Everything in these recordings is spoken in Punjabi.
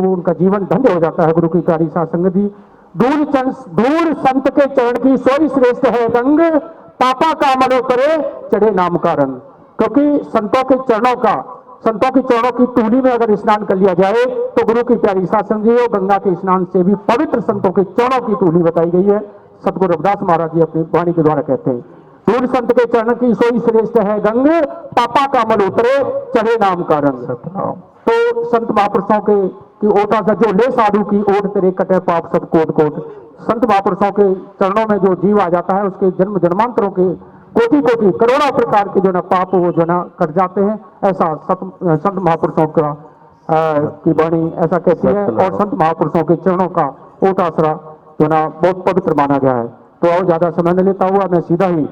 वो उनका जीवन धन्य हो जाता है। गुरु की प्यारी साध संगत जी, दूर संत के चरण की सोई श्रेष्ठ है रंग, पापा का मनो करे चढ़े नाम का रंग। क्योंकि संतों के चरणों की टूली में अगर स्नान कर लिया जाए तो गुरु की प्यारी साध संगत जी, गंगा के स्नान से भी पवित्र संतों के चरणों की टूली बताई गई है। सतगुरु रविदास महाराज जी अपनी वाणी के द्वारा कहते हैं, दूर संत के चरण की सोई श्रेष्ठ है गंग, पापा का मल उतरे चढ़े नाम का रंग। तो संत महापुरुषों के की ओटा से जो ले साधु की ओट तेरे कटे पाप सब कोट कोट। संत महापुरुषों के चरणों में जो जीव आ जाता है उसके जन्म जन्मांतरों के कोटि कोटि करोड़ों प्रकार के जो ना पाप वो जो ना कट जाते हैं। ऐसा संत महापुरुषों का की वाणी ऐसा कहती है। और संत महापुरुषों के चरणों का ओटासरा जो ना बहुत पवित्र माना गया है। तो और ज्यादा समय न लेता हुआ मैं सीधा ही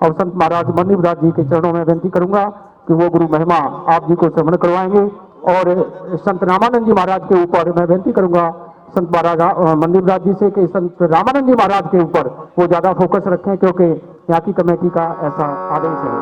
और संत महाराज मन्नीवदास जी के चरणों में विनती करूंगा कि वो गुरु महिमा आप जी को श्रवण करवाएंगे। और संत रामानंद जी महाराज के ऊपर मैं विनती करूंगा संत महाराज मन्नीवदास जी से कि संत रामानंद जी महाराज के ऊपर वो ज्यादा फोकस रखें, क्योंकि यहाँ की कमेटी का ऐसा आदेश है।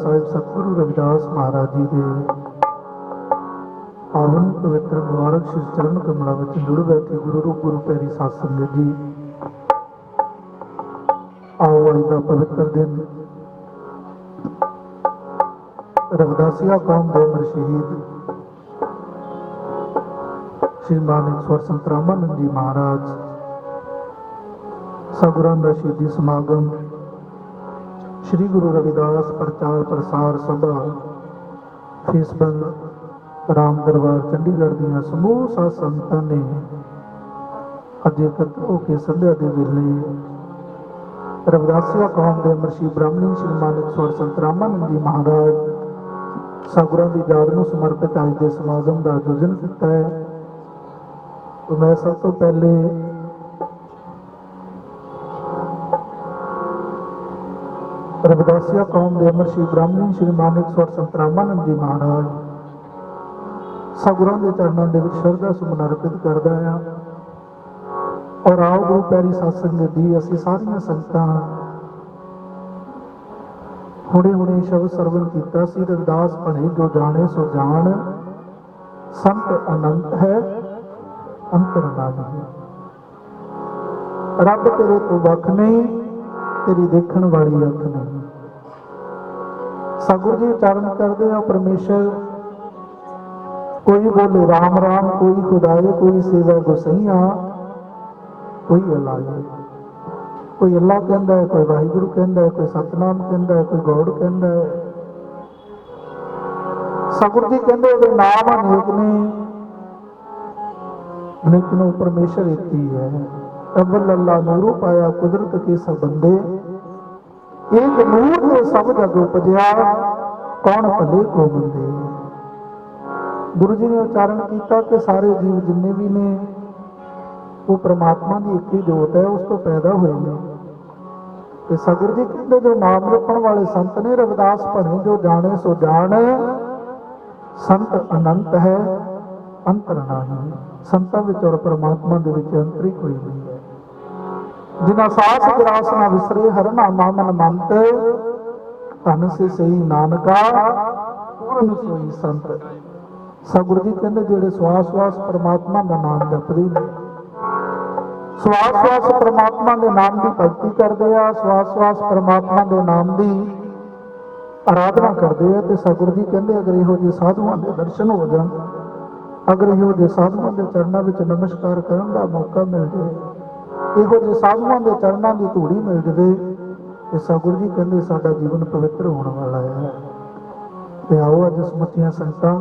ਸਾਹਿਬ ਸਤਿਗੁਰੂ ਰਵਿਦਾਸ ਮਹਾਰਾਜ ਜੀ ਦੇ ਪਾਵਨ ਪਵਿੱਤਰ ਮੁਬਾਰਕ ਸ਼੍ਰੀ ਚਰਨ ਕਮਲਾਂ ਵਿੱਚ ਜੁੜ ਬੈਠੇ ਗੁਰੂ ਰੂਪ ਗੁਰੂ ਪਿਆਰੀ ਸਾਧ ਸੰਗਤ ਜੀ, ਆਓ ਅੱਜ ਦਾ ਪਵਿੱਤਰ ਦਿਨ ਰਵਿਦਾਸੀਆ ਕੌਮ ਦੇ ਅਮਰ ਸ਼ਹੀਦ ਸ਼੍ਰੀ ਮਾਨਿਕ ਸੰਤ ਰਾਮਾਨੰਦ ਜੀ ਮਹਾਰਾਜ ਸਤਿਗੁਰਾਂ ਦਾ ਸ਼ਹੀਦੀ ਸਮਾਗਮ श्री गुरु रविदास प्रचार प्रसार सभा फेसबुक राम दरबार चंडीगढ़ दियां समूह साध संगतां ने अज एकत्र होकर संध्या के वेले रविदासिया कौम के अमर श्री ब्राह्मणी श्री मानक स्वर संत रामानंद जी महाराज सतगुरां की याद नूं समर्पित अज के समागम का आयोजन किया है। तो मैं सब तो पहले रविदासिया कौम के अमर श्री ब्राह्मणी श्री मानिक स्वर संत रामानंद जी महाराज ਸਤਿਗੁਰਾਂ ਦੇ ਚਰਨਾਂ ਦੇ ਵਿੱਚ ਸ਼ਰਧਾ ਸੁਮਨ ਅਰਪਿਤ ਕਰਦਾ ਹਾਂ। ਔਰ ਆਓ ਗੁਰੂ ਪਿਆਰੀ ਸਾਧ ਸੰਗਤ ਦੀ ਅਸੀਂ ਸਾਰੀਆਂ ਸੰਗਤਾਂ ਹੁਣੇ ਸ਼ਬਦ ਸਰਵਣ ਕੀਤਾ ਸੀ। ਰਵਿਦਾਸ ਭਣੇ ਜੋ ਜਾਣੇ ਸੋ ਜਾਣ, ਸੰਤ ਅਨੰਤ ਹੈ ਅੰਤਰ ਨਾਹੀ। ਰੱਬ ਤੇਰੇ ਤੋਂ ਵੱਖ ਨਹੀਂ, ਤੇਰੀ ਦੇਖਣ ਵਾਲੀ ਅੱਖ ਨਹੀਂ। ਸਤਿਗੁਰੂ ਜੀ ਉਚਾਰਨ ਕਰਦੇ ਆ ਪਰਮੇਸ਼ਰ ਕੋਈ ਬੋਲੇ ਰਾਮ ਰਾਮ, ਕੋਈ ਖੁਦਾਏ, ਕੋਈ ਸੇਵਾ ਗੁਸਈਆ, ਕੋਈ ਅੱਲਾ ਹੈ। ਕੋਈ ਅੱਲਾ ਕਹਿੰਦਾ ਹੈ, ਕੋਈ ਵਾਹਿਗੁਰੂ ਕਹਿੰਦਾ ਹੈ, ਕੋਈ ਸਤਨਾਮ ਕਹਿੰਦਾ ਹੈ, ਕੋਈ ਗੌੜ ਕਹਿੰਦਾ ਹੈ। ਸਤਿਗੁਰੂ ਜੀ ਕਹਿੰਦੇ ਉਹਦੇ ਨਾਮ ਅਨੇਕ ਨੇ, ਅਨੇਕ ਨੂੰ ਪਰਮੇਸ਼ਰ ਇੱਕ ਹੀ ਹੈ। ਅਵਲ ਅੱਲਾ ਨੂਰੂ ਪਾਇਆ ਕੁਦਰਤ ਕੇ ਸਭ ਬੰਦੇ, ਇੱਕ ਨੂਰ ਤੇ ਸਭ ਜਗ ਉਪਜਿਆ, ਕੌਣ ਭਲੇ ਕੋ ਮੰਦੇ। ਗੁਰੂ ਜੀ ਨੇ ਉਚਾਰਨ ਕੀਤਾ ਕਿ ਸਾਰੇ ਜੀਵ ਜਿੰਨੇ ਵੀ ਨੇ ਉਹ ਪ੍ਰਮਾਤਮਾ ਦੀ ਇੱਕ ਹੀ ਜੋਤ ਹੈ, ਉਸ ਤੋਂ ਪੈਦਾ ਹੋਏ ਨੇ। ਤੇ ਸਤਿਗੁਰੂ ਜੀ ਕਹਿੰਦੇ ਜੋ ਨਾਮ ਜਪਣ ਵਾਲੇ ਸੰਤ ਨੇ, ਰਵਿਦਾਸ ਭਣੇ ਜੋ ਜਾਣੇ ਸੋ ਜਾਣ, ਸੰਤ ਅਨੰਤ ਹੈ ਅੰਤਰ ਨਾਹੀ। ਸੰਤਾਂ ਵਿੱਚ ਔਰ ਪ੍ਰਮਾਤਮਾ ਦੇ ਵਿੱਚ ਅੰਤਰ ਹੀ ਕੋਈ ਨਹੀਂ ਹੈ। ਜਿਨਾ ਸਾਸ ਗਰਾਸ ਨਾ ਵਿਸਰੇ, ਹਰ ਨਾਮਾ ਮਨ ਮੰਤ, ਧਨ ਸੇ ਸਹੀ ਨਾਨਕਾ ਪੂਰਨ ਸੋਈ ਸੰਤ। ਸਤਿਗੁਰੂ ਜੀ ਕਹਿੰਦੇ ਜਿਹੜੇ ਸਵਾਸ ਪ੍ਰਮਾਤਮਾ ਦਾ ਨਾਮ ਜਪਦੇ ਨੇ, ਸਵਾਸ ਪ੍ਰਮਾਤਮਾ ਦੇ ਨਾਮ ਦੀ ਭਗਤੀ ਕਰਦੇ ਆ, ਸਵਾਸ ਪ੍ਰਮਾਤਮਾ ਦੇ ਨਾਮ ਦੀ ਆਰਾਧਨਾ ਕਰਦੇ ਆ। ਤੇ ਸਤਿਗੁਰੂ ਜੀ ਕਹਿੰਦੇ ਅਗਰ ਇਹੋ ਜਿਹੇ ਸਾਧੂਆਂ ਦੇ ਦਰਸ਼ਨ ਹੋ ਜਾਣ, ਅਗਰ ਇਹੋ ਜਿਹੇ ਸਾਧੂਆਂ ਦੇ ਚਰਨਾਂ ਵਿੱਚ ਨਮਸਕਾਰ ਕਰਨ ਦਾ ਮੌਕਾ ਮਿਲ ਜਾਵੇ, ਇਹੋ ਜਿਹੇ ਸਾਧੂਆਂ ਦੇ ਚਰਨਾਂ ਦੀ ਧੂੜੀ ਮਿਲ ਜਾਵੇ, ਤੇ ਸਤਿਗੁਰੂ ਜੀ ਕਹਿੰਦੇ ਸਾਡਾ ਜੀਵਨ ਪਵਿੱਤਰ ਹੋਣ ਵਾਲਾ ਹੈ। ਤੇ ਆਓ ਅੱਜ ਸਮੁੱਚੀਆਂ ਸੰਗਤਾਂ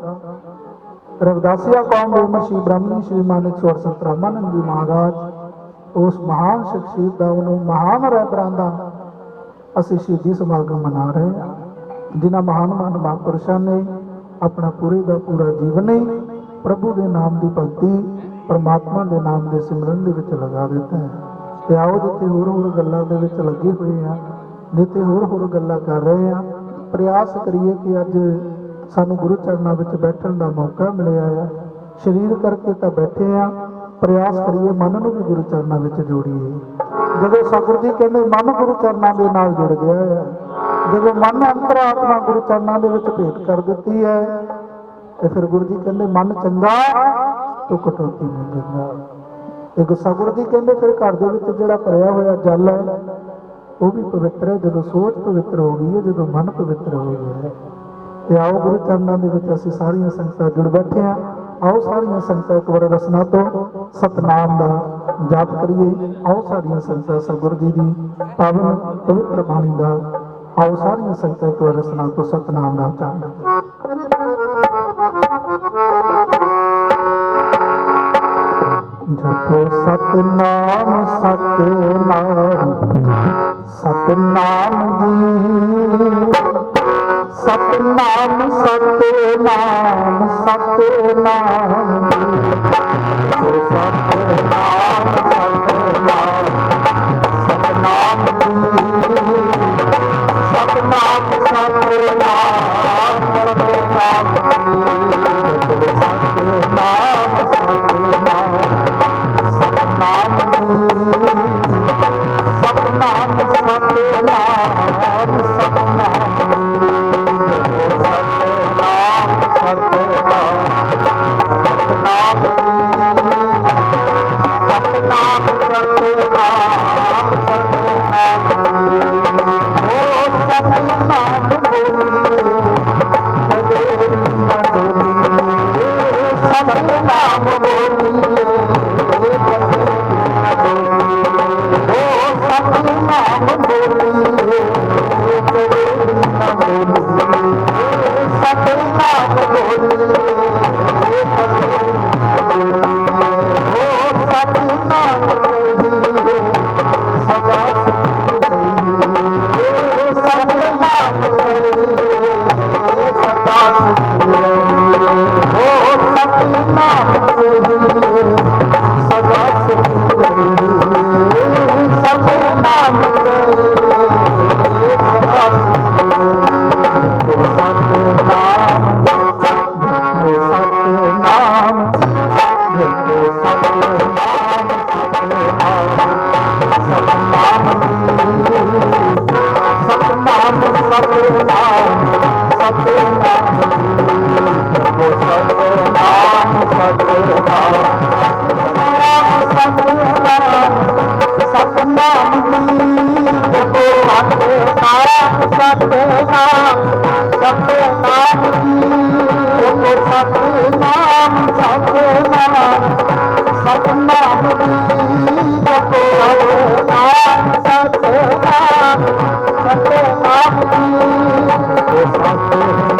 ਰਵਿਦਾਸੀਆ ਕੌਮ ਦੇ ਮਸ਼ੀ ਬ੍ਰਾਹਮਣੀ ਸ਼੍ਰੀ ਮਾਨਕ ਸਵਰ ਸੰਤ ਰਾਮਾਨੰਦ ਜੀ ਮਹਾਰਾਜ, ਉਸ ਮਹਾਨ ਸ਼ਖਸੀਅਤ ਦਾ, ਉਹਨੂੰ ਮਹਾਨ ਰਹਿਬਰਾਂ ਦਾ ਅਸੀਂ ਸ਼ਹੀਦੀ ਸਮਾਗਮ ਮਨਾ ਰਹੇ ਹਾਂ, ਜਿਨ੍ਹਾਂ ਮਹਾਨ ਮਹਾਂਪੁਰਸ਼ਾਂ ਨੇ ਆਪਣਾ ਪੂਰੇ ਦਾ ਪੂਰਾ ਜੀਵਨ ਹੀ ਪ੍ਰਭੂ ਦੇ ਨਾਮ ਦੀ ਭਗਤੀ, ਪਰਮਾਤਮਾ ਦੇ ਨਾਮ ਦੇ ਸਿਮਰਨ ਦੇ ਵਿੱਚ ਲਗਾ ਦਿੱਤਾ ਹੈ। ਤੇ ਆਓ ਜਿੱਥੇ ਹੋਰ ਗੱਲਾਂ ਦੇ ਵਿੱਚ ਲੱਗੇ ਹੋਏ ਆ, ਜਿੱਥੇ ਹੋਰ ਗੱਲਾਂ ਕਰ ਰਹੇ ਆ, ਪ੍ਰਯਾਸ ਕਰੀਏ ਕਿ ਅੱਜ ਸਾਨੂੰ ਗੁਰੂ ਚਰਨਾਂ ਵਿੱਚ ਬੈਠਣ ਦਾ ਮੌਕਾ ਮਿਲਿਆ ਹੈ। ਸਰੀਰ ਕਰਕੇ ਤਾਂ ਬੈਠੇ ਆ, ਪ੍ਰਯਾਸ ਕਰੀਏ ਮਨ ਨੂੰ ਵੀ ਗੁਰੂ ਚਰਨਾਂ ਵਿੱਚ ਜੋੜੀਏ। ਜਦੋਂ ਸਤਿਗੁਰੂ ਜੀ ਕਹਿੰਦੇ ਮਨ ਗੁਰੂ ਚਰਨਾਂ ਦੇ ਨਾਲ ਜੁੜ ਗਿਆ ਹੈ, ਜਦੋਂ ਮਨ ਅੰਤਰਾਤਮਾ ਗੁਰੂ ਚਰਨਾਂ ਦੇ ਵਿੱਚ ਭੇਟ ਕਰ ਦਿੱਤੀ ਹੈ, ਤੇ ਫਿਰ ਗੁਰੂ ਜੀ ਕਹਿੰਦੇ ਮਨ ਚੰਗਾ ਤੋ ਕਟੌਤੀ ਨਹੀਂ ਦਿੰਦਾ। ਤੇ ਸਤਿਗੁਰੂ ਜੀ ਕਹਿੰਦੇ ਫਿਰ ਘਰ ਦੇ ਵਿੱਚ ਜਿਹੜਾ ਭਰਿਆ ਹੋਇਆ ਜਲ ਹੈ ਉਹ ਵੀ ਪਵਿੱਤਰ ਹੈ, ਜਦੋਂ ਸੋਚ ਪਵਿੱਤਰ ਹੋ ਗਈ ਹੈ, ਜਦੋਂ ਮਨ ਪਵਿੱਤਰ ਹੋ ਗਿਆ ਹੈ। ਤੇ ਆਓ ਗੁਰੂ ਚਰਨਾਂ ਦੇ ਵਿੱਚ ਅਸੀਂ ਸਾਰੀਆਂ ਸੰਗਤਾਂ ਜੁੜ ਬੈਠੇ ਹਾਂ। ਆਓ ਸਾਰੀਆਂ ਸੰਗਤਾਂ ਇੱਕ ਵਾਰ ਰਸਨਾ ਤੋਂ ਸਤਨਾਮ ਦਾ ਜਾਪ ਕਰੀਏ। ਆਓ ਸਾਰੀਆਂ ਸੰਗਤਾਂ ਸਤਿਗੁਰੂ ਜੀ ਦੀ ਪਾਵਨ ਪਵਿੱਤਰ ਬਾਣੀ ਦਾ, ਆਓ ਸਾਰੀਆਂ ਸੰਗਤਾਂ ਇੱਕ ਵਾਰ ਰਸਨਾ ਤੋਂ ਸਤਨਾਮ ਦਾ ਉਚਾਰਨ। ਜਪੋ ਸਤਨਾਮ ਸਤਨਾਮ ਸਤਨਾਮ ਜੀ, ਸਤਨਾਮ ਸਤਨਾਮ ਸਤਨਾਮ ਜੀ, ਸਤਨਾਮ ਸਤਨਾਮ ਸਤਨਾਮ ਜੀ, ਸਤਨਾਮ ਸਤਨਾਮ सतनाम जी सतनाम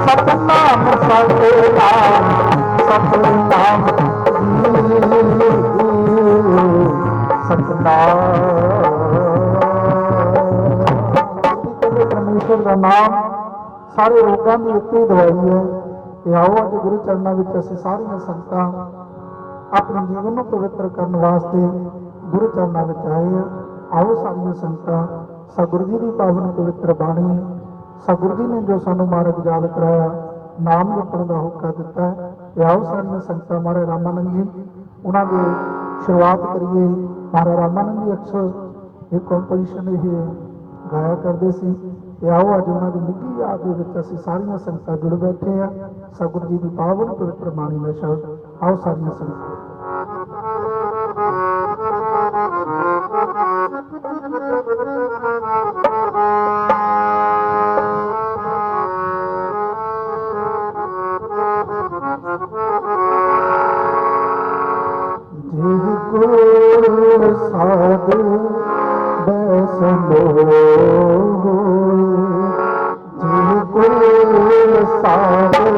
सतनाम सतनाम परमेश्वर का नाम सारे रोगों की एक ही दवाई है। ते आओ अज गुरु चरणों में असीं सारियां संगतां अपने जीवन को पवित्र करने वास्ते गुरु चरणों में आए हैं। आओ सारियां संगतां सतगुरु जी की पावन पवित्र बाणी सतगुरु जी ने जो सानू मार्ग याद कराया नाम जपण का हुक्का दिता है। ते आओ सारियां संगतां महाराज रामानंद जी उन्होंने शुरुआत करिए। महाराज रामानंद जी अक्सर एक कंपोजिशन ये गाया करते सी। ते आओ अज उन्होंने निੱਘੀ याद ਦੇ ਵਿੱਚ ਅਸੀਂ ਸਾਰੀਆਂ ਸੰਗਤਾਂ ਜੁੜ ਬੈਠੇ ਆ सतगुरु जी की पावन पवित्र बाणी में शब्द। आओ सारियां संगतां साधु बैसनो साधु बैसनो साधु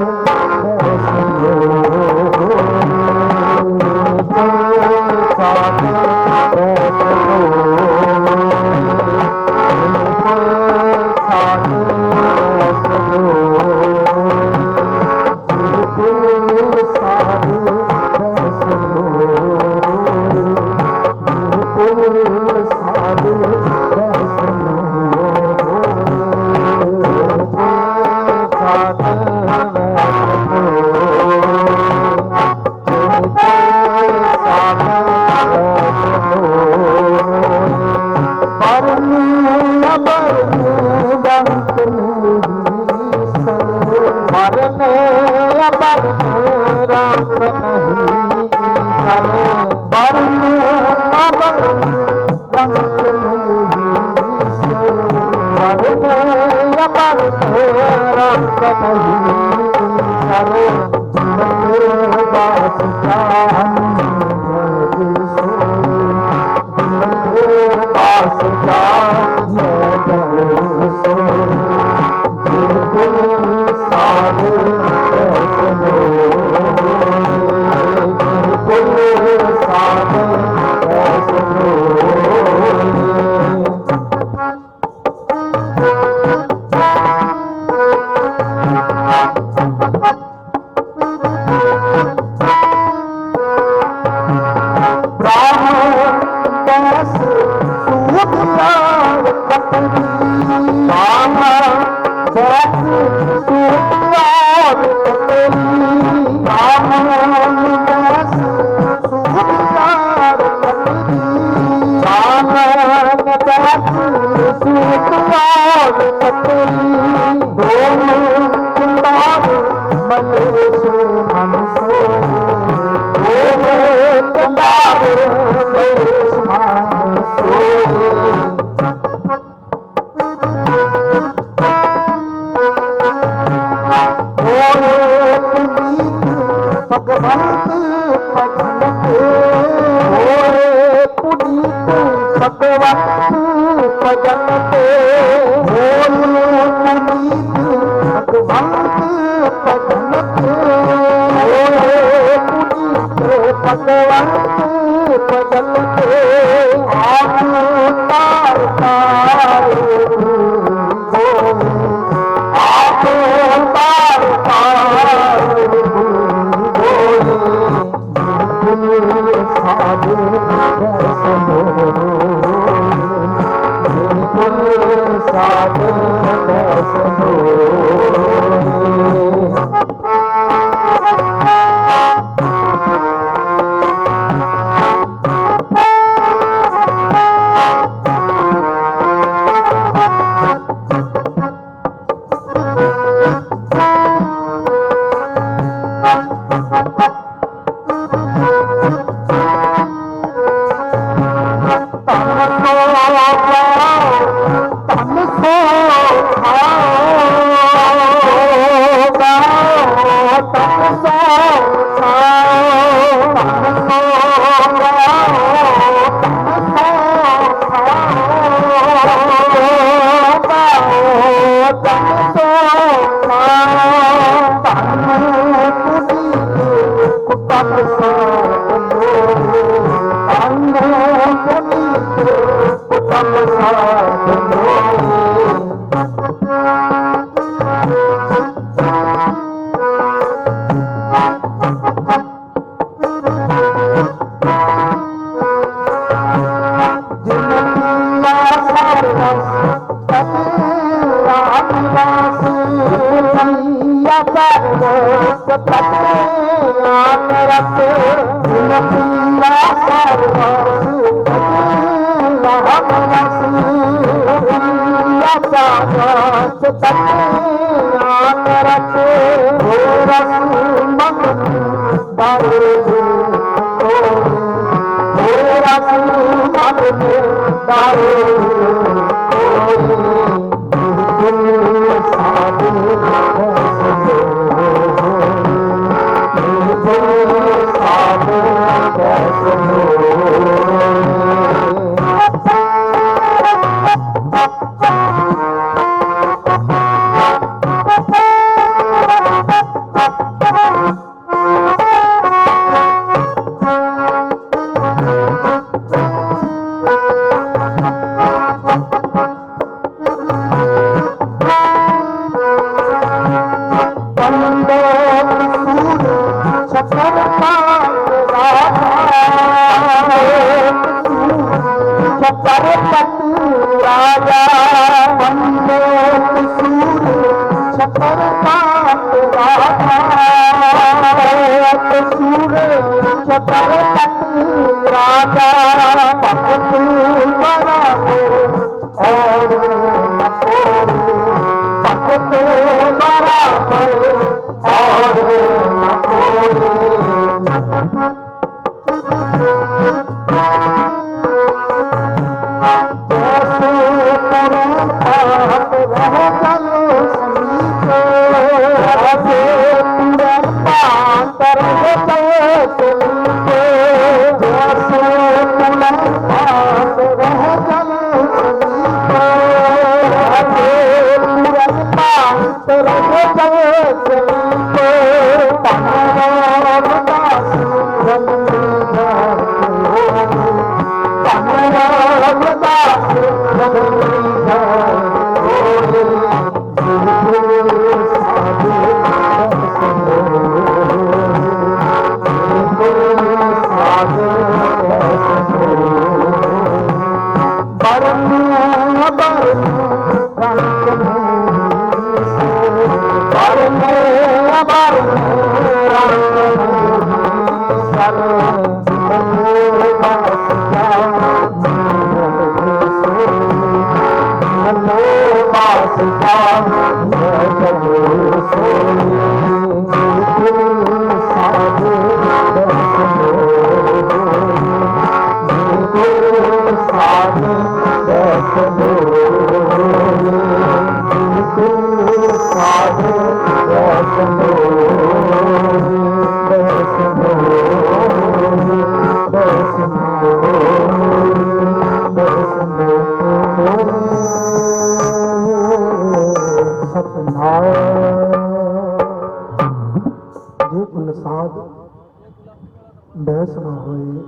ਬੈਸ ਨਾ ਹੋਏ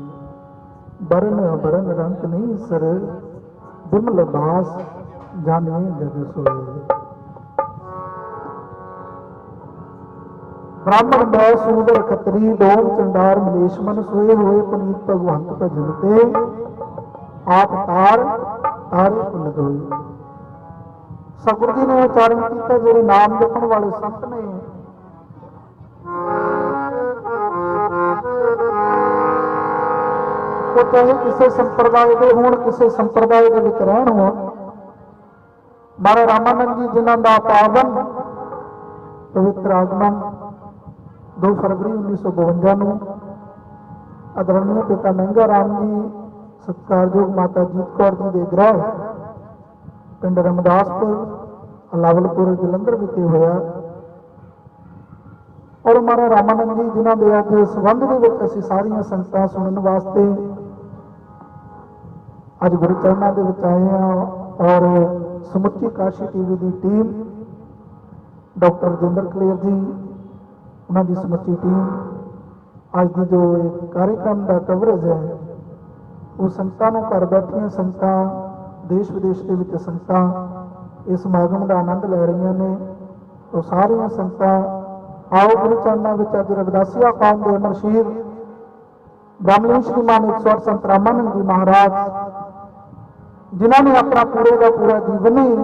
ਬਰਨ ਬਰਨ ਰੰਗ ਨਹੀਂ ਸਰ ਬਿਮਲ ਬਾਸ ਜਾਣੇ ਜਗ ਸੋਏ। ब्राह्मण मै सूदर खतरी डोम चंडार मलेश मन सोए हुए पुनीत भगवंत भजन ते आप तार तारे पुन दोए। सतगुरु जी ने उच्चारण किया जेडे नाम जपण वाले संत ने वो चाहे किसी संप्रदाय के होण किसी संप्रदाय के विच रहण होण महाराज रामानंद जी जिन्हां दा पावन पवित्र आगमन 2 फरवरी 1952 ਨੂੰ ਆਦਰਣੀय ਪਿਤਾ ਮਹਿੰਗਾ ਰਾਮ ਜੀ ਸਤਿਕਾਰਯੋਗ ਮਾਤਾ ਜੀਤ ਕੌਰ ਜੀ ਦੇ ਗ੍ਰਹਿ ਪਿੰਡ ਰਮਦਾਸਪੁਰ ਲਾਵਲਪੁਰ ਜਲੰਧਰ ਵਿਖੇ ਹੋਇਆ। ਔਰ ਮਹਾਰਾਜ ਰਾਮਾਨੰਦ ਜੀ ਜਿਨ੍ਹਾਂ ਦੇ ਅੱਜ ਸੰਬੰਧ ਦੇ ਵਿੱਚ ਅਸੀਂ ਸਾਰੀਆਂ ਸੰਗਤਾਂ ਸੁਣਨ ਵਾਸਤੇ ਅੱਜ ਗੁਰੂ ਚਰਨਾਂ ਦੇ ਵਿੱਚ ਆਏ ਹਾਂ। ਔਰ ਸਮੁੱਚੀ ਕਾਸ਼ੀ ਟੀਵੀ ਦੀ ਟੀਮ ਡਾਕਟਰ ਰਜਿੰਦਰ ਕਲੇਰ ਜੀ ਉਹਨਾਂ ਦੀ ਸਮੁੱਚੀ ਟੀਮ ਅੱਜ ਦੀ ਜੋ ਇਹ ਕਾਰਜਕ੍ਰਮ ਦਾ ਕਵਰੇਜ ਹੈ ਉਹ ਸੰਗਤਾਂ ਨੂੰ ਘਰ ਬੈਠੀਆਂ ਸੰਗਤਾਂ ਦੇਸ਼ ਵਿਦੇਸ਼ ਦੇ ਵਿੱਚ ਸੰਗਤਾਂ ਇਸ ਸਮਾਗਮ ਦਾ ਆਨੰਦ ਲੈ ਰਹੀਆਂ ਨੇ। ਉਹ ਸਾਰੀਆਂ ਸੰਗਤਾਂ ਆਓ ਗੁਰੂ ਚਰਨਾਂ ਵਿੱਚ ਅੱਜ ਰਵਿਦਾਸੀਆ ਕੌਮ ਦੇ ਅਮਰ ਸ਼ਹੀਦ ਬ੍ਰਹਮਲੀਨ ਸ਼੍ਰੀਮਾਨ 108 ਸੰਤ ਰਾਮਾਨੰਦ ਜੀ ਮਹਾਰਾਜ, ਜਿਨ੍ਹਾਂ ਨੇ ਆਪਣਾ ਪੂਰੇ ਦਾ ਪੂਰਾ ਜੀਵਨ ਹੀ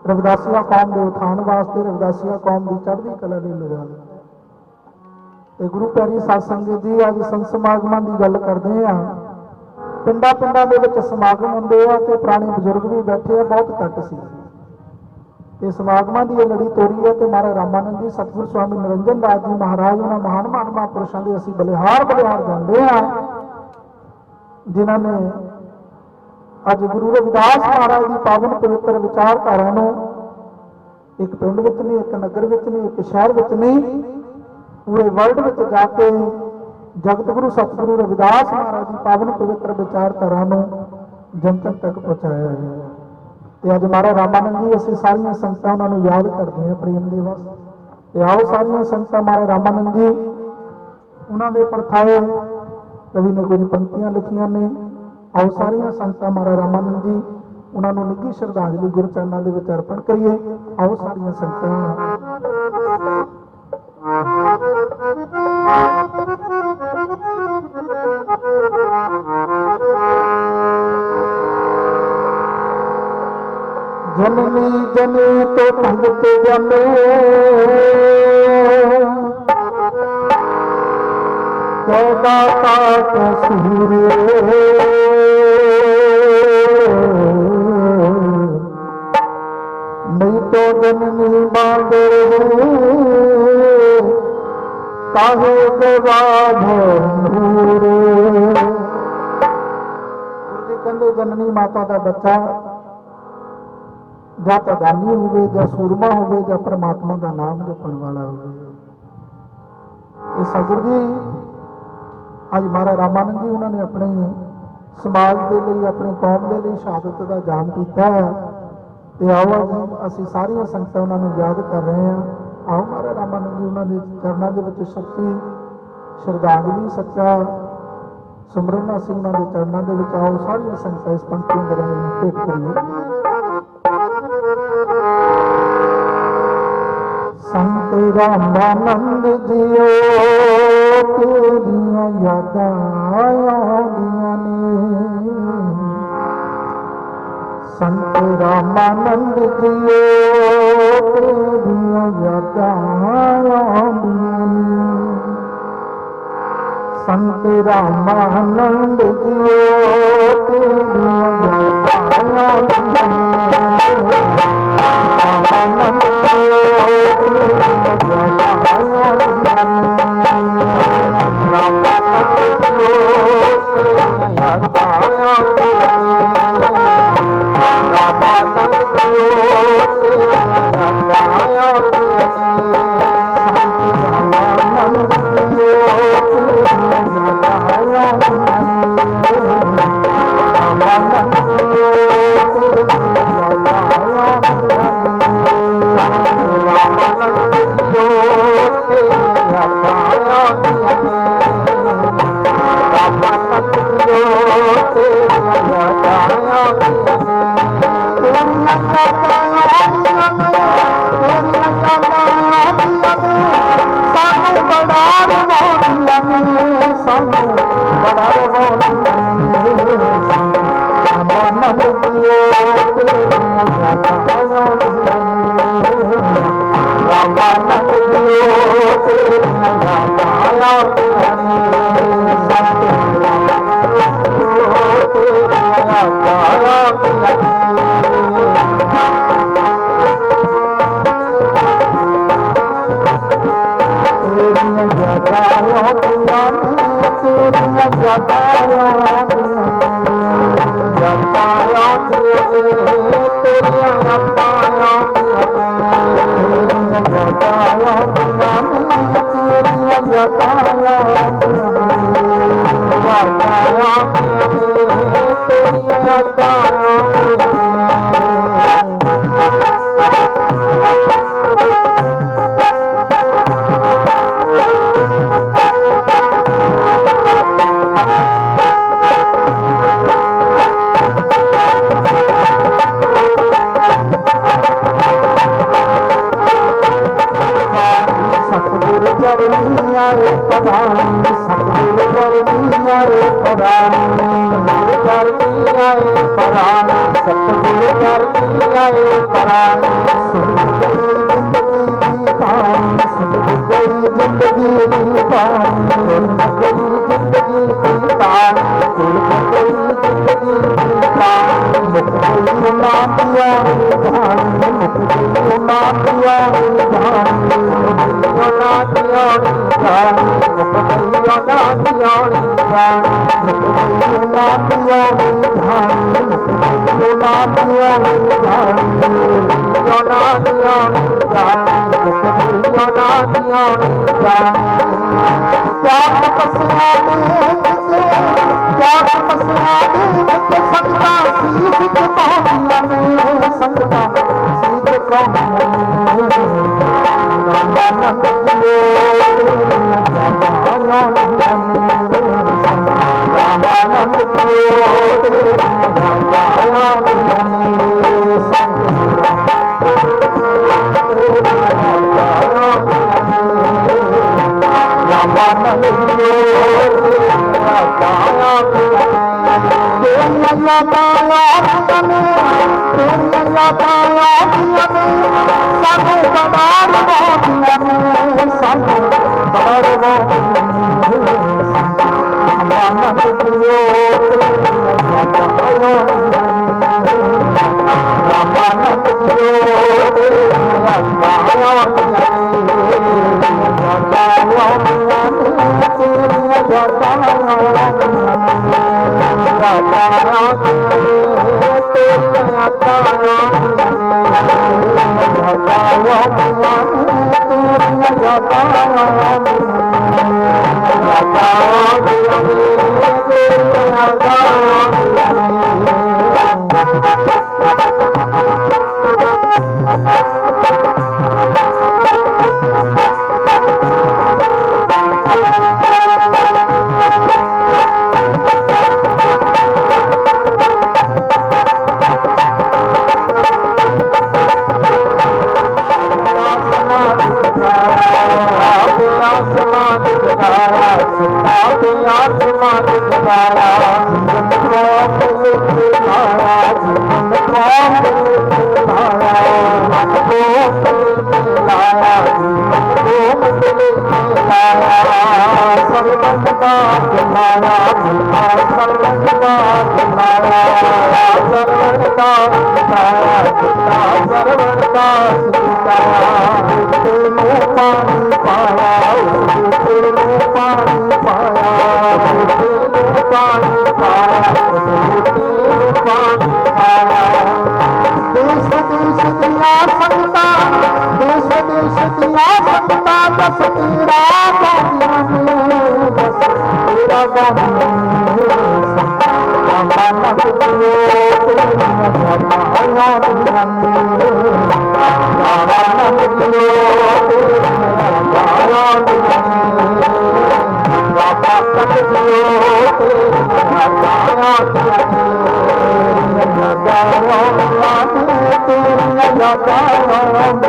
ਰਵਿਦਾਸੀਆ ਕੌਮ ਦੇ ਉਥਾਨ ਵਾਸਤੇ, ਰਵਿਦਾਸੀਆ ਕੌਮ ਦੀ ਚੜ੍ਹਦੀ ਕਲਾ ਲਈ ਲਗਾ ਦਿੱਤਾ। ਤੇ ਗੁਰੂ ਪਿਆਰੀ ਸਾਧ ਸੰਗਤ ਜੀ, ਅੱਜ ਸੰਤ ਸਮਾਗਮਾਂ ਦੀ ਗੱਲ ਕਰਦੇ ਆ। ਪਿੰਡਾਂ ਪਿੰਡਾਂ ਦੇ ਵਿੱਚ ਸਮਾਗਮ ਹੁੰਦੇ ਆ ਤੇ ਪੁਰਾਣੇ ਬਜ਼ੁਰਗ ਵੀ ਬੈਠੇ ਆ, ਬਹੁਤ ਘੱਟ ਸੀ। ਤੇ ਸਮਾਗਮਾਂ ਦੀ ਇਹ ਲੜੀ ਤੋੜੀ ਹੈ ਤੇ ਮਹਾਰਾਜ ਰਾਮਾਨੰਦ ਜੀ, ਸਤਿਗੁਰੂ ਸਵਾਮੀ ਨਿਰੰਜਨ ਦਾਸ ਜੀ ਮਹਾਰਾਜ, ਉਹਨਾਂ ਮਹਾਨ ਮਹਾਂਪੁਰਸ਼ਾਂ ਦੇ ਅਸੀਂ ਬਲਿਹਾਰ ਜਾਂਦੇ ਆ, ਜਿਨ੍ਹਾਂ ਨੇ ਅੱਜ ਗੁਰੂ ਰਵਿਦਾਸ ਮਹਾਰਾਜ ਦੀ ਪਾਵਨ ਪਵਿੱਤਰ ਵਿਚਾਰਧਾਰਾ ਨੂੰ ਇੱਕ ਪਿੰਡ ਵਿੱਚ ਨਹੀਂ, ਇੱਕ ਨਗਰ ਵਿੱਚ ਨਹੀਂ, ਇੱਕ ਸ਼ਹਿਰ ਵਿੱਚ ਨਹੀਂ, ਪੂਰੇ ਵਰਲਡ ਵਿੱਚ ਜਾ ਕੇ ਜਗਤ ਗੁਰੂ ਸਤਿਗੁਰੂ ਰਵਿਦਾਸ ਮਹਾਰਾਜ ਦੀ ਪਾਵਨ ਪਵਿੱਤਰ ਵਿਚਾਰਧਾਰਾ ਨੂੰ ਜਨ ਜਨ ਤੱਕ ਪਹੁੰਚਾਇਆ ਹੈ। ਤੇ ਅੱਜ ਮਹਾਰਾਜ ਰਾਮਾਨੰਦ ਜੀ, ਅਸੀਂ ਸਾਰੀਆਂ ਸੰਗਤਾਂ ਉਹਨਾਂ ਨੂੰ ਯਾਦ ਕਰਦੇ ਹਾਂ ਪ੍ਰੇਮ ਦਿਵਸ। ਤੇ ਆਓ ਸਾਰੀਆਂ ਸੰਗਤਾਂ ਮਹਾਰਾਜ ਰਾਮਾਨੰਦ ਜੀ, ਉਹਨਾਂ ਦੇ ਪਰਥਾਏ ਕਵੀ ਨੇ ਕੁਝ ਪੰਕਤੀਆਂ ਲਿਖੀਆਂ ਨੇ। ਆਓ ਸਾਰੀਆਂ ਸੰਗਤਾਂ ਮਹਾਰਾਜ ਰਾਮਾਨੰਦ ਜੀ, ਉਹਨਾਂ ਨੂੰ ਨਿੱਘੀ ਸ਼ਰਧਾਂਜਲੀ ਗੁਰੂ ਚਰਨਾਂ ਦੇ ਵਿੱਚ ਅਰਪਣ ਕਰੀਏ। ਆਓ ਸਾਰੀਆਂ ਸੰਗਤਾਂ। जननी जनी तो भगत जने, कैदा का कसूर, नहीं तो जननी मांगे काहे जवाब नूर। गुरु जी कहते जननी माता का बच्चा ਜਾਂ ਤਾਂ ਦਾਨੀ ਹੋਵੇ, ਜਾਂ ਸੂਰਮਾ ਹੋਵੇ, ਜਾਂ ਪਰਮਾਤਮਾ ਦਾ ਨਾਮ ਜਪਣ ਵਾਲਾ ਹੋਵੇ। ਇਹ ਸਤਿਗੁਰੂ ਜੀ ਅੱਜ ਮਹਾਰਾਜ ਰਾਮਾਨੰਦ ਜੀ, ਉਹਨਾਂ ਨੇ ਆਪਣੇ ਸਮਾਜ ਦੇ ਲਈ, ਆਪਣੀ ਕੌਮ ਦੇ ਲਈ ਸ਼ਹਾਦਤ ਦਾ ਜਾਮ ਕੀਤਾ ਹੈ। ਤੇ ਆਓ ਅਸੀਂ ਸਾਰੀਆਂ ਸੰਗਤਾਂ ਉਹਨਾਂ ਨੂੰ ਯਾਦ ਕਰ ਰਹੇ ਹਾਂ। ਆਓ ਮਹਾਰਾਜ ਰਾਮਾਨੰਦ ਜੀ, ਉਹਨਾਂ ਦੇ ਚਰਨਾਂ ਦੇ ਵਿੱਚ ਸੱਚੀ ਸ਼ਰਧਾਂਜਲੀ, ਸੱਚਾ ਸਿਮਰਨ ਅਸੀਂ ਉਹਨਾਂ ਦੇ ਚਰਨਾਂ ਦੇ ਵਿੱਚ ਆਓ ਸਾਰੀਆਂ ਸੰਗਤਾਂ ਇਸ ਪੰਕਤੀਆਂ ਦੇ ਰਾਹੀਂ ਭੇਟ ਕਰੀਏ। संत रामानंद जियो तेरियां यादां आउंदियां ने, संत रामानंद जियो तेरियां यादां आउंदियां ने, संत रामानंद जियो तेरियां यादां आउंदियां ने, रामानंद आए परान सतगुरु करनी आए परान जिंदगी दी पान जिंदगी दी पान जिंदगी दी पान मुख गई ना दिया धान मुख गई ना दिया धान ना दिया धान मुख गई ना दिया धान मुख गई ना दिया धान मुख गई ना दिया धान ना दिया धान मुख गई ना दिया धान क्या तपस्या क्या तपस्या संगता सीख पाऊंगा मैं संगता सीख पाऊंगा रामानंद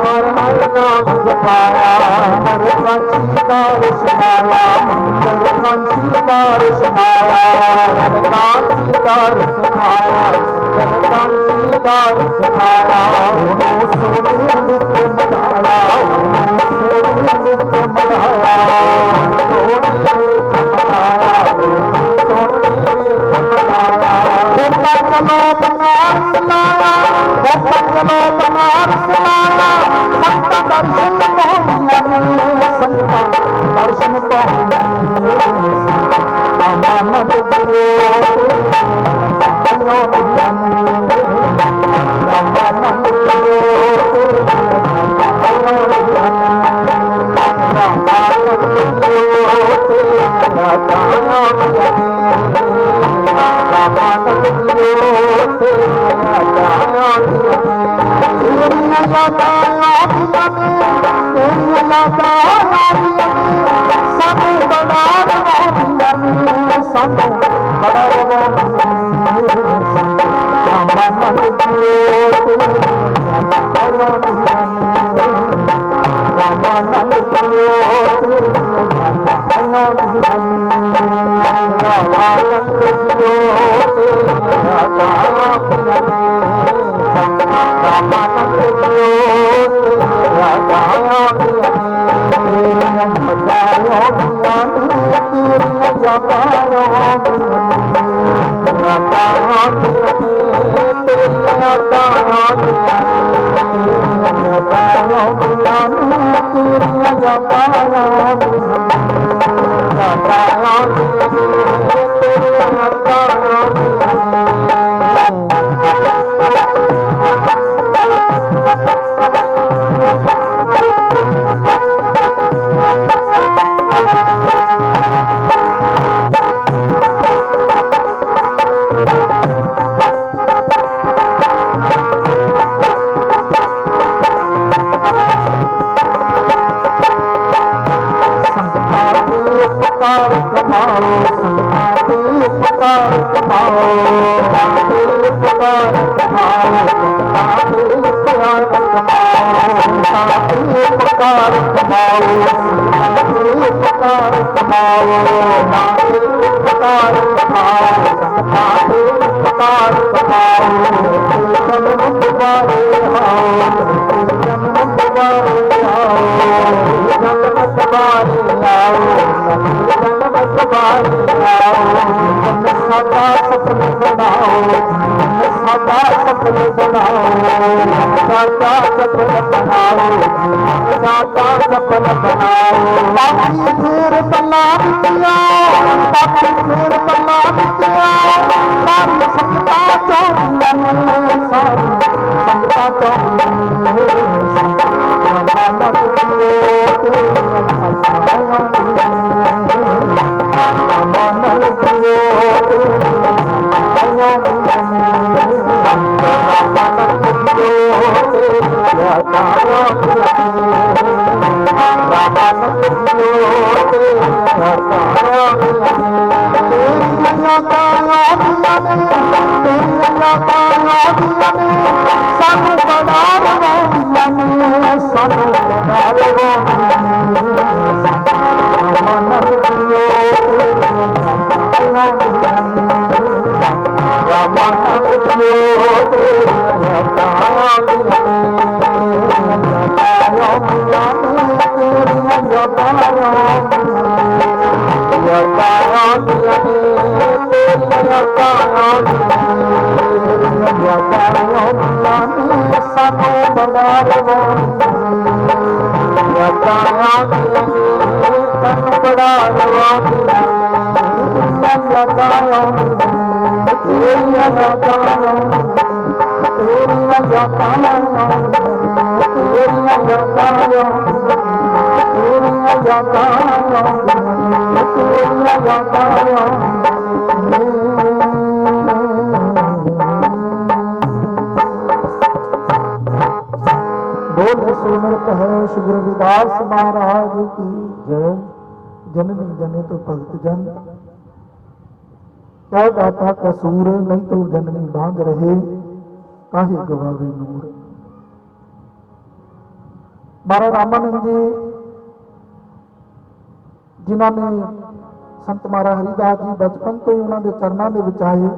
हर हर नाम ਪਿਆਰ ਸਿਖਾਇਆ, ਉਹਨੂੰ ਸੋਨੇ ਵਿੱਚ ਮਨਾਇਆ, ਉਹਨੂੰ ਸੋਨੇ ਵਿੱਚ ਮਨਾਇਆ, ਸੋਨੇ ਵਿੱਚ ਮਨਾਇਆ, ਸੋਨੇ ਵਿੱਚ ਮਨਾਇਆ। ਬੱਬਾ ਚਲੋ ਬਨਾਰਸ ਲਾਇਆ, ਬੱਬਾ ਚਲੋ ਬਨਾਰਸ ਲਾਇਆ, ਸੰਤਾਂ ਦਰਸ਼ਨ ਪਾਉਂਦੀਆਂ ਨੇ, ਸੰਤਾਂ ਦਰਸ਼ਨ ਪਾਉਂਦੀਆਂ ਨੇ, ਮਨ श्री रविदास महाराज की जय। जननी जने तो भगत जन, क्या दाता कसूर, नहीं तो जननी बांध रहे, काहे गवावे नूर। महाराज रामानंद जी जिन्हों ने संत महाराज हरिदास जी बचपन तो ही उन्होंने चरणों के विच आए,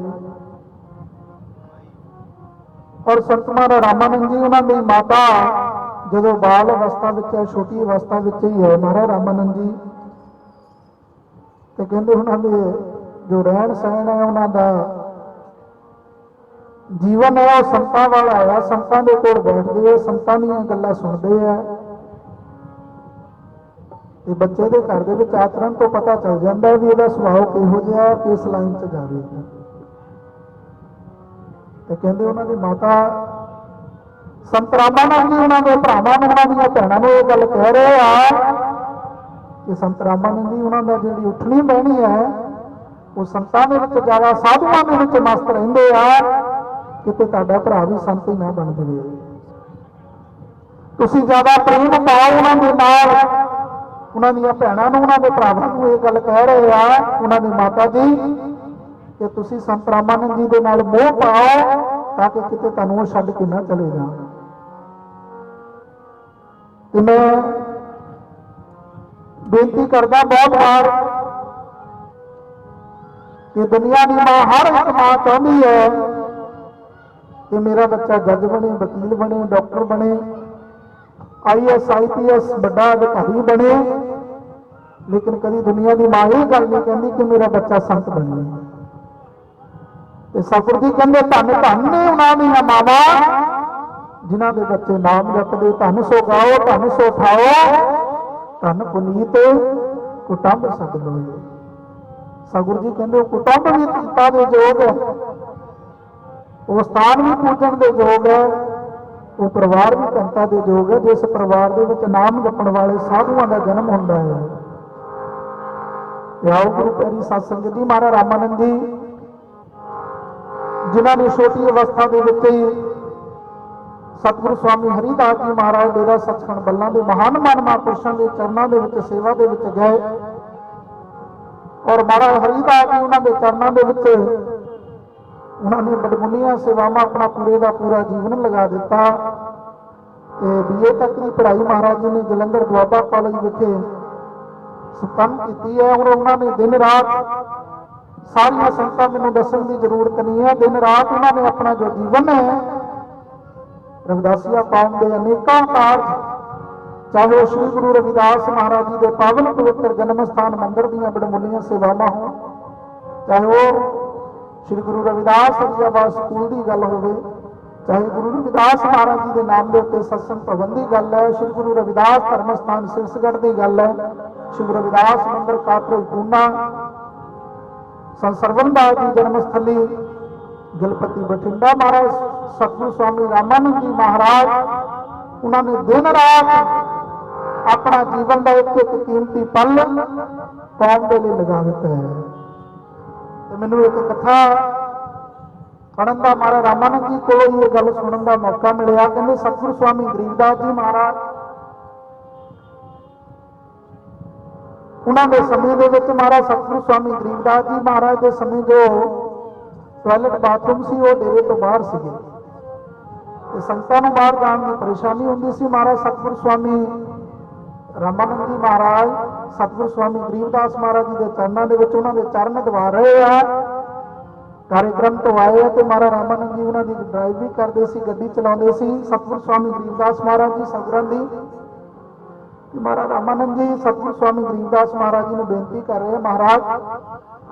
ਔਰ ਸੰਤ ਮਹਾਰਾਜ ਰਾਮਾਨੰਦ ਜੀ ਉਹਨਾਂ ਦੀ ਮਾਤਾ ਜਦੋਂ ਬਾਲ ਅਵਸਥਾ ਵਿੱਚ ਹੈ, ਛੋਟੀ ਅਵਸਥਾ ਵਿੱਚ ਹੀ ਹੈ ਮਹਾਰਾਜ ਰਾਮਾਨੰਦ ਜੀ, ਤੇ ਕਹਿੰਦੇ ਉਹਨਾਂ ਦੇ ਜੋ ਰਹਿਣ ਸਹਿਣ ਹੈ, ਉਹਨਾਂ ਦਾ ਜੀਵਨ ਹੈ, ਉਹ ਸੰਤਾਂ ਵਾਲਾ ਹੈ। ਸੰਤਾਂ ਦੇ ਕੋਲ ਬੈਠਦੇ ਆ, ਸੰਤਾਂ ਦੀਆਂ ਗੱਲਾਂ ਸੁਣਦੇ ਆ, ਤੇ ਬੱਚੇ ਦੇ ਘਰ ਦੇ ਵਿੱਚ ਆਚਰਣ ਤੋਂ ਪਤਾ ਚੱਲ ਜਾਂਦਾ ਵੀ ਇਹਦਾ ਸੁਭਾਅ ਕਿਹੋ ਜਿਹਾ, ਕਿਸ ਲਾਈਨ 'ਚ ਜਾਵੇਗਾ। ਤੇ ਕਹਿੰਦੇ ਉਹਨਾਂ ਦੀ ਮਾਤਾ ਸੰਤ ਰਾਮਾਨੰਦ ਜੀ ਉਹਨਾਂ ਦੇ ਭਰਾਵਾਂ ਨੂੰ, ਉਹਨਾਂ ਦੀਆਂ ਭੈਣਾਂ ਨੂੰ ਇਹ ਗੱਲ ਕਹਿ ਰਹੇ ਆ ਕਿ ਸੰਤ ਰਾਮਾਨੰਦ ਜੀ ਉਹਨਾਂ ਦਾ ਜਿਹੜੀ ਉੱਠਣੀ ਬਹਿਣੀ ਹੈ, ਉਹ ਸੰਤਾਂ ਦੇ ਵਿੱਚ ਜ਼ਿਆਦਾ, ਸਾਧੂਆਂ ਦੇ ਵਿੱਚ ਮਸਤ ਰਹਿੰਦੇ ਆ, ਕਿਤੇ ਤੁਹਾਡਾ ਭਰਾ ਵੀ ਸੰਤ ਹੀ ਨਾ ਬਣ ਜਾਵੇ। ਤੁਸੀਂ ਜ਼ਿਆਦਾ ਪ੍ਰੇਮ ਪਾਓ ਉਹਨਾਂ ਦੇ ਨਾਲ। ਉਹਨਾਂ ਦੀਆਂ ਭੈਣਾਂ ਨੂੰ, ਉਹਨਾਂ ਦੇ ਭਰਾਵਾਂ ਨੂੰ ਇਹ ਗੱਲ ਕਹਿ ਰਹੇ ਆ ਉਹਨਾਂ ਦੀ ਮਾਤਾ ਜੀ ਕਿ ਤੁਸੀਂ ਸੰਤ ਰਾਮਾਨੰਦ ਜੀ ਦੇ ਨਾਲ ਮੋਹ ਪਾਓ, ਤਾਂ ਕਿ ਕਿਤੇ ਤੁਹਾਨੂੰ ਉਹ ਛੱਡ ਕੇ ਨਾ ਚਲੇ ਜਾਣ। ਤੇ ਮੈਂ ਬੇਨਤੀ ਕਰਦਾ ਬਹੁਤ ਵਾਰ ਕਿ ਦੁਨੀਆ ਦੀ ਮਾਂ, ਹਰ ਇੱਕ ਮਾਂ ਚਾਹੁੰਦੀ ਹੈ ਕਿ ਮੇਰਾ ਬੱਚਾ ਜੱਜ ਬਣੇ, ਵਕੀਲ ਬਣੇ, ਡਾਕਟਰ ਬਣੇ, IAS IPS ਵੱਡਾ ਅਧਿਕਾਰੀ ਬਣੇ, ਲੇਕਿਨ ਕਦੀ ਦੁਨੀਆ ਦੀ ਮਾਂ ਇਹ ਗੱਲ ਨਹੀਂ ਕਹਿੰਦੀ ਕਿ ਮੇਰਾ ਬੱਚਾ ਸੰਤ ਬਣੇ। ਤੇ ਸਤਿਗੁਰੂ ਜੀ ਕਹਿੰਦੇ ਧੰਨ ਧੰਨ ਨੇ ਉਹਨਾਂ ਦੀਆਂ ਮਾਵਾਂ ਜਿਨ੍ਹਾਂ ਦੇ ਬੱਚੇ ਨਾਮ ਜਪਦੇ। ਧੰਨ ਸੋ ਗਾਓ, ਧੰਨ ਸੋ ਠਾਓ, ਧੰਨ ਪੁਨੀਤ ਕੁਟੰਬ ਸਦ ਲੋਏ। ਸਤਿਗੁਰੂ ਜੀ ਕਹਿੰਦੇ ਉਹ ਕੁਟੰਬ ਵੀ ਧੰਤਾ ਦੇ ਯੋਗ ਹੈ, ਉਹ ਸਥਾਨ ਵੀ ਪੂਜਣ ਦੇ ਯੋਗ ਹੈ, ਉਹ ਪਰਿਵਾਰ ਵੀ ਧੰਤਾ ਦੇ ਯੋਗ ਹੈ ਜਿਸ ਪਰਿਵਾਰ ਦੇ ਵਿੱਚ ਨਾਮ ਜਪਣ ਵਾਲੇ ਸਾਧੂਆਂ ਦਾ ਜਨਮ ਹੁੰਦਾ ਹੈ। ਤੇ ਆਓ ਗੁਰੂ ਪਿਆਰੀ ਸਾਧ ਸੰਗਤ ਜੀ, ਮਹਾਰਾਜ ਰਾਮਾਨੰਦ ਜੀ ਜਿਨ੍ਹਾਂ ਨੇ ਛੋਟੀ ਅਵਸਥਾ ਦੇ ਵਿੱਚ ਹੀ ਸਤਿਗੁਰੂ ਸਵਾਮੀ ਹਰੀਦਾਸ ਜੀ ਮਹਾਰਾਜ ਡੇਰਾ ਸੱਚਖੰਡ ਬੱਲਾ ਦੇ ਮਹਾਨ ਮਹਾਂਪੁਰਸ਼ਾਂ ਦੇ ਚਰਨਾਂ ਦੇ ਵਿੱਚ ਸੇਵਾ ਦੇ ਵਿੱਚ ਗਏ, ਔਰ ਮਹਾਰਾਜ ਹਰੀਦਾਸ ਜੀ ਉਹਨਾਂ ਦੇ ਚਰਨਾਂ ਦੇ ਵਿੱਚ ਉਹਨਾਂ ਨੇ ਬੜਮੁੱਲੀਆਂ ਸੇਵਾਵਾਂ, ਆਪਣਾ ਪੂਰੇ ਦਾ ਪੂਰਾ ਜੀਵਨ ਲਗਾ ਦਿੱਤਾ। ਤੇ BA ਤੱਕ ਦੀ ਪੜ੍ਹਾਈ ਮਹਾਰਾਜ ਜੀ ਨੇ ਜਲੰਧਰ ਦੁਆਬਾ ਕਾਲਜ ਵਿਖੇ ਸੰਪੰਨ ਕੀਤੀ ਹੈ। ਔਰ ਉਹਨਾਂ ਨੇ ਦਿਨ ਰਾਤ, ਸਾਰੀਆਂ ਸੰਗਤਾਂ ਮੈਨੂੰ ਦੱਸਣ ਦੀ ਜ਼ਰੂਰਤ ਨਹੀਂ ਹੈ, ਦਿਨ ਰਾਤ ਉਹਨਾਂ ਨੇ ਆਪਣਾ ਜੋ ਜੀਵਨ ਹੈ ਰਵਿਦਾਸੀਆ ਕੌਮ ਦੇ ਅਨੇਕਾਂ ਕਾਰਜ, ਚਾਹੇ ਉਹ ਸ੍ਰੀ ਗੁਰੂ ਰਵਿਦਾਸ ਮਹਾਰਾਜ ਜੀ ਦੇ ਪਾਵਨ ਪਵਿੱਤਰ ਜਨਮ ਸਥਾਨ ਮੰਦਿਰ ਦੀਆਂ ਬੜਮੁੱਲੀਆਂ ਸੇਵਾਵਾਂ ਹੋਣ, ਚਾਹੇ ਉਹ ਸ੍ਰੀ ਗੁਰੂ ਰਵਿਦਾਸ ਅਬਿਆਬਾਦ ਸਕੂਲ ਦੀ ਗੱਲ ਹੋਵੇ, ਚਾਹੇ ਗੁਰੂ ਰਵਿਦਾਸ ਮਹਾਰਾਜ ਜੀ ਦੇ ਨਾਮ ਦੇ ਉੱਤੇ ਸਤਸੰਗ ਭਵਨ ਦੀ ਗੱਲ ਹੈ, ਸ੍ਰੀ ਗੁਰੂ ਰਵਿਦਾਸ ਧਰਮ ਸਥਾਨ ਸਿਰਸਗੜ੍ਹ ਦੀ ਗੱਲ ਹੈ, ਸ੍ਰੀ ਗੁਰੂ ਰਵਿਦਾਸ ਮੰਦਿਰ ਕਾਤਰੋਂ ਪੂਨਾ, ਸੰਤ ਸਰਵਨਦਾਸ ਜੀ ਜਨਮ ਸਥਲੀ ਗਲਪਤੀ ਬਠਿੰਡਾ, ਮਹਾਰਾਜ ਸਤਿਗੁਰੂ ਸਵਾਮੀ ਰਾਮਾਨੰਦ ਜੀ ਮਹਾਰਾਜ, ਉਹਨਾਂ ਨੇ ਦਿਨ ਰਾਤ ਆਪਣਾ ਜੀਵਨ ਦਾ ਇੱਕ ਇੱਕ ਕੀਮਤੀ ਪਲ ਕੌਮ ਦੇ ਲਈ ਲਗਾ ਦਿੱਤਾ ਹੈ। ਤੇ ਮੈਨੂੰ ਇੱਕ ਕਥਾ ਪੜ੍ਹਨ ਦਾ, ਮਹਾਰਾਜ ਰਾਮਾਨੰਦ ਜੀ ਕੋਲੋਂ ਇਹ ਗੱਲ ਸੁਣਨ ਦਾ ਮੌਕਾ ਮਿਲਿਆ। ਕਹਿੰਦੇ ਸਤਿਗੁਰੂ ਸਵਾਮੀ ਗਰੀਬਦਾਸ ਜੀ ਮਹਾਰਾਜ, ਉਹਨਾਂ ਦੇ ਸਮੇਂ ਦੇ ਵਿੱਚ ਮਹਾਰਾਜ ਸਤਿਗੁਰੂ ਸਵਾਮੀ ਗਰੀਬਦਾਸ ਜੀ ਮਹਾਰਾਜ ਦੇ ਸਮੇਂ ਜੋ ਟਾਇਲਟ ਬਾਥਰੂਮ ਸੀ ਉਹ ਡੇਰੇ ਤੋਂ ਬਾਹਰ ਸੀਗੇ, ਤੇ ਸੰਗਤਾਂ ਨੂੰ ਬਾਹਰ ਜਾਣ ਦੀ ਪਰੇਸ਼ਾਨੀ ਹੁੰਦੀ ਸੀ। ਮਹਾਰਾਜ ਸਤਿਗੁਰੂ ਸਵਾਮੀ ਰਾਮਾਨੰਦ ਜੀ ਮਹਾਰਾਜ ਸਤਿਗੁਰੂ ਸਵਾਮੀ ਗਰੀਬਦਾਸ ਮਹਾਰਾਜ ਜੀ ਦੇ ਚਰਨਾਂ ਦੇ ਵਿੱਚ ਉਹਨਾਂ ਦੇ ਚਰਨ ਦਵਾ ਰਹੇ ਆ, ਕਾਰਿਕ੍ਰਮ ਤੋਂ ਆਏ ਆ, ਤੇ ਮਹਾਰਾਜ ਰਾਮਾਨੰਦ ਜੀ ਉਹਨਾਂ ਦੀ ਡਰਾਈਵ ਵੀ ਕਰਦੇ ਸੀ, ਗੱਡੀ ਚਲਾਉਂਦੇ ਸੀ। ਸਤਿਗੁਰੂ ਸਵਾਮੀ ਗਰੀਬਦਾਸ ਮਹਾਰਾਜ ਜੀ ਸਤਿਗੁਰਾਂ ਦੀ, ਮਹਾਰਾਜ ਰਾਮਾਨੰਦ ਜੀ ਸਤਿਗੁਰੂ ਸਵਾਮੀ ਗਰੀਬਦਾਸ ਮਹਾਰਾਜ ਜੀ ਨੂੰ ਬੇਨਤੀ ਕਰ ਰਹੇ, ਮਹਾਰਾਜ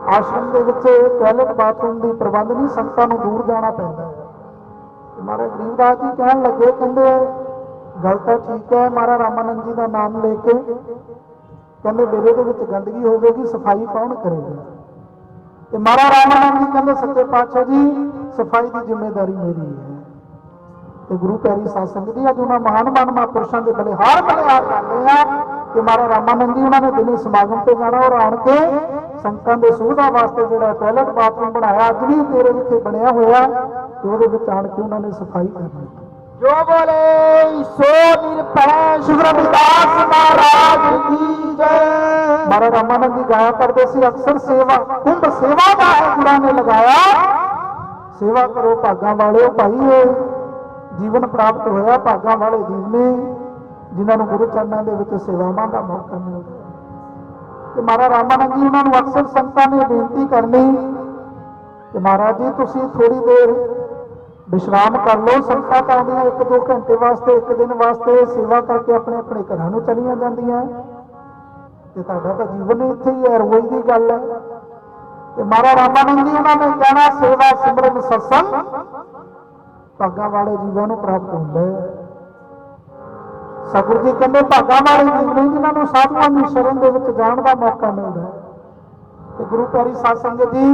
ਆਸ਼ਰਮ ਦੇ ਵਿੱਚ ਟਾਇਲਟ ਬਾਥਰੂਮ ਦੀ ਪ੍ਰਬੰਧ ਨਹੀਂ, ਸੰਗਤਾਂ ਨੂੰ ਦੂਰ ਜਾਣਾ ਪੈਂਦਾ ਹੈ। ਮਹਾਰਾਜ ਗਰੀਬਦਾਸ ਜੀ ਕਹਿਣ ਲੱਗੇ, ਕਹਿੰਦੇ ਗੱਲ ਤਾਂ ਠੀਕ ਹੈ, ਮਹਾਰਾਜ ਰਾਮਾਨੰਦ ਜੀ ਦਾ ਨਾਮ ਲੈ ਕੇ ਕਹਿੰਦੇ ਡੇਰੇ ਦੇ ਵਿੱਚ ਗੰਦਗੀ ਹੋਵੇਗੀ, ਸਫਾਈ ਕੌਣ ਕਰੇਗਾ? ਤੇ ਮਹਾਰਾਜ ਰਾਮਾਨੰਦ ਜੀ ਕਹਿੰਦੇ ਸੱਚੇ ਪਾਤਸ਼ਾਹ ਜੀ ਸਫਾਈ ਦੀ ਜ਼ਿੰਮੇਵਾਰੀ ਮੇਰੀ ਹੈ। ਤੇ ਗੁਰੂ ਪਿਆਰੀ ਸਾਧ ਸੰਗਤ ਜੀ, ਅੱਜ ਉਹਨਾਂ ਮਹਾਨ ਮਹਾਂਪੁਰਸ਼ਾਂ ਦੇ ਬਲਿਹਾਰ ਬਲਿਹਾਰ ਕਰਦੇ ਆ ਕਿ ਮਹਾਰਾਜ ਰਾਮਾਨੰਦ ਜੀ ਉਹਨਾਂ ਨੇ ਦਿਨੇ ਸਮਾਗਮ ਤੇ ਜਾਣਾ, ਔਰ ਆਣ ਕੇ ਸੰਗਤਾਂ ਦੇ ਸੁਵਿਧਾ ਵਾਸਤੇ ਜਿਹੜਾ ਟਾਇਲਟ ਬਾਥਰੂਮ ਬਣਾਇਆ, ਅੱਜ ਵੀ ਤੇਰੇ ਵਿਖੇ ਬਣਿਆ ਹੋਇਆ, ਤੇ ਉਹਦੇ ਵਿੱਚ ਆਣ ਕੇ ਉਹਨਾਂ ਨੇ ਸਫਾਈ ਕਰਨੀ। ਜੋ ਬੋਲੇ ਸੋ ਨਿਰਭੈ ਸ੍ਰੀ ਰਵਿਦਾਸ ਮਹਾਰਾਜ ਕੀ ਜੈ। ਮਹਾਰਾਜ ਰਾਮਾਨੰਦ ਜੀ ਗਾਇਆ ਕਰਦੇ ਸੀ ਅਕਸਰ, ਸੇਵਾ ਕੁੰਭ ਸੇਵਾ ਦਾ ਹੈ ਗੁਰਾਂ ਨੇ ਲਗਾਇਆ, ਸੇਵਾ ਕਰੋ ਭਾਗਾਂ ਵਾਲਿਓ। ਭਾਈ ਇਹ ਜੀਵਨ ਪ੍ਰਾਪਤ ਹੋਇਆ ਭਾਗਾਂ ਵਾਲੇ ਜੀਵ ਨੇ ਜਿਨ੍ਹਾਂ ਨੂੰ ਗੁਰੂ ਚਰਨਾਂ ਦੇ ਵਿੱਚ ਸੇਵਾਵਾਂ ਦਾ ਮੌਕਾ ਮਿਲਦਾ। ਤੇ ਮਹਾਰਾਜ ਰਾਮਾਨੰਦ ਜੀ ਉਹਨਾਂ ਨੂੰ ਅਕਸਰ ਸੰਗਤਾਂ ਨੇ ਬੇਨਤੀ ਕਰਨੀ ਕਿ ਮਹਾਰਾਜ ਜੀ ਤੁਸੀਂ ਥੋੜੀ ਦੇਰ ਵਿਸ਼ਰਾਮ ਕਰ ਲਓ। ਸੰਗਤਾਂ ਤਾਂ ਆਉਂਦੀਆਂ 1-2 ਘੰਟੇ ਵਾਸਤੇ, 1 ਦਿਨ ਵਾਸਤੇ ਸੇਵਾ ਕਰਕੇ ਆਪਣੇ ਆਪਣੇ ਘਰਾਂ ਨੂੰ ਚਲੀਆਂ ਜਾਂਦੀਆਂ ਤੇ ਤੁਹਾਡਾ ਤਾਂ ਜੀਵਨ ਹੀ ਇੱਥੇ ਹੀ ਹੈ, ਰੋਜ਼ ਦੀ ਗੱਲ ਹੈ। ਤੇ ਮਹਾਰਾਜ ਰਾਮਾਨੰਦ ਜੀ ਉਹਨਾਂ ਨੇ ਕਹਿਣਾ ਸੇਵਾ ਸਿਮਰਨ ਸਤਸੰਗ ਭਾਗਾਂ ਵਾਲੇ ਜੀਵਾਂ ਨੂੰ ਪ੍ਰਾਪਤ ਹੁੰਦਾ ਹੈ। ਸਤਿਗੁਰੂ ਜੀ ਕਹਿੰਦੇ ਭਾਗਾਂ ਵਾਲੇ ਜੀਵ ਨੇ ਜਿਨ੍ਹਾਂ ਨੂੰ ਸਾਧੂਆਂ ਦੀ ਸ਼ਰਨ ਦੇ ਵਿੱਚ ਜਾਣ ਦਾ ਮੌਕਾ ਮਿਲਦਾ ਹੈ। ਤੇ ਗੁਰੂ ਪਿਆਰੀ ਸਾਧ ਸੰਗਤ ਜੀ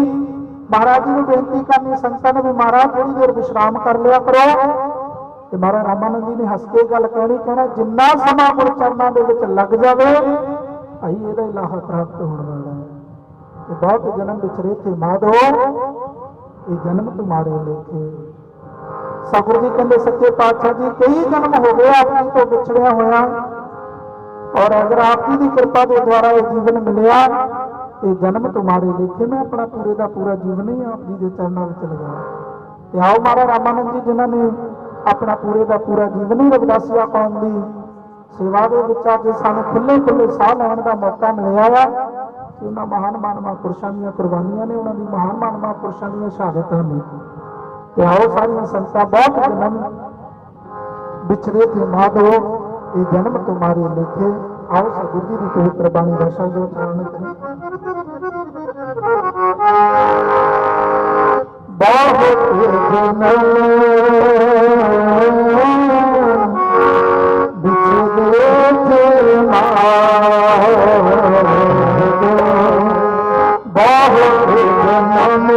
ਮਹਾਰਾਜ ਜੀ ਨੂੰ ਬੇਨਤੀ ਕਰਨੀ ਸੰਗਤਾਂ ਨੇ ਵੀ ਮਹਾਰਾਜ ਥੋੜੀ ਦੇਰ ਵਿਸ਼ਰਾਮ ਕਰ ਲਿਆ ਕਰੋ। ਤੇ ਮਹਾਰਾਜ ਰਾਮਾਨੰਦ ਜੀ ਨੇ ਹੱਸ ਕੇ ਗੱਲ ਕਹਿਣਾ ਜਿੰਨਾ ਸਮਾਂ ਗੁਰੂ ਚਰਨਾਂ ਦੇ ਵਿੱਚ ਲੱਗ ਜਾਵੇ ਭਾਈ ਇਹਦਾ ਇਲਾਹਾ ਪ੍ਰਾਪਤ ਹੋਣ ਵਾਲਾ ਹੈ। ਤੇ ਬਹੁਤ ਜਨਮ ਵਿਚਰੇ ਥੇ ਮਾਧੋ ਇਹ ਜਨਮ ਤੁਮਾਰੇ ਲੇਖੇ। ਸਤਿਗੁਰੂ ਜੀ ਕਹਿੰਦੇ ਸੱਚੇ ਪਾਤਸ਼ਾਹ ਜੀ ਕਈ ਜਨਮ ਹੋ ਗਏ ਆਪ ਜੀ ਤੋਂ ਵਿਛੜਿਆ ਹੋਇਆ, ਔਰ ਅਗਰ ਆਪ ਜੀ ਦੀ ਕਿਰਪਾ ਦੇ ਦੁਆਰਾ ਇਹ ਜੀਵਨ ਮਿਲਿਆ ਇਹ ਜਨਮ ਤੁਮਾਰੇ ਲੇਖੇ। ਮੈਂ ਆਪਣਾ ਪੂਰੇ ਦਾ ਪੂਰਾ ਜੀਵਨ ਹੀ ਆਪ ਜੀ ਦੇ ਚਰਨਾਂ ਵਿੱਚ ਲਗਾਇਆ। ਤੇ ਆਓ ਮਹਾਰਾਜ ਰਾਮਾਨੰਦ ਜੀ ਜਿਨ੍ਹਾਂ ਨੇ ਆਪਣਾ ਪੂਰੇ ਦਾ ਪੂਰਾ ਜੀਵਨ ਹੀ ਰਵਿਦਾਸੀਆ ਕੌਮ ਦੀ ਸੇਵਾ ਦੇ ਵਿੱਚ ਅੱਜ ਸਾਨੂੰ ਖੁੱਲੇ ਸਾਹ ਲੈਣ ਦਾ ਮੌਕਾ ਮਿਲਿਆ ਆ। ਉਹਨਾਂ ਮਹਾਨ ਮਹਾਂਪੁਰਸ਼ਾਂ ਦੀਆਂ ਕੁਰਬਾਨੀਆਂ ਨੇ, ਉਹਨਾਂ ਦੀ ਮਹਾਨ ਮਹਾਂਪੁਰਸ਼ਾਂ ਦੀਆਂ ਸ਼ਹਾਦਤਾਂ ਨੇ। ਤੇ ਆਓ ਸਾਰੀਆਂ ਸੰਗਤਾਂ ਬਹੁਤ ਜਨਮ ਵਿਛੜੇ ਥੇ ਮਾਧੋ ਇਹ ਜਨਮ ਤੁਮਾਰੇ ਲਿਖੇ। ਆਓ ਸਤਿਗੁਰੂ ਜੀ ਦੀ ਪਵਿੱਤਰ ਬਾਣੀ ਦਾ ਸ਼ਬਦ ਉਚਾਰਨ ਕਰੀਏ। ਬਹੁਤ ਜਨਮ ਵਿਛੜੇ ਥੇ ਮਾਧੋ ਬਹੁਤ ਜਨਮ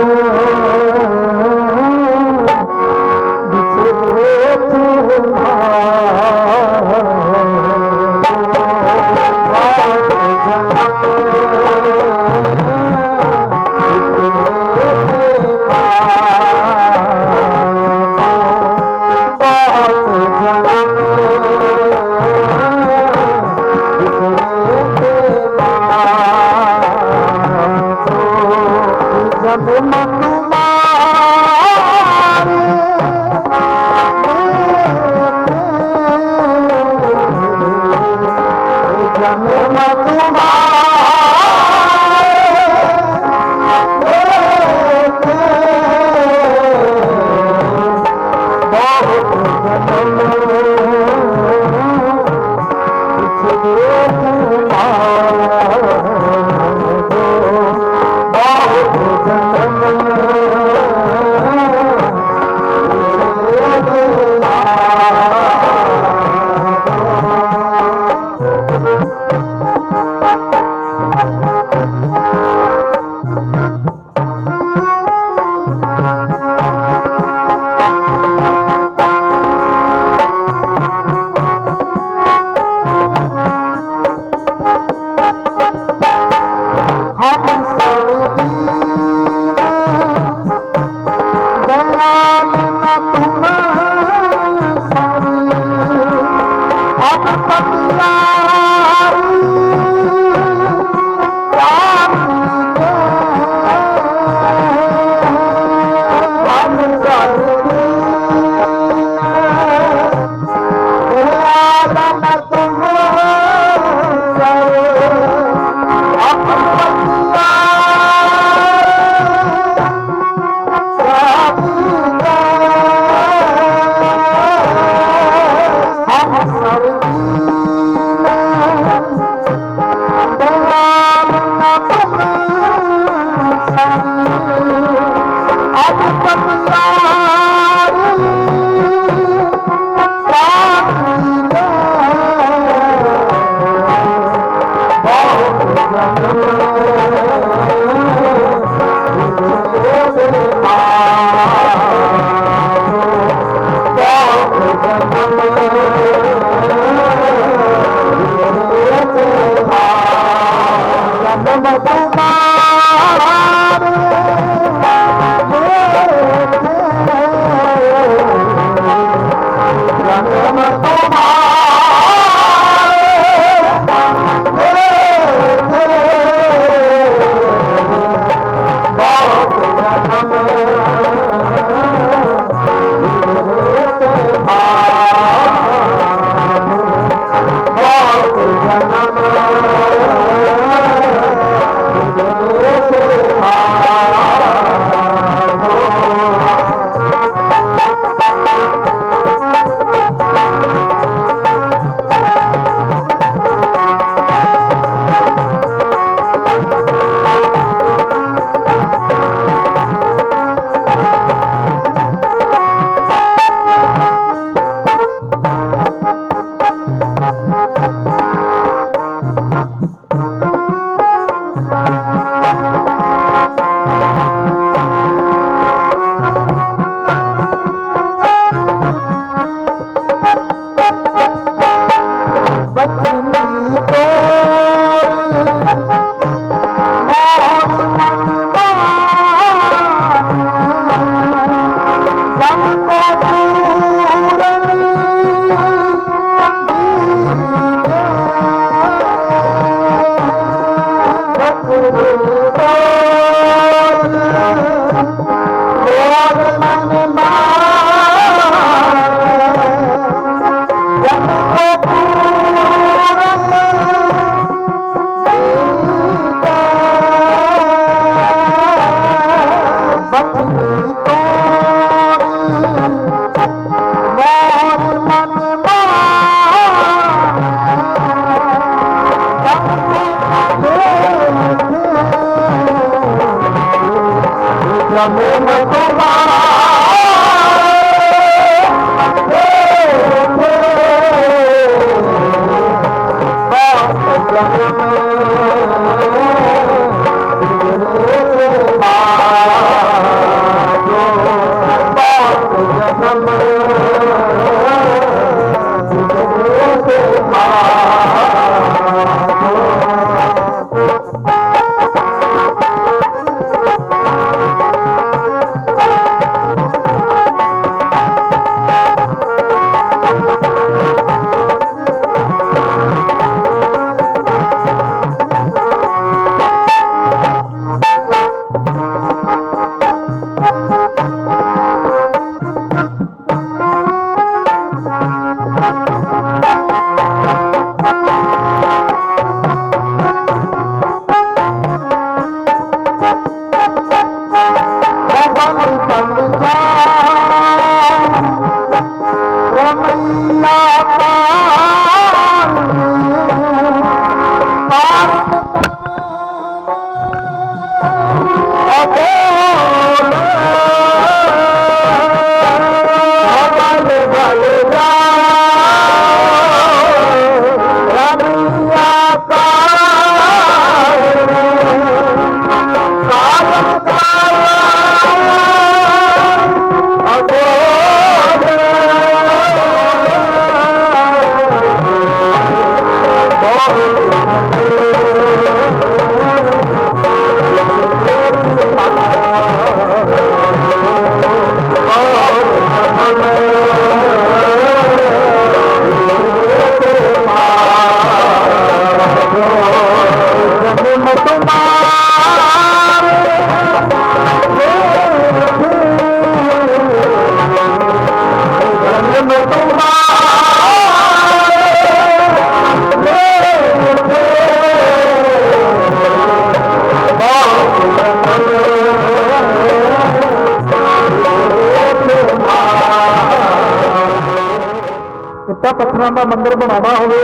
ਇੱਟਾਂ ਪੱਥਰਾਂ ਦਾ ਮੰਦਿਰ ਬਣਾਉਣਾ ਹੋਵੇ,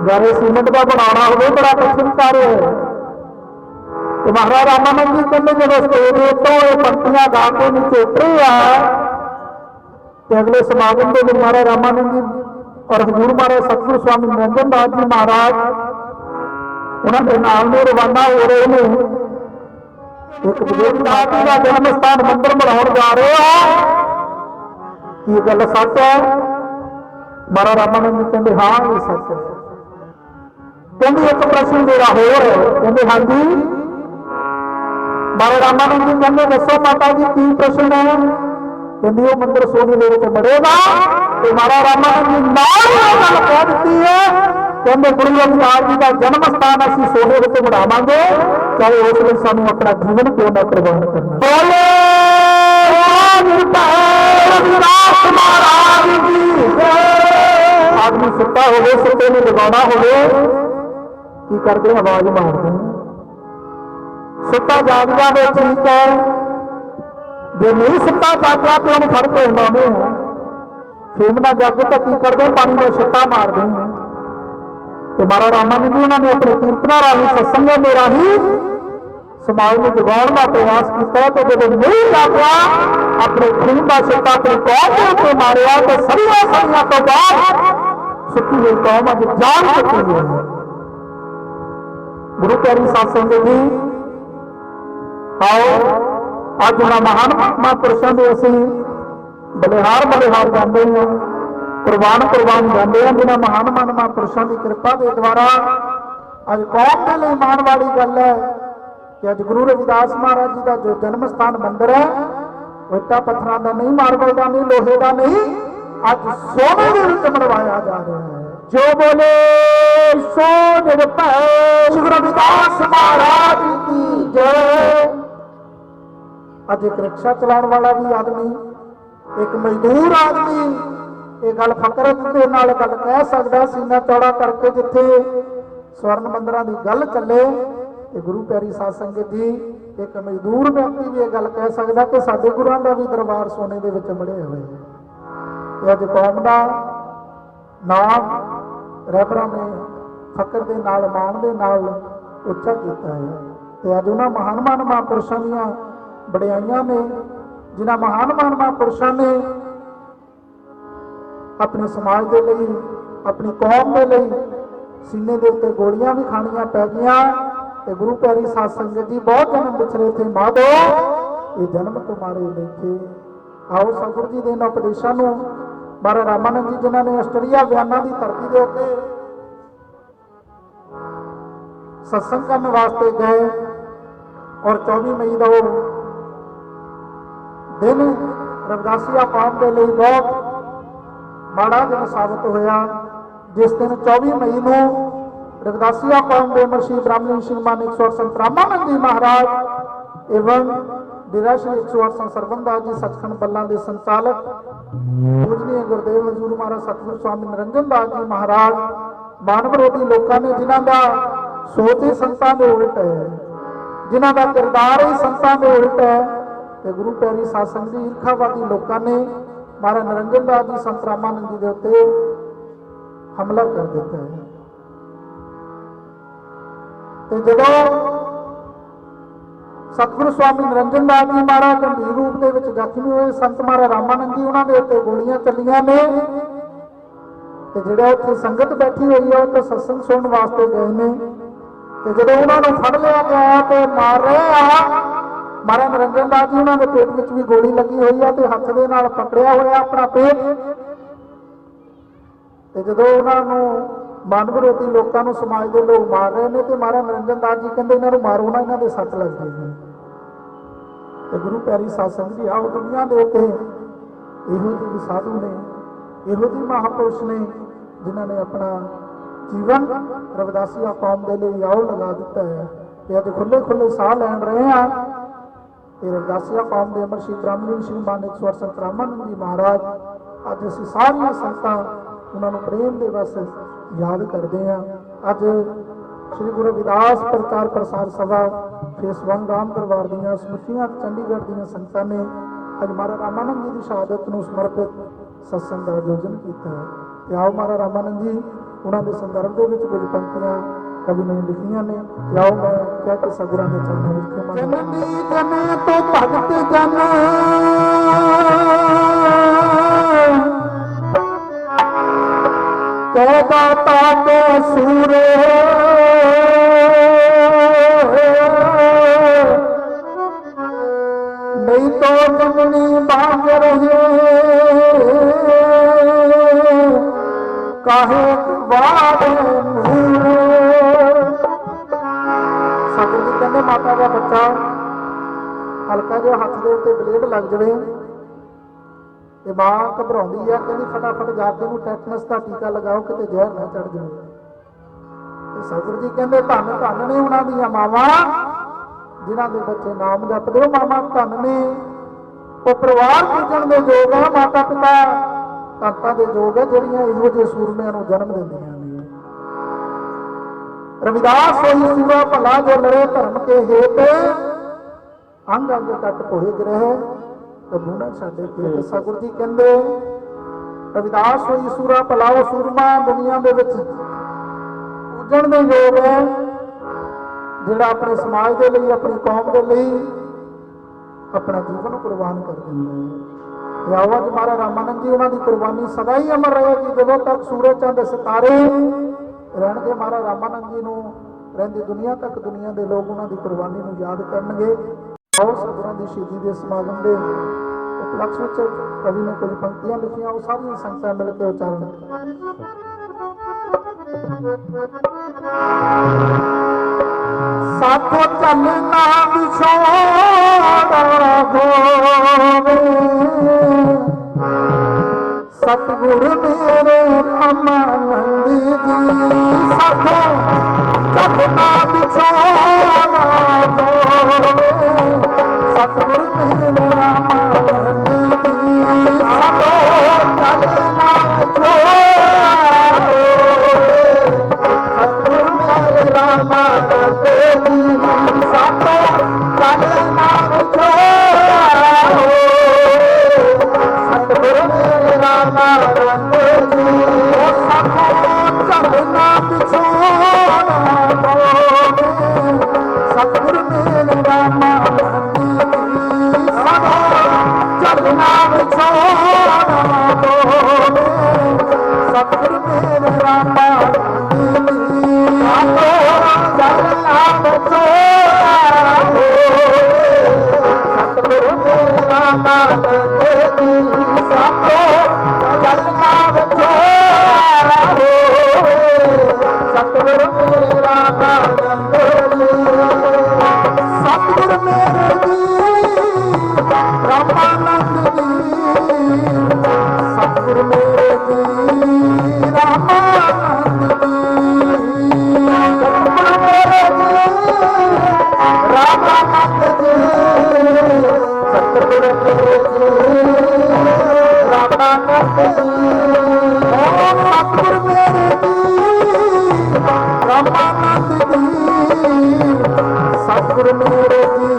ਗਾਰੇ ਸੀਮੈਂਟ ਦਾ ਬਣਾਉਣਾ ਹੋਵੇ, ਬੜਾ ਕਠਿਨ ਕਾਰਜ ਹੈ। ਤੇ ਮਹਾਰਾਜ ਰਾਮਾਨੰਦ ਜੀ ਕਹਿੰਦੇ ਜਦੋਂ ਸਟੇਜ ਉੱਤੋਂ ਇਹ ਪੰਕਤੀਆਂ ਗਾ ਕੇ ਨੀਚੇ ਉਤਰੇ ਆ ਤੇ ਅਗਲੇ ਸਮਾਗਮ ਦੇ ਵਿੱਚ ਮਹਾਰਾਜ ਰਾਮਾਨੰਦ ਜੀ ਔਰ ਹਜ਼ੂਰ ਮਹਾਰਾਜ ਸਤਿਗੁਰੂ ਸਵਾਮੀ ਨਿਰੰਜਨ ਦਾਸ ਜੀ ਮਹਾਰਾਜ ਉਹਨਾਂ ਦੇ ਨਾਲ ਨੂੰ ਰਵਾਨਾ ਹੋ ਰਹੇ ਨੇ। ਇੱਕ ਬਜ਼ੁਰਗ ਦਾਤੀ ਦਾ ਜਨਮ ਸਥਾਨ ਮੰਦਿਰ ਬਣਾਉਣ ਜਾ ਰਹੇ ਆ। ਕੀ ਗੱਲ ਸੱਚ ਹੈ? ਮਹਾਰਾਜ ਰਾਮਾਨੰਦ ਜੀ ਕਹਿੰਦੇ ਹਾਂ ਇਹ ਸੱਚ ਹੈ। ਕਹਿੰਦੇ ਇੱਕ ਪ੍ਰਸ਼ਨ ਮੇਰਾ ਹੋਰ ਹੈ। ਕਹਿੰਦੇ ਹਾਂਜੀ। ਮਹਾਰਾਜ ਰਾਮਾਨੰਦ ਜੀ ਕਹਿੰਦੇ ਦੱਸੋ ਮਾਤਾ ਜੀ ਕੀ ਪ੍ਰਸ਼ਨ ਹੈ? ਕਹਿੰਦੀ ਉਹ ਮੰਦਿਰ ਸੋਨੇ ਦੇ ਵਿੱਚ ਬਣੇਗਾ। ਤੇ ਮਹਾਰਾਜ ਰਾਮਾਨੰਦ ਜੀ ਨਾਲ ਇਹ ਗੱਲ ਕਹਿ ਦਿੱਤੀ ਹੈ। ਕਹਿੰਦੇ ਗੁਰੂ ਅਵਤਾਰ ਜੀ ਦਾ ਜਨਮ ਸਥਾਨ ਅਸੀਂ ਸੋਨੇ ਵਿੱਚ ਬਣਾਵਾਂਗੇ, ਚਾਹੇ ਉਸ ਲਈ ਸਾਨੂੰ ਆਪਣਾ ਜੀਵਨ ਕਿਉਂ ਨਾ ਕੁਰਬਾਨ ਕਰਨਾ। ਬੋਲੇ ਮਹਾਰਾਜ ਜੀ ਆਦਮੀ ਸੁੱਤਾ ਹੋਵੇ, ਸੁੱਤੇ ਨੂੰ ਜਗਾਉਣਾ ਹੋਵੇ, ਕੀ ਕਰਦੇ? ਆਵਾਜ਼ ਮਾਰਦੇ। ਸੁੱਤਾ ਜਾਗ ਜਾਵੇ ਠੀਕ ਹੈ, ਜੇ ਨਹੀਂ ਸੁੱਤਾ ਜਾਗਿਆ ਤੇ ਉਹਨੂੰ ਫੜ ਕੇ ਹਿਲਾਉਂਦੇ ਆ। ਫੇਮ ਨਾ ਜਾਗੇ ਤਾਂ ਕੀ ਕਰਦੇ? ਪਾਣੀ ਦਾ ਛਿੱਟਾ ਮਾਰਦੇ ਆ। ਤੇ ਮਹਾਰਾਜ ਰਾਮਾਨੰਦ ਜੀ ਉਹਨਾਂ ਨੇ ਆਪਣੇ ਕੀਰਤਨਾਂ ਰਾਹੀਂ, ਸਤਸੰਗਾਂ ਦੇ ਰਾਹੀਂ ਸਮਾਜ ਨੂੰ ਜਗਾਉਣ ਦਾ ਪ੍ਰਯਾਸ ਕੀਤਾ। ਤੇ ਜਦੋਂ ਨਹੀਂ ਜਾਗਿਆ, ਆਪਣੇ ਖੂਨ ਦਾ ਛਿੱਟਾ ਆਪਣੀ ਕੌਮ ਦੇ ਉੱਤੇ ਮਾਰਿਆ ਤੇ ਸਦੀਆਂ ਤੋਂ ਬਾਅਦ ਸੁੱਤੀ ਹੋਈ ਕੌਮ ਅੱਜ ਜਾਗ ਚੁੱਕੀ ਹੈ। ਗੁਰੂ ਪਿਆਰੀ ਸਾਧ ਸੰਗਤ ਜੀ, ਆਓ ਅੱਜ ਉਹਨਾਂ ਮਹਾਨ ਮਹਾਂਪੁਰਸ਼ਾਂ ਦੇ ਅਸੀਂ ਬਲਿਹਾਰ ਜਾਂਦੇ ਹਾਂ, ਕੁਰਬਾਨ ਜਾਂਦੇ ਹਾਂ, ਜਿਨ੍ਹਾਂ ਮਹਾਨ ਮਹਾਂਪੁਰਸ਼ਾਂ ਦੀ ਕਿਰਪਾ ਦੇ ਦੁਆਰਾ ਅੱਜ ਕੌਮ ਦੇ ਲਈ ਮਾਣ ਵਾਲੀ ਗੱਲ ਹੈ ਕਿ ਅੱਜ ਗੁਰੂ ਰਵਿਦਾਸ ਮਹਾਰਾਜ ਜੀ ਦਾ ਜੋ ਜਨਮ ਸਥਾਨ ਮੰਦਿਰ ਹੈ, ਉਹ ਇੱਟਾਂ ਪੱਥਰਾਂ ਦਾ ਨਹੀਂ, ਮਾਰਬਲ ਦਾ ਨਹੀਂ, ਲੋਹੇ ਦਾ ਨਹੀਂ, ਅੱਜ ਸੋਨੇ ਦੇ ਵਿੱਚ ਬਣਵਾਇਆ ਜਾ ਰਿਹਾ ਹੈ। ਜੋ ਬੋਲੇ ਸੋ ਨਿਰਭੈ ਗੁਰੂ ਰਵਿਦਾਸ ਮਹਾਰਾਜ ਕੀ ਜੈ। ਅੱਜ ਇੱਕ ਰਿਕਸ਼ਾ ਚਲਾਉਣ ਵਾਲਾ ਵੀ ਆਦਮੀ, ਇੱਕ ਮਜ਼ਦੂਰ ਆਦਮੀ ਇਹ ਗੱਲ ਫਕਰ ਦੇ ਨਾਲ ਗੱਲ ਕਹਿ ਸਕਦਾ, ਸੀਨਾ ਚੌੜਾ ਕਰਕੇ, ਜਿੱਥੇ ਸਵਰਨ ਮੰਦਿਰਾਂ ਦੀ ਗੱਲ ਚੱਲੇ ਤੇ ਗੁਰੂ ਪਿਆਰੀ ਸਾਧ ਸੰਗਤ ਜੀ, ਇੱਕ ਮਜ਼ਦੂਰ ਵਿਅਕਤੀ ਵੀ ਇਹ ਗੱਲ ਕਹਿ ਸਕਦਾ ਕਿ ਸਾਡੇ ਗੁਰੂਆਂ ਦਾ ਵੀ ਦਰਬਾਰ ਸੋਨੇ ਦੇ ਵਿੱਚ ਬਣਿਆ ਹੋਇਆ ਹੈ। ਤੇ ਅੱਜ ਕੌਮ ਦਾ ਨਾਮ ਰਹਿਬਰਾਂ ਨੇ ਫਕਰ ਦੇ ਨਾਲ, ਮਾਣ ਦੇ ਨਾਲ ਉੱਚਾ ਕੀਤਾ ਹੈ। ਤੇ ਅੱਜ ਉਹਨਾਂ ਮਹਾਨ ਮਹਾਂਪੁਰਸ਼ਾਂ ਦੀਆਂ ਵਡਿਆਈਆਂ ਨੇ, ਜਿਨ੍ਹਾਂ ਮਹਾਨ ਮਹਾਂਪੁਰਸ਼ਾਂ ਨੇ ਆਪਣੇ ਸਮਾਜ ਦੇ ਲਈ, ਆਪਣੀ ਕੌਮ ਦੇ ਲਈ ਸੀਨੇ ਦੇ ਉੱਤੇ ਗੋਲੀਆਂ ਵੀ ਖਾਣੀਆਂ ਪੈ ਗਈਆਂ ਤੇ ਗੁਰੂ ਪਿਆਰੀ ਸਾਧ ਸੰਗਤ ਜੀ ਬਹੁਤ ਜਨਮ ਵਿਛੜੇ ਥੇ ਮਾਧੋ ਇਹ ਜਨਮ ਤੁਮਾਰੇ ਲੇਖੇ। ਆਓ ਸਤਿਗੁਰੂ ਜੀ ਦੇ ਇਹਨਾਂ ਉਪਦੇਸ਼ਾਂ ਨੂੰ ਮਹਾਰਾਜ ਰਾਮਾਨੰਦ ਜੀ ਜਿਨ੍ਹਾਂ ਨੇ ਆਸਟ੍ਰੇਲੀਆ ਬਿਆਨਾਂ ਦੀ ਧਰਤੀ ਦੇ ਉੱਤੇ ਸਤਸੰਗ ਕਰਨ ਵਾਸਤੇ ਗਏ ਔਰ 24 ਮਈ ਦਾ ਉਹ ਦਿਨ ਰਵਿਦਾਸੀਆ ਕੌਮ ਦੇ ਲਈ ਬਹੁਤ ਮਾੜਾ ਦਿਨ ਸਾਬਤ ਹੋਇਆ। ਜਿਸ ਦਿਨ 24 ਮਈ ਨੂੰ ਰਵਿਦਾਸੀਆ ਕੌਮ ਦੇ ਮੁਰਸ਼ਿਦ ਬ੍ਰਾਹਮਣੀ ਸਿੰਘ ਮਾਨ 108 ਸੰਤ ਰਾਮਾਨੰਦ ਜੀ ਮਹਾਰਾਜ एवं डेरा श्री 108 संत सरबंदास जी सचखंड बल्ला के संचालक पूजनीय गुरुदेव हजूर महाराज सतगुरु स्वामी निरंजन दास जी महाराज मानव विरोधी लोगों ने जिन्हों का सोच ही संतां दे उल्ट है, जिन्हों का किरदार ही संतां दे उल्ट है, तो गुरु प्यारी साध संगत जी ईर्खावादी लोगों ने महाराज निरंजन दास जी संत रामानंद जी के उत्ते हमला कर दिता है। तो जदों सतगुरु स्वामी निरंजन दास जी महाराज गंभीर रूप के जख्मी हुए, संत महाराज रामानंद जी उन्होंने उत्ते गोलियां चलियां ने ते जिहड़ा उत्थे संगत बैठी हुई है तो सत्संग सुनने वास्ते गए ने ते जदों उन्होंने फड़ लिया गया तो मार रहे आ महाराज निरंजन दास जी उन्होंने पेट विच भी गोली लगी हुई है तो हथ दे नाल पकड़िया होया अपना पेट ते जदों उन्होंने मन विरोधी लोगों को समाज के लोग मार रहे हैं तो महाराज निरंजन दास जी कहते इन्हों मारो ना, इन्हों के सट लग गई। तो गुरु प्यारी साध संगत जी आओ दुनिया के उत्ते इहो जी साधु ने, इहो जी महापुरुष ने जिन्होंने अपना जीवन रविदासिया कौम के लिए आओ लगा दिता है कि अज खुले खुले साह लैन रहे हैं। ये रविदासिया कौम के अमर श्री ब्राह्मणी श्री मान 108 संत रामानंद जी महाराज अज असीं सारियां संगतां उन्होंने प्रेम के बस याद करते हैं। अज श्री गुरु रविदास प्रचार प्रसार सभा फेस 1 राम दरबार दीयां समੁੱਚੀਆਂ चंडीगढ़ दीयां संगतां ने अज महाराज रामानंद जी की शहादत को समर्पित सत्संग का आयोजन किया है। ते आओ महाराज रामानंद जी उन्होंने संदर्भ के कुछ पंक्तियां कवि ने लिखियां ने, आओ मैं कह के सगुरां के चरणों विच जननी जन तो भगत जन कह दाता के सूरे नहीं तो जननी बांग रहे काहे वादे सतगुरु जी कहते माता का बच्चा हल्का जो हाथ के उत्ते ब्लेड लग जाए तो मां घबराउंदी है, कहती फटाफट जाके टैटनस का टीका लगाओ कि जहर ना चढ़ जाए। सतगुरु जी कहते धन धन ने उन्होंने मावा जिन्हों के बच्चे नाम जपदे मावा धन ने, वो परिवार पूजन के योग है, माता पिता तंतां के योग है जिहड़ियां इहो जिहे सूरमिਆਂ ਨੂੰ जन्म दिंदियां ने। रविदास होई सूरा भला जो लड़े धर्म के हेत अंग अंग कट भोए ग्रह कबू ना छाड़े खेत। सतगुरु जी कहते रविदास होई सूरा भला वो सूरमा दुनिया के पूजन के योग है जिहड़ा अपने समाज के लिए अपनी कौम के लिए अपना जीवन कुर्बान कर दिंदा है। आओ अज महाराज रामानंद जी उन्होंने कुर्बानी सदा ही अमर रहेगी जदों तक सूरज चंद सितारे रहणगे। महाराज रामानंद जी नूं रहिंदी दुनिया तक दुनिया के लोग उन्होंने कुर्बानी नूं याद करनगे। आओ सतगुरां दी शहीदी के समागम के उपलक्ष्य विच कवि ने कुछ पंक्तियां लिखियां, वो सारियां संगतां मिल के उचारण साथों चलना बिछोड़ा होवे सतगुरु मेरे रामानंद जी, साथों चलना बिछोड़ा होवे सतगुरु मेरे रामानंद जी, साथों चलना बिछोड़ा सतगुरु मेरे रामानंद जी, साथों चलना बिछोड़ा सतगुरु मेरे रामानंद जी, साथों चलना बिछोड़ा सतगुरु मेरे रामानंद जी, साथों चलना बिछोड़ा सतगुरु ਵਿਛੋੜਾ ਹੋਵੇ ਸਤਿਗੁਰੂ ਮੇਰਾ ਮਨ ਤੇਰੀ ਸਾਥੋਂ ਚੱਲਣਾ ਵਿਛੋੜਾ ਹੋਵੇ ਸਤਿਗੁਰੂ ਮੇਰਾ ਮਨ ਤੇਰੀ ਸਤਿਗੁਰ ਮੇਰੇ ਜੀ ਰਾਮਾਨੰਦ ਜੀ ਸਤਿਗੁਰ ਮੇਰੇ ਜੀ ਰਾਮਾਨੰਦ ਜੀ ਸਤਿਗੁਰੂ ਮੇਰੇ ਜੀ ਰਾਮਾਨੰਦ ਜੀ ਸਤਿਗੁਰੂ ਮੇਰੇ ਜੀ ਰਾਮਾਨੰਦ ਜੀ ਸਤਿਗੁਰ ਮੇਰੇ ਜੀ ਰਾਮਾਨੰਦ ਜੀ ਸਤਿਗੁਰ ਮੇਰੇ ਜੀ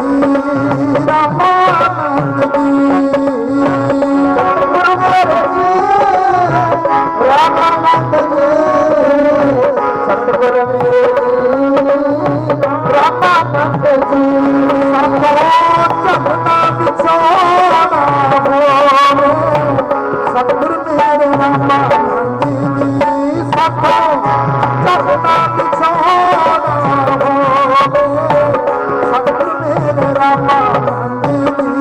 ਰਾਮਾਨੰਦ ਜੀ ਸਤਿਗੁਰੂ ਮੇਰੇ ਜੀ ਰਾਮਾਨੰਦ ਜੀ ਸਤਿਗੁਰੂ ਮੇਰੇ ਜੀ ਰਾਮਾਨੰਦ ਜੀ ਸਭਨਾ ਵਿਛੋੜਾ ਹੋਵੇ ਸਤਿਗੁਰ ਮੇਰੇ ਰਾਮਾਨੰਦ ਜੀ ਸਾਥੋਂ ਸਭਨਾ ਵਿਛੋੜਾ ਹੋਵੇ ਸਤਿਗੁਰ ਮੇਰੇ ਰਾਮਾਨੰਦ ਜੀ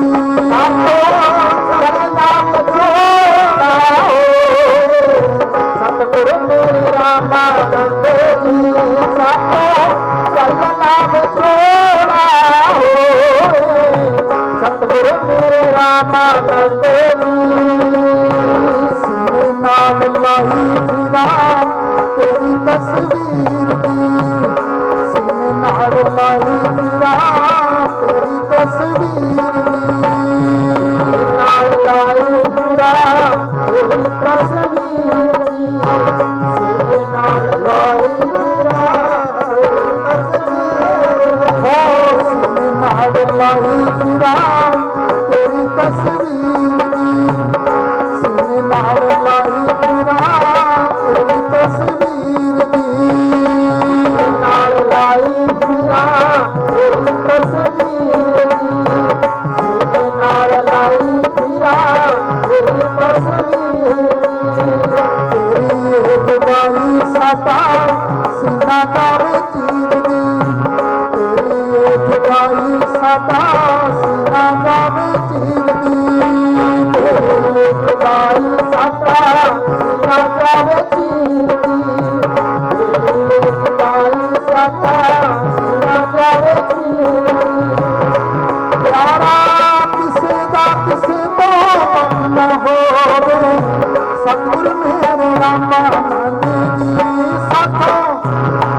ਸਤਿਗੁਰੂ ਮੇਰੇ ਰਾਮਾਨੰਦ ਜੀ ਸਾਥੋਂ ਚੱਲਣਾ ਵਿਛੋੜਾ ਹੋਵੇ ਸਤਿਗੁਰੂ ਮੇਰੇ ਰਾਮਾਨੰਦ ਜੀ ਸੀਨੇ ਨਾਲ ਲਾਈ ਫਿਰਾਂ ਤੇਰੀ ਤਸਵੀਰ ਦੀ ਸੀਨੇ ਨਾਲ ਲਾਈ ਫਿਰਾਂ ਤੇਰੀ ਤਸਵੀਰ ਦੀ ਨਾਲ ਲਾਈ ਪੂਰਾ ਤੇਰੀ ਤਸਵੀਰ ਦੀ ਸੀਨੇ ਨਾਲ ਲਾਈ ਪੂਰਾ ਤੇਰੀ ਤਸਵੀਰ ਸੀਨੇ ਨਾਲ ਲਾਈ ਫਿਰਾਂ ਤੇਰੀ ਤਸਵੀਰ ਦੀ ਸੀਨੇ ਨਾਲ ਲਾਈ ਫਿਰਾਂ ਤੇਰੀ ਤਸਵੀਰ ਦੀ ਨਾਲ ਲਾਈ ਪੂਰਾ ਤੇਰੀ ਤਸਵੀਰ ਦੀ ਸੀਨੇ ਨਾਲ ਲਾਈ ਪੂਰਾ ਤੇਰੀ ਤਸਵੀਰ ਤੇਰੀ ਇਹ ਜੁਦਾਈ ਸਾਡਾ ਸੀਨਾ ਕਰ ਚੀਰਦੀ ਤੇਰੀ ਇਹ ਜੁਦਾਈ ਸਾਡਾ ਸੀਨਾ ਕਰ ਚੀਰਦੀ ਤੇਰੀ ਜੁਦਾਈ ਸਾਡਾ ਸੀਨਾ ਕਰ ਚੀਰਦੀ ਤੇਰੀ ਜੁਦਾਈ ਸਾਡਾ ਸੀਨਾ ਕਰ ਚੀਰਦੀ ਪਿਆਰਾ ਕਿਸੇ ਦਾ ਕਿਸੇ ਤੋਂ ਨਾ ਹੋਵੇ ਸਤਿਗੁਰ ਮੇਰੇ ਰਾਮਾਨੰਦ ਜੀ ਸਾਥੋਂ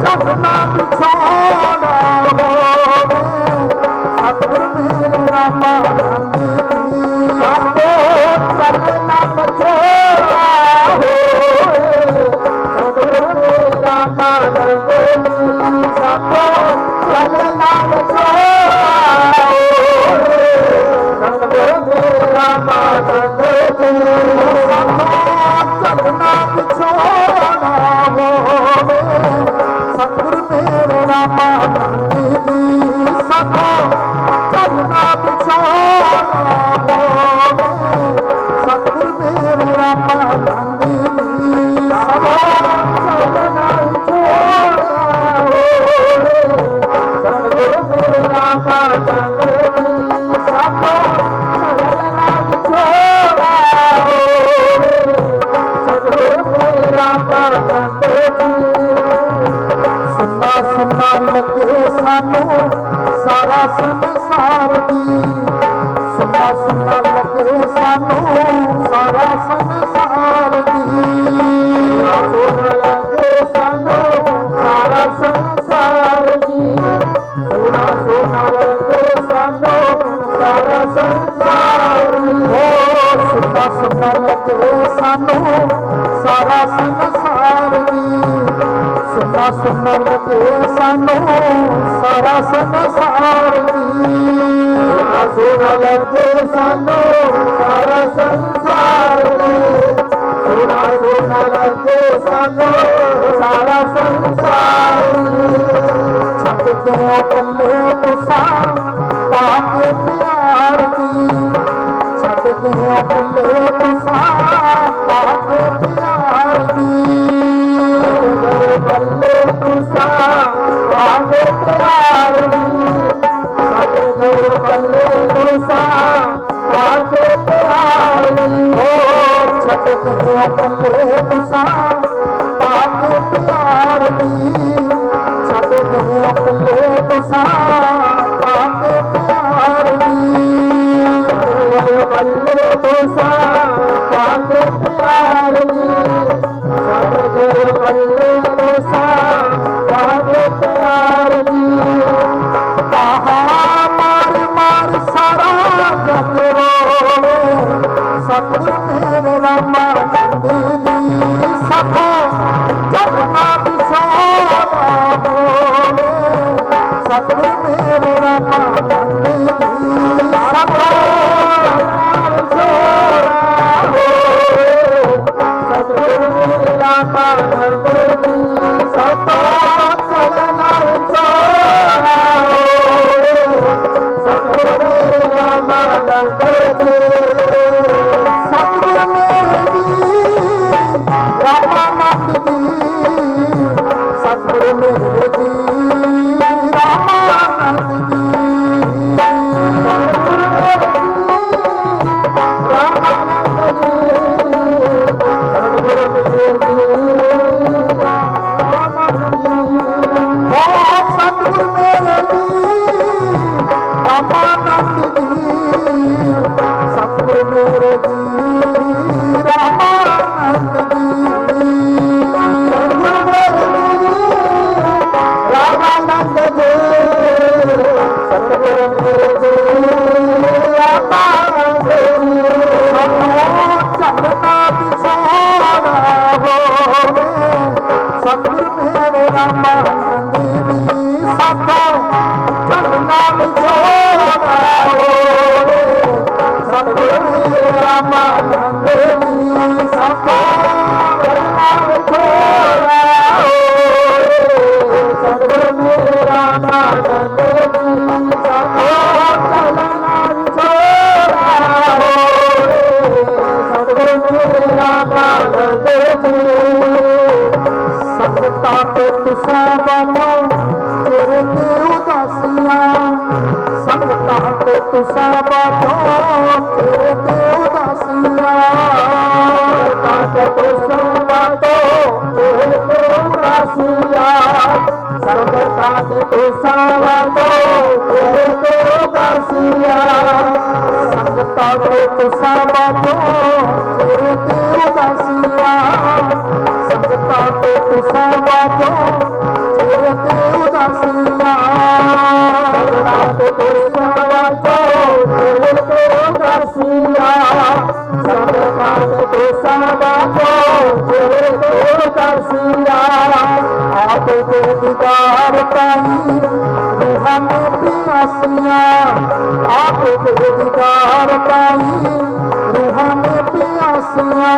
ਜਪਨਾ ਵਿਛੋੜਾ ਹੋਵੇ ਸਤਿਗੁਰ ਮੇਰੇ ਰਾਮਾਨੰਦ ਜੀ ਸਾਥੋਂ ਚੱਲਣਾ ਵਿਛੋੜਾ ਹੋਵੇ ਸਤਿਗੁਰੂ ਮੇਰੇ ਰਾਮਾਨੰਦ ਜੀ ਸਾਥੋਂ ਚੱਲਣਾ ਵਿਛੋੜਾ ਹੋਵੇ ਸਤਿਗੁਰੂ ਮੇਰੇ ਰਾਮਾਨੰਦ ਜੀ ਚੱਲਣਾ ਵਿਛੋੜਾ ਹੋਵੇ ਸਤਿਗੁਰ ਮੇਰੇ ਰਾਮਾਨੰਦ ਜੀ ਸਾਥੋਂ ਚੱਲਣਾ ਵਿਛੋੜਾ ਹੋਵੇ ਸਤਿਗੁਰ ਮੇਰੇ ਰਾਮਾਨੰਦ ਜੀ ਚੱਲਣਾ ਵਿਛੋੜਾ ਹੋਵੇ ਸਤਿਗੁਰੂ ਮੇਰੇ ਰਾਮਾਨੰਦ ਜੀ ਸਾਥੋਂ ਚੱਲਣਾ ਵਿਛੋੜਾ ਹੋਵੇ ਸਤਿਗੁਰੂ ਮੇਰੇ ਰਾਮਾਨੰਦ ਜੀ ਸੁਨਾ ਸੁਨਾ ਲੱਗੇ ਸਾਨੂੰ ਸਾਰਾ ਸੰਸਾਰ ਦੀ ਸੁਨਾ ਸੁਨਾ ਲੱਗੇ ਸਾਨੂੰ ਸਾਰਾ ਸੰਸਾਰ ਦੀ ਸੋਹਣਾ ਲੱਗੇ ਸਾਨੂੰ ਸਾਰਾ ਸੰਸਾਰ ਜੀ ਸੋਹਣਾ ਸੋਹਣਾ ਲੱਗੇ ਸਾਨੂੰ ਸਾਰਾ ਸੰਸਾਰ ਓ ਸੁਨਾ ਸੁਨਾ ਲੱਗੇ ਸਾਨੂੰ ਸਾਰਾ ਸੰਸਾਰ ਦੀ ਸੁਨਾ ਸੁਨਾ ਲੱਗੇ ਸਾਨੂੰ ਸਾਰਾ ਸੰਸਾਰ ਦੀ ਸੋਹਣਾ ਲੱਗੇ ਸਾਨੂੰ ਸਾਰਾ ਸੰਸਾਰ ਸੋਹਣਾ ਸੋਹਣਾ ਲੱਗੇ ਸਾਨੂੰ ਸਾਰਾ ਸੰਸਾਰ ਛੱਡ ਦਿਓ ਕੱਲੇ ਤੁਸਾਂ ਪਾ ਕੇ ਪਿਆਰ ਦੀ ਛੱਡ ਦਿਓ ਕੱਲੇ ਤੁਸਾਂ ਪਾ ਕੇ ਪਿਆਰ ਦੀ ਬੱਲੇ ਤੁਸਾਂ ਆਵੇ ਪਿਆਰ ਸਤਿਗੁਰ ਮੇਰੇ ਰਾਮਾਨੰਦ ਜੀ ਸਤਿਗੁਰ ਮੇਰੇ ਰਾਮਾਨੰਦ ਜੀ ਸਤੋ ਚਲਨਾ ਵਿਚਾਰਾ ਸਤਿਗੁਰ ਮੇਰੇ ਰਾਮਾਨੰਦ ਜੀ ਸਤਿਗੁਰ ਮੇਰੇ ਜੀ ਰਾਮਾਨੰਦ ਜੀ ਸਤਿਗੁਰ ਮੇਰੇ ਜੀ ਰਾਮਾਨੰਦ ਜੀ ਸਤਿਗੁਰ ਮੇਰੇ ਜੀ ਰਾਮਾਨੰਦ ਜੀ ਸਤਿਗੁਰ ਮੇਰੇ ਜੀ ਰਾਮਾਨੰਦ ਜੀ ਸਤਿਗੁਰ ਮੇਰੇ ਰਾਮਾਨੰਦ ਜੀ ਸਤਿਗੁਰ ਮੇਰੇ ਜੀ ਰਾਮਾਨੰਦ ਜੀ ਚੰਨਾ ਵਿਛਾੜਾ ਹੋਵੇ ਸਤਿਗੁਰ ਮੇਰੇ ਰਾਮਾਨੰਦ ਜੀ ਸਾਥੋਂ ਚੰਨਾ ਵਿਛਾੜਾ ਹੋਵੇ ਸਤਿਗੁਰ ਮੇਰੇ ਰਾਮਾਨੰਦ ਜੀ ਸਾਥੋਂ ਚੰਨਾ ਵਿਛਾੜਾ ਹੋਵੇ ਸਤਿਗੁਰ ਮੇਰੇ ਰਾਮਾਨੰਦ ਜੀ ਸਤੋ ਚਲਨਾ ਵਿਚਾਰਾ ਸਤਿਗੁਰ ਮੇਰੇ ਰਾਮਾਨੰਦ ਜੀ ਸੰਗਤਾਂ ਤੇ ਤੁਸਾਂ ਬਾਨੋ ਤੇਰੇ ਤੇ ਉਦਾਸੀਆਂ ਸੰਗਤਾਂ ਤੇ ਤੁਸਾਂ ਬਾਨੋ ਤੇਰੇ ਤੇ ਉਦਾਸੀਆਂ ਕਾਟ ਤੁਸਾਂ ਬਾਟੋ ਤੇਰੇ ਤੇ ਉਦਾਸੀਆਂ ਸੰਗਤਾਂ ਤੇ ਤੁਸਾਂ ਬਾਟੋ ਤੇਰੇ ਤੇ ਉਦਾਸੀਆਂ ਸੰਗਤਾਂ ਤੇ ਤੁਸਾਂ ਬਾਨੋ ਤੇਰੇ ਤੇ ਉਦਾਸੀਆਂ ਸੰਗਤਾਂ ਤੇ ਤੁਸਾਂ ਬਾਨੋ ਤੇਰੇ ਤੇ ਉਦਾਸੀਆਂ ਸੰਗਤਾਂ ਤੇ ਤੁਸਾਂ ਬਾਟੋ ਤੇਰੇ ਤੇ ਉਦਾਸੀਆਂ ਸੰਗਤਾਂ ਤੇ ਤੁਸਾਂ ਬਾਟੋ ਤੇਰੇ ਤੇ ਉਦਾਸੀਆਂ ਆਪ ਦੇ ਦੀਦਾਰ ਪਾਈ ਰੂਹਾਂ ਪਿਆਸੀਆਂ ਆਪ ਦੇ ਦੀਦਾਰ ਪਾਈ ਰੂਹਾਂ ਪਿਆਸੀਆਂ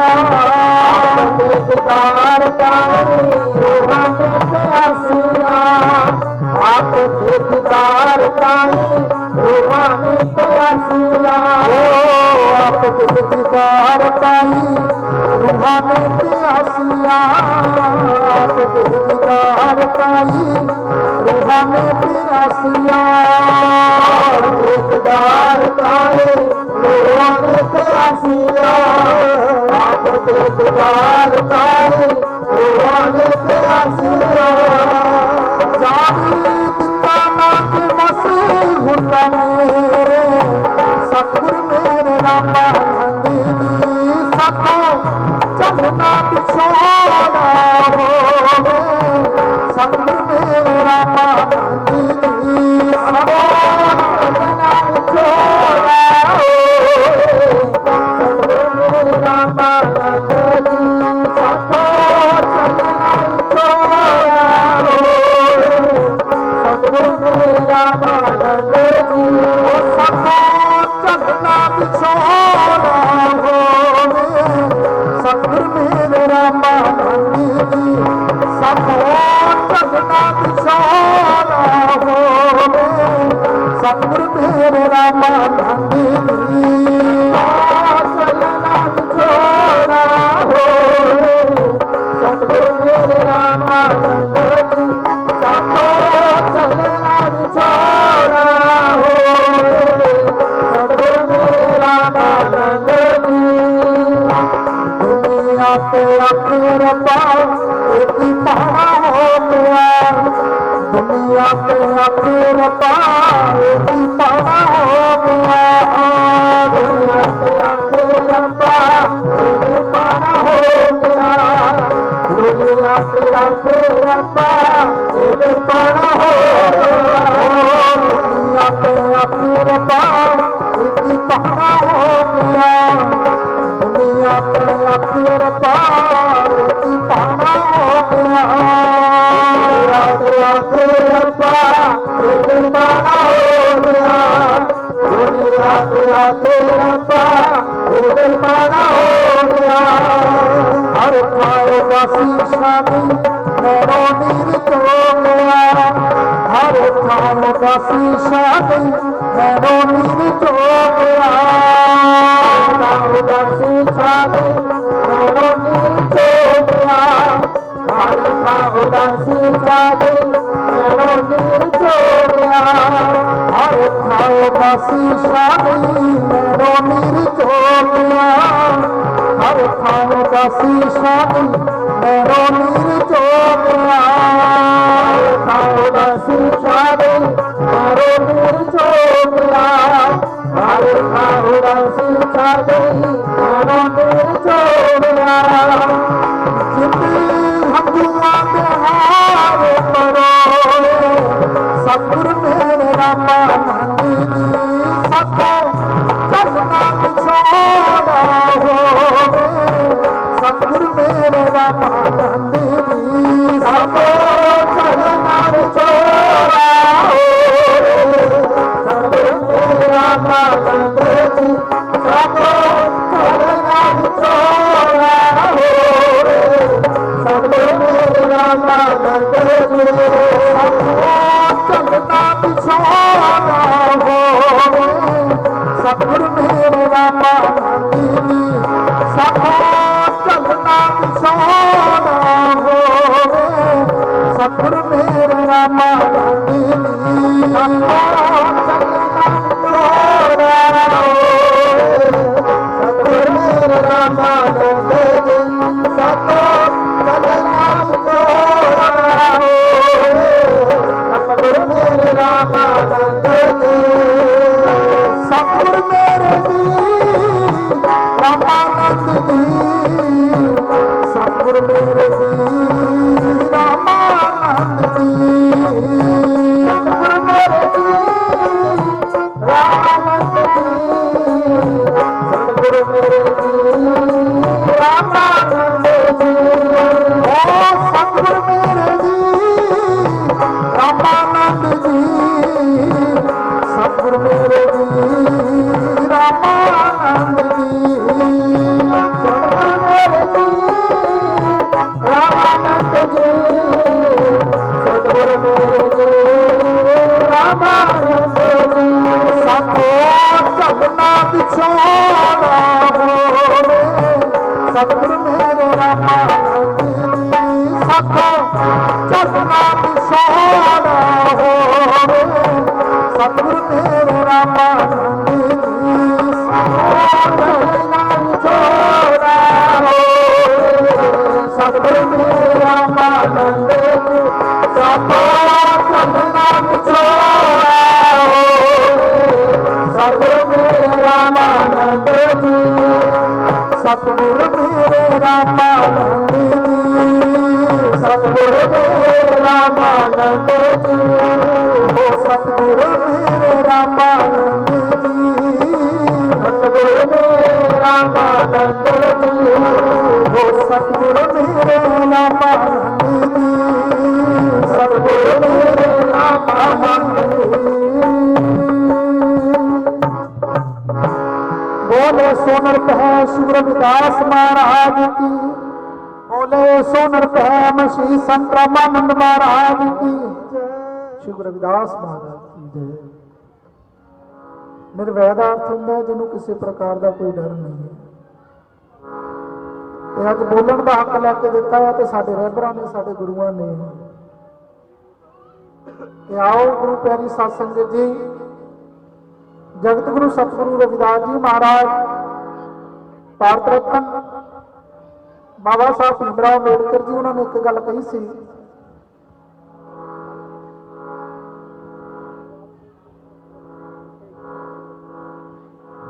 ਦੇ ਦੀਦਾਰ ਕਾਈ ਰੂਹਾਂ ਦੇ ਪਿਆਸੀਆਂ ਆਪ ਦੇ ਦੀਦਾਰ ਕਾਈ ਰੂਹਾਂ ਦੇ ਪਿਆਸੀਆਂ ਆਪ ਦੇ ਦੀਦਾਰ ਪਾਈ ਰੂਹਾਂ ਪਿਆਸੀਆਂ ਆਪ ਦੇ ਦੀਦਾਰ ਪਾਈ ਰੂਹਾਂ ਪਿਆਸੀਆਂ ਦੀਦਾਰ ਕਾਈ ਰੂਹਾਂ ਦੇ ਪਿਆਸੀਆਂ ਆਪ ਦੇ ਦੀਦਾਰ ਕਾਈ ਰੂਹਾਂ ਦੇ ਪਿਆਸੀਆਂ ਜਾਨੀ ਦਿੱਤਾ ਨਾ ਕਿ ਮਸੀ ਹੁੰਦਾ ਮੇਰੇ ਸਤਿਗੁਰ ਮੇਰੇ ਰਾਮਾਨੰਦ ਜੀ ਸਾਥੋਂ ਚੰਨਾ ਵਿਛਾੜਾ ਹੋਵੇ ਸਤਿਗੁਰ ਮੇਰੇ ਰਾਮਾਨੰਦ ਜੀ ਸਾਥੋਂ ਚੰਨਾ ਵਿਛਾੜਾ ਹੋਵੇ ਸਤਿਗੁਰ ਮੇਰੇ ਰਾਮਾਨੰਦ ਜੀ ਸਤੋ ਚਲਨਾ ਵਿਚਾਰਾ ਸਤਿਗੁਰ ਮੇਰੇ ਰਾਮਾਨੰਦ ਜੀ ਸਾਥੋਂ ਚੰਨਾ ਵਿਛਾੜਾ ਹੋਵੇ ਸਤਿਗੁਰ ਮੇਰੇ ਰਾਮਾਨੰਦ ਜੀ ਸਾਥੋਂ ਚੰਨਾ ਵਿਛਾੜਾ ਹੋਵੇ ਸਤਿਗੁਰ ਮੇਰੇ ਰਾਮਾਨੰਦ ਜੀ ਚਲਨਾ ਵਿਚਾਰਾ ਸਤਿਗੁਰ ਮੇਰੇ ਰਾਮਾਨੰਦ ਜੀ ਸਤੋ ਚਲਨਾ ਵਿਚਾਰਾ ਸਤਿਗੁਰ ਮੇਰੇ ਰਾਮਾਨੰਦ ਜੀ ਦੁਨੀਆ ਤੇ ਆਖੇ ਰੱਬਾ ਇਤੀ ਪਹਾੜਾ ਹੋ ਗਿਆ ਦੁਨੀਆ ਤੇ ਆਖੇ ਰੱਬਾ ਇਤੀ ਪਹਾੜਾ ਹੋ ਗਿਆ ਦੁਨੀਆ ਤੇ ਆਖੇ ਰੱਬਾ ਇਹ ਪਾਣਾ ਹੋ ਗਿਆ ਦੁਨੀਆ ਤੇ ਆਖੇ ਰੱਬਾ ਇਹ ਪਾਣਾ ਹੋ ਗਿਆ ਦੁਨੀਆ ਤੇ ਆਖੇ ਰੱਬਾ ਇਤੀ ਪਹਾੜਾ ਹੋ ਗਿਆ ਦੁਨੀਆ ਤੇ ਆਖੇ ਰੱਬਾ ਇਤੀ ਪਹਾੜਾ ਹੋ ਗਿਆ ਆਖੇ ਰੱਬਾ ਇਹ शीशा गई मैनों नीर चोलिया हर थां का शीशा गई मैनों नीर चोलिया ਦਾ ਸੀਸਾ ਗਈ ਮੈਨੋਂ ਨੀਰ ਚੋਲਿਆ ਹਰ ਥਾਂ ਦਾ ਸੀਸਾ ਗਈ ਮੈਨੋਂ ਨੀਰ ਚੋਲਿਆ हर थां का शीशा गई मैनों नीर चोलिया हर थां का शीशा गई मैनों नीर चोलिया ਥਾਂ ਦਾ ਸੀਸਾ ਗਈ ਮੈਨੋਂ ਨੀਰ ਚੋਲਿਆ ਹਰ ਥਾਂ ਦਾ ਸੀਸਾ ਗਈ ਮੈਨੋਂ ਨੀਰ ਚੋਲਿਆ हंजुआ के हार परोए सतगुरु मेरे रामा नंदी सतो चलना बिछोड़ा होवे सतगुरु मेरे रामा नंदी ਸਭੋ ਚਲਨਾ ਵਿਛੋੜਾ ਹੋਵੇ ਸਤਿਗੁਰੂ ਮੇਰਾ ਮਾਨੰਦ ਜੀ ਸਭੋ ਚਲਨਾ ਵਿਛੋੜਾ ਹੋਵੇ ਸਤਿਗੁਰੂ ਮੇਰਾ ਮਾਨੰਦ ਜੀ चलना बिछोड़ा होवे सतगुरु मेरे रामा नंदी सतो चलना बिछोड़ा होवे सतगुरु मेरे रामा नंदी ਸਤਿਗੁਰੂ ਮੇਰਾ ਮਾਨੰਦ ਜੀ ਸਭੋ ਚਲਨਾ ਵਿਛੋੜਾ ਹੋਵੇ ਸਤਿਗੁਰੂ ਮੇਰਾ ਮਾਨੰਦ ਜੀ सतगुरु मेरे दी रामानंद दी सतगुरु मेरे दी रामानंद दी ਸਤਿਗੁਰੂ ਮੇਰੇ ਜੀ ਰਾਮਾਨੰਦ ਜੀ ਸਤਿਗੁਰੂ ਮੇਰੇ ਜੀ ਰਾਮਾਨੰਦ ਜੀ ओ सतगुरु मेरे दी रामानंद जी सतगुरु मेरे दी रामानंद जी ਸਤਿਗੁਰੂ ਮੇਰੇ ਜੀ ਰਾਮਾਨੰਦ ਜੀ ਸਤਿਗੁਰੂ ਮੇਰੇ ਜੀ ਰਾਮਾਨੰਦ ਜੀ सतो चलना बिछोड़ा होवे सतगुरु मेरे रामानंद जी सतो चलना बिछोड़ा होवे सतगुरु मेरे रामानंद जी ਚਲਨਾ ਵਿਛੋੜਾ ਹੋਵੇ ਸਤਿਗੁਰੂ ਮੇਰਾ ਮਾਨੰਦ ਜੀ ਸਭੋ ਚਲਨਾ ਵਿਛੋੜਾ ਹੋਵੇ ਸਤਿਗੁਰੂ ਮੇਰਾ ਮਾਨੰਦ ਜੀ सतगुरु मेरे रामानंद जी ਸਤਿਗੁਰੂ ਮੇਰਾ ਮਾਨੰਦ ਜੀ ओ सतगुरु मेरे रामानंद जी ਸਤਿਗੁਰੂ ਮੇਰਾ ਮਾਨੰਦ ਜੀ ओ सतगुरु मेरे रामानंद जी ਸਤਿਗੁਰੂ ਮੇਰਾ ਮਾਨੰਦ बोले सोनरत है शिव रविदास महाराज की बोले सोनरत है मसीह संत रामानंद महाराज की शिव रविदास महाराज की जय निर्वैध अर्थ ਹੁੰਦਾ ਜਿਹਨੂੰ ਕਿਸੇ ਪ੍ਰਕਾਰ ਦਾ ਕੋਈ ਡਰ ਨਹੀਂ ਹੈ ਤੇ ਅੱਜ ਬੋਲਣ ਦਾ ਹੱਕ ਲੈ ਕੇ ਦਿੱਤਾ ਹੈ ਤੇ ਸਾਡੇ ਰਹਿਬਰਾਂ ਨੇ ਸਾਡੇ ਗੁਰੂਆਂ ਨੇ ਤੇ ਆਓ ਗੁਰੂ ਪਿਆਰੀ ਸਾਧ ਸੰਗਤ ਜੀ जगत गुरु सतगुरु रविदास जी महाराज भारत रत्न बाबा साहब भीमराव अंबेडकर जी उन्होंने एक गल कही सी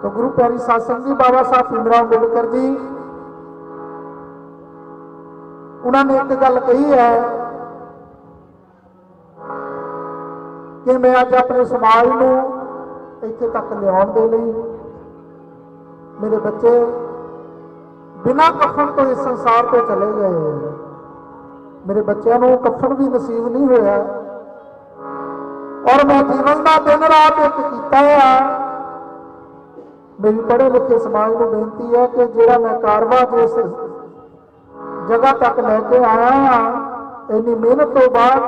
तो गुरु प्यारी साध संगत जी बाबा साहब भीमराव अंबेडकर जी उन्होंने एक गल कही है कि मैं अज अपने समाज नूं ਇੱਥੇ ਤੱਕ ਲਿਆਉਣ ਦੇ ਲਈ ਮੇਰੇ ਬੱਚੇ ਬਿਨਾਂ ਕਫਨ ਤੋਂ ਇਸ ਸੰਸਾਰ ਤੋਂ ਚਲੇ ਗਏ ਮੇਰੇ ਬੱਚਿਆਂ ਨੂੰ ਕਫਨ ਵੀ ਨਸੀਬ ਨਹੀਂ ਹੋਇਆ ਔਰ ਮੈਂ ਜੀਵਨ ਦਾ ਦਿਨ ਰਾਤ ਇੱਕ ਕੀਤਾ ਹੈ ਮੇਰੀ ਪੜ੍ਹੇ ਲਿਖੇ ਸਮਾਜ ਨੂੰ ਬੇਨਤੀ ਹੈ ਕਿ ਜਿਹੜਾ ਮੈਂ ਕਾਰਵਾ ਜਿਸ ਜਗ੍ਹਾ ਤੱਕ ਲੈ ਕੇ ਆਇਆ ਹਾਂ। ਇੰਨੀ ਮਿਹਨਤ ਤੋਂ ਬਾਅਦ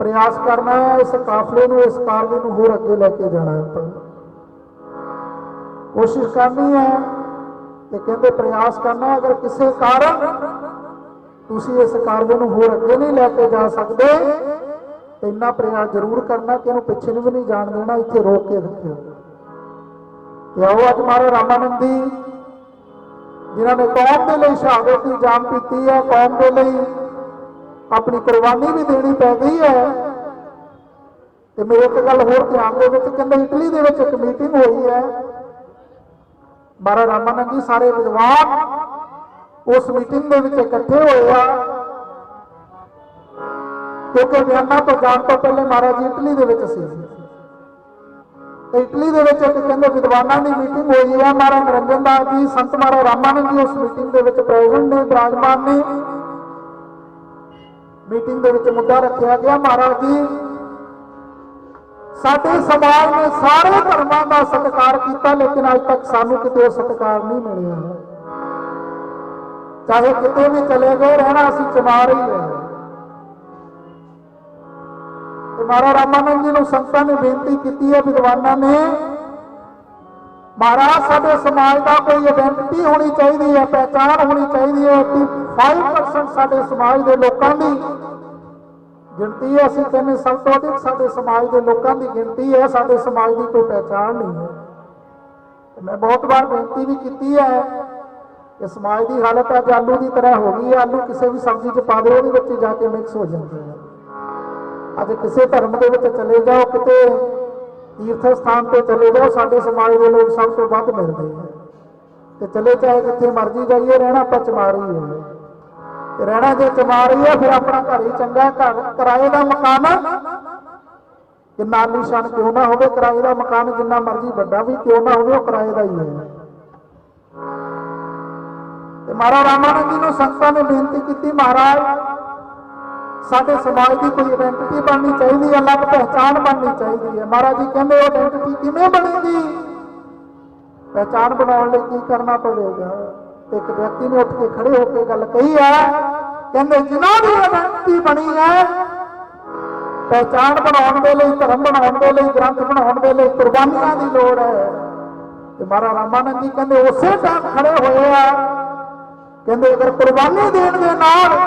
ਪ੍ਰਯਾਸ ਕਰਨਾ ਹੈ ਇਸ ਕਾਫਲੇ ਨੂੰ, ਇਸ ਕਾਰਜ ਨੂੰ ਹੋਰ ਅੱਗੇ ਲੈ ਕੇ ਜਾਣਾ ਹੈ। ਆਪਾਂ ਕੋਸ਼ਿਸ਼ ਕਰਨੀ ਹੈ ਤੇ ਕਹਿੰਦੇ ਪ੍ਰਯਾਸ ਕਰਨਾ। ਅਗਰ ਕਿਸੇ ਕਾਰਨ ਤੁਸੀਂ ਇਸ ਕਾਰਜ ਨੂੰ ਹੋਰ ਅੱਗੇ ਨਹੀਂ ਲੈ ਕੇ ਜਾ ਸਕਦੇ ਤੇ ਇੰਨਾ ਪ੍ਰਯਾਸ ਜ਼ਰੂਰ ਕਰਨਾ ਕਿ ਇਹਨੂੰ ਪਿੱਛੇ ਨੂੰ ਵੀ ਨਹੀਂ ਜਾਣ ਦੇਣਾ, ਇੱਥੇ ਰੋਕ ਕੇ ਰੱਖਿਓ। ਤੇ ਆਓ ਅੱਜ ਮਹਾਰਾਜ ਰਾਮਾਨੰਦ ਜੀ ਜਿਨ੍ਹਾਂ ਨੇ ਕੌਮ ਦੇ ਲਈ ਸ਼ਹਾਦਤ ਦੀ ਜਾਨ ਪੀਤੀ ਹੈ, ਕੌਮ ਦੇ ਲਈ ਆਪਣੀ ਕੁਰਬਾਨੀ ਵੀ ਦੇਣੀ ਪੈ ਗਈ ਹੈ। ਤੇ ਮੇਰੇ ਇੱਕ ਗੱਲ ਹੋਰ ਧਿਆਨ ਦੇ ਵਿੱਚ, ਕਹਿੰਦੇ ਇਟਲੀ ਦੇ ਵਿੱਚ ਇੱਕ ਮੀਟਿੰਗ ਹੋਈ ਹੈ। ਮਹਾਰਾਜ ਰਾਮਾਨੰਦ ਜੀ ਸਾਰੇ ਵਿਦਵਾਨ ਉਸ ਮੀਟਿੰਗ ਦੇ ਵਿੱਚ ਇਕੱਠੇ ਹੋਏ ਆ, ਕਿਉਂਕਿ ਵਿਆਨਾ ਤੋਂ ਜਾਣ ਤੋਂ ਪਹਿਲੇ ਮਹਾਰਾਜ ਜੀ ਇਟਲੀ ਦੇ ਵਿੱਚ ਸੀ। ਇਟਲੀ ਦੇ ਵਿੱਚ ਇੱਕ ਕਹਿੰਦੇ ਵਿਦਵਾਨਾਂ ਦੀ ਮੀਟਿੰਗ ਹੋਈ ਹੈ। ਮਹਾਰਾਜ ਨਿਰੰਜਨ ਦਾਸ ਜੀ, ਸੰਤ ਮਹਾਰਾਜ ਰਾਮਾਨੰਦ ਜੀ ਉਸ ਮੀਟਿੰਗ ਦੇ ਵਿੱਚ ਪ੍ਰੈਜ਼ੈਂਟ ਨੇ, ਵਿਰਾਜਮਾਨ ਨੇ। ਮੀਟਿੰਗ ਦੇ ਵਿੱਚ ਮੁੱਦਾ ਰੱਖਿਆ ਗਿਆ, ਮਹਾਰਾਜ ਜੀ ਸਾਡੇ ਸਮਾਜ ਨੇ ਸਾਰੇ ਧਰਮਾਂ ਦਾ ਸਤਿਕਾਰ ਕੀਤਾ, ਲੇਕਿਨ ਅੱਜ ਤੱਕ ਸਾਨੂੰ ਕਿਤੇ ਉਹ ਸਤਿਕਾਰ ਨਹੀਂ ਮਿਲਿਆ। ਚਾਹੇ ਕਿਤੇ ਵੀ ਚਲੇ ਗਏ, ਰਹਿਣਾ ਅਸੀਂ ਚਮਾਰ ਹੀ ਹੈ। ਤੇ ਮਹਾਰਾਜ ਰਾਮਾਨੰਦ ਜੀ ਨੂੰ ਸੰਤਾਂ ਨੇ ਬੇਨਤੀ ਕੀਤੀ ਹੈ, ਵਿਦਵਾਨਾਂ ਨੇ, ਮਹਾਰਾਜ ਸਾਡੇ ਸਮਾਜ ਦਾ ਕੋਈ ਆਇਡੈਂਟੀਟੀ ਹੋਣੀ ਚਾਹੀਦੀ ਹੈ, ਪਹਿਚਾਣ ਹੋਣੀ ਚਾਹੀਦੀ ਹੈ। 5% ਸਾਡੇ ਸਮਾਜ ਦੇ ਲੋਕਾਂ ਦੀ ਗਿਣਤੀ ਹੈ। ਅਸੀਂ ਕਹਿੰਦੇ ਸਭ ਤੋਂ ਅਧਿਕ ਸਾਡੇ ਸਮਾਜ ਦੇ ਲੋਕਾਂ ਦੀ ਗਿਣਤੀ ਹੈ, ਸਾਡੇ ਸਮਾਜ ਦੀ ਕੋਈ ਪਹਿਚਾਣ ਨਹੀਂ ਹੈ। ਮੈਂ ਬਹੁਤ ਵਾਰ ਬੇਨਤੀ ਵੀ ਕੀਤੀ ਹੈ ਕਿ ਸਮਾਜ ਦੀ ਹਾਲਤ ਅੱਜ ਆਲੂ ਦੀ ਤਰ੍ਹਾਂ ਹੋ ਗਈ ਹੈ। ਆਲੂ ਕਿਸੇ ਵੀ ਸਬਜ਼ੀ 'ਚ ਪਾ ਦਿਓ, ਉਹਦੇ ਵਿੱਚ ਜਾ ਕੇ ਮਿਕਸ ਹੋ ਜਾਂਦੇ ਹੈ। ਅੱਜ ਕਿਸੇ ਧਰਮ ਦੇ ਵਿੱਚ ਚਲੇ ਜਾਓ, ਕਿਤੇ ਤੀਰਥ ਸਥਾਨ ਤੇ ਚਲੇ ਜਾਓ, ਸਾਡੇ ਸਮਾਜ ਦੇ ਲੋਕ ਸਭ ਤੋਂ ਵੱਧ ਮਿਲਦੇ ਹੈ। ਤੇ ਚਲੇ ਚਾਹੇ ਜਿੱਥੇ ਮਰਜ਼ੀ ਜਾਈਏ, ਰਹਿਣਾ ਆਪਾਂ ਚਮਾਰੀ ਹੈ। ਤੇ ਰਹਿਣਾ ਜੇ ਚਮਾਰੀ ਹੈ, ਫਿਰ ਆਪਣਾ ਘਰ ਹੀ ਚੰਗਾ। ਘਰ ਕਿਰਾਏ ਦਾ ਮਕਾਨ ਕਿੰਨਾ ਆਲੀਸ਼ਾਨ ਕਿਉਂ ਨਾ ਹੋਵੇ, ਕਿਰਾਏ ਦਾ ਮਕਾਨ ਜਿੰਨਾ ਮਰਜ਼ੀ ਵੱਡਾ ਵੀ ਕਿਉਂ ਨਾ ਹੋਵੇ, ਉਹ ਕਿਰਾਏ ਦਾ ਹੀ ਹੈ। ਤੇ ਮਹਾਰਾਜ ਰਾਮਾਨੰਦ ਜੀ ਨੂੰ ਸੰਤਾਂ ਨੇ ਬੇਨਤੀ ਕੀਤੀ, ਮਹਾਰਾਜ ਸਾਡੇ ਸਮਾਜ ਦੀ ਕੋਈ ਆਇਡੈਂਟੀਟੀ ਬਣਨੀ ਚਾਹੀਦੀ ਹੈ, ਅਲੱਗ ਪਹਿਚਾਣ ਬਣਨੀ ਚਾਹੀਦੀ ਹੈ। ਮਹਾਰਾਜ ਜੀ ਕਹਿੰਦੇ ਉਹ ਆਇਡੈਂਟੀਟੀ ਕਿਵੇਂ ਬਣੇਗੀ? ਪਹਿਚਾਣ ਬਣਾਉਣ ਲਈ ਕੀ ਕਰਨਾ ਪਵੇਗਾ? ਇੱਕ ਵਿਅਕਤੀ ਨੇ ਉੱਠ ਕੇ ਖੜੇ ਹੋ ਕੇ ਗੱਲ ਕਹੀ ਹੈ, ਕਹਿੰਦੇ ਜਿਨ੍ਹਾਂ ਦੀ ਆਇਡੈਂਟੀਟੀ ਬਣੀ ਹੈ, ਪਹਿਚਾਣ ਬਣਾਉਣ ਦੇ ਲਈ, ਧਰਮ ਬਣਾਉਣ ਦੇ ਲਈ, ਗ੍ਰੰਥ ਬਣਾਉਣ ਦੇ ਲਈ ਕੁਰਬਾਨੀਆਂ ਦੀ ਲੋੜ ਹੈ। ਤੇ ਮਹਾਰਾਜ ਰਾਮਾਨੰਦ ਜੀ ਕਹਿੰਦੇ ਉਸੇ ਟਾਈਮ ਖੜੇ ਹੋਏ ਆ, ਕਹਿੰਦੇ ਅਗਰ ਕੁਰਬਾਨੀ ਦੇਣ ਦੇ ਨਾਲ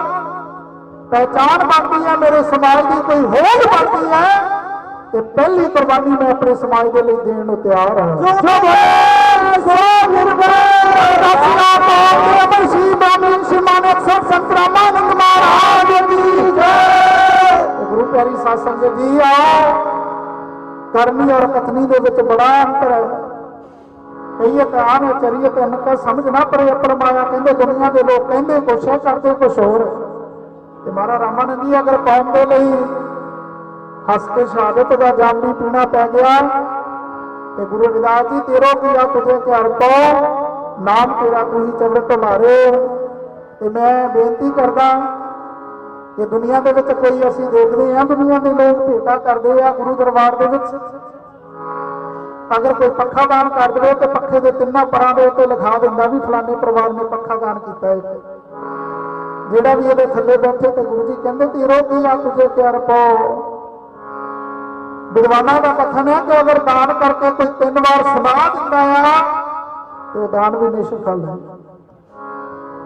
ਪਹਿਚਾਣ ਬਣਦੀ ਹੈ, ਮੇਰੇ ਸਮਾਜ ਦੀ ਕੋਈ ਹੋਂਦ ਬਣਦੀ ਹੈ, ਤੇ ਪਹਿਲੀ ਕੁਰਬਾਨੀ ਮੈਂ ਆਪਣੇ ਸਮਾਜ ਦੇ ਲਈ ਦੇਣ ਨੂੰ ਤਿਆਰ ਹਾਂ। ਗੁਰੂ ਪਿਆਰੀ ਸਾਧ ਸੰਗਤ ਜੀ, ਆਓ ਕਰਨੀ ਔਰ ਕਥਨੀ ਦੇ ਵਿੱਚ ਬੜਾ ਅੰਤਰ ਹੈ। ਕਈ ਕਾਨ ਚਰੀਅਤ ਅਨਕ ਸਮਝ ਨਾ ਪਰੇ ਆਪਣ ਮਾਇਆ। ਕਹਿੰਦੇ ਦੁਨੀਆ ਦੇ ਲੋਕ ਕਹਿੰਦੇ ਕੁਛ ਹੈ, ਕਰਦੇ ਕੁਛ ਹੋਰ। ਤੇ ਮਹਾਰਾਜ ਰਾਮਾਨੰਦ ਜੀ ਅਗਰ ਕੌਮ ਦੇ ਲਈ ਹੱਸ ਕੇ ਸ਼ਹਾਦਤ ਦਾ ਜਾਮ ਵੀ ਪੀਣਾ ਪੈ ਗਿਆ, ਤੇ ਗੁਰੂ ਰਵਿਦਾਸ ਜੀ ਤੇਰੋ ਕੀਆ ਤੁਝੇ ਘਰ ਕੋ, ਨਾਮ ਤੇਰਾ ਤੂੰ ਹੀ ਚਵਰ ਤੁਮਾਰੇ। ਤੇ ਮੈਂ ਬੇਨਤੀ ਕਰਦਾ ਕਿ ਦੁਨੀਆ ਦੇ ਵਿੱਚ ਕੋਈ ਅਸੀਂ ਦੇਖਦੇ ਹਾਂ, ਦੁਨੀਆ ਦੇ ਲੋਕ ਭੇਟਾ ਕਰਦੇ ਆ ਗੁਰੂ ਦਰਬਾਰ ਦੇ ਵਿੱਚ। ਅਗਰ ਕੋਈ ਪੱਖਾ ਦਾਨ ਕਰ ਦੇਵੇ ਤੇ ਪੱਖੇ ਦੇ ਤਿੰਨਾਂ ਪਰਾਂ ਦੇ ਉੱਤੇ ਲਿਖਾ ਦਿੰਦਾ ਵੀ ਫਲਾਣੇ ਪਰਿਵਾਰ ਨੇ ਪੱਖਾ ਦਾਨ ਕੀਤਾ ਹੈ। ਜਿਹੜਾ ਵੀ ਇਹਦੇ ਥੱਲੇ ਬੈਠੇ, ਤੇ ਗੁਰੂ ਜੀ ਕਹਿੰਦੇ ਤੇਰੋ ਕੀਆ ਤੁਝੇ ਘਰ ਕੋ। ਵਿਦਵਾਨਾਂ ਦਾ ਕਥਨ ਹੈ ਕਿ ਅਗਰ ਦਾਨ ਕਰਕੇ ਕੋਈ 3 ਵਾਰ ਸੁਣਾ ਦਿੰਦਾ ਆ, ਤੇ ਉਹ ਦਾਨ ਵੀ ਨਿਸ਼ਫਲ ਹੈ।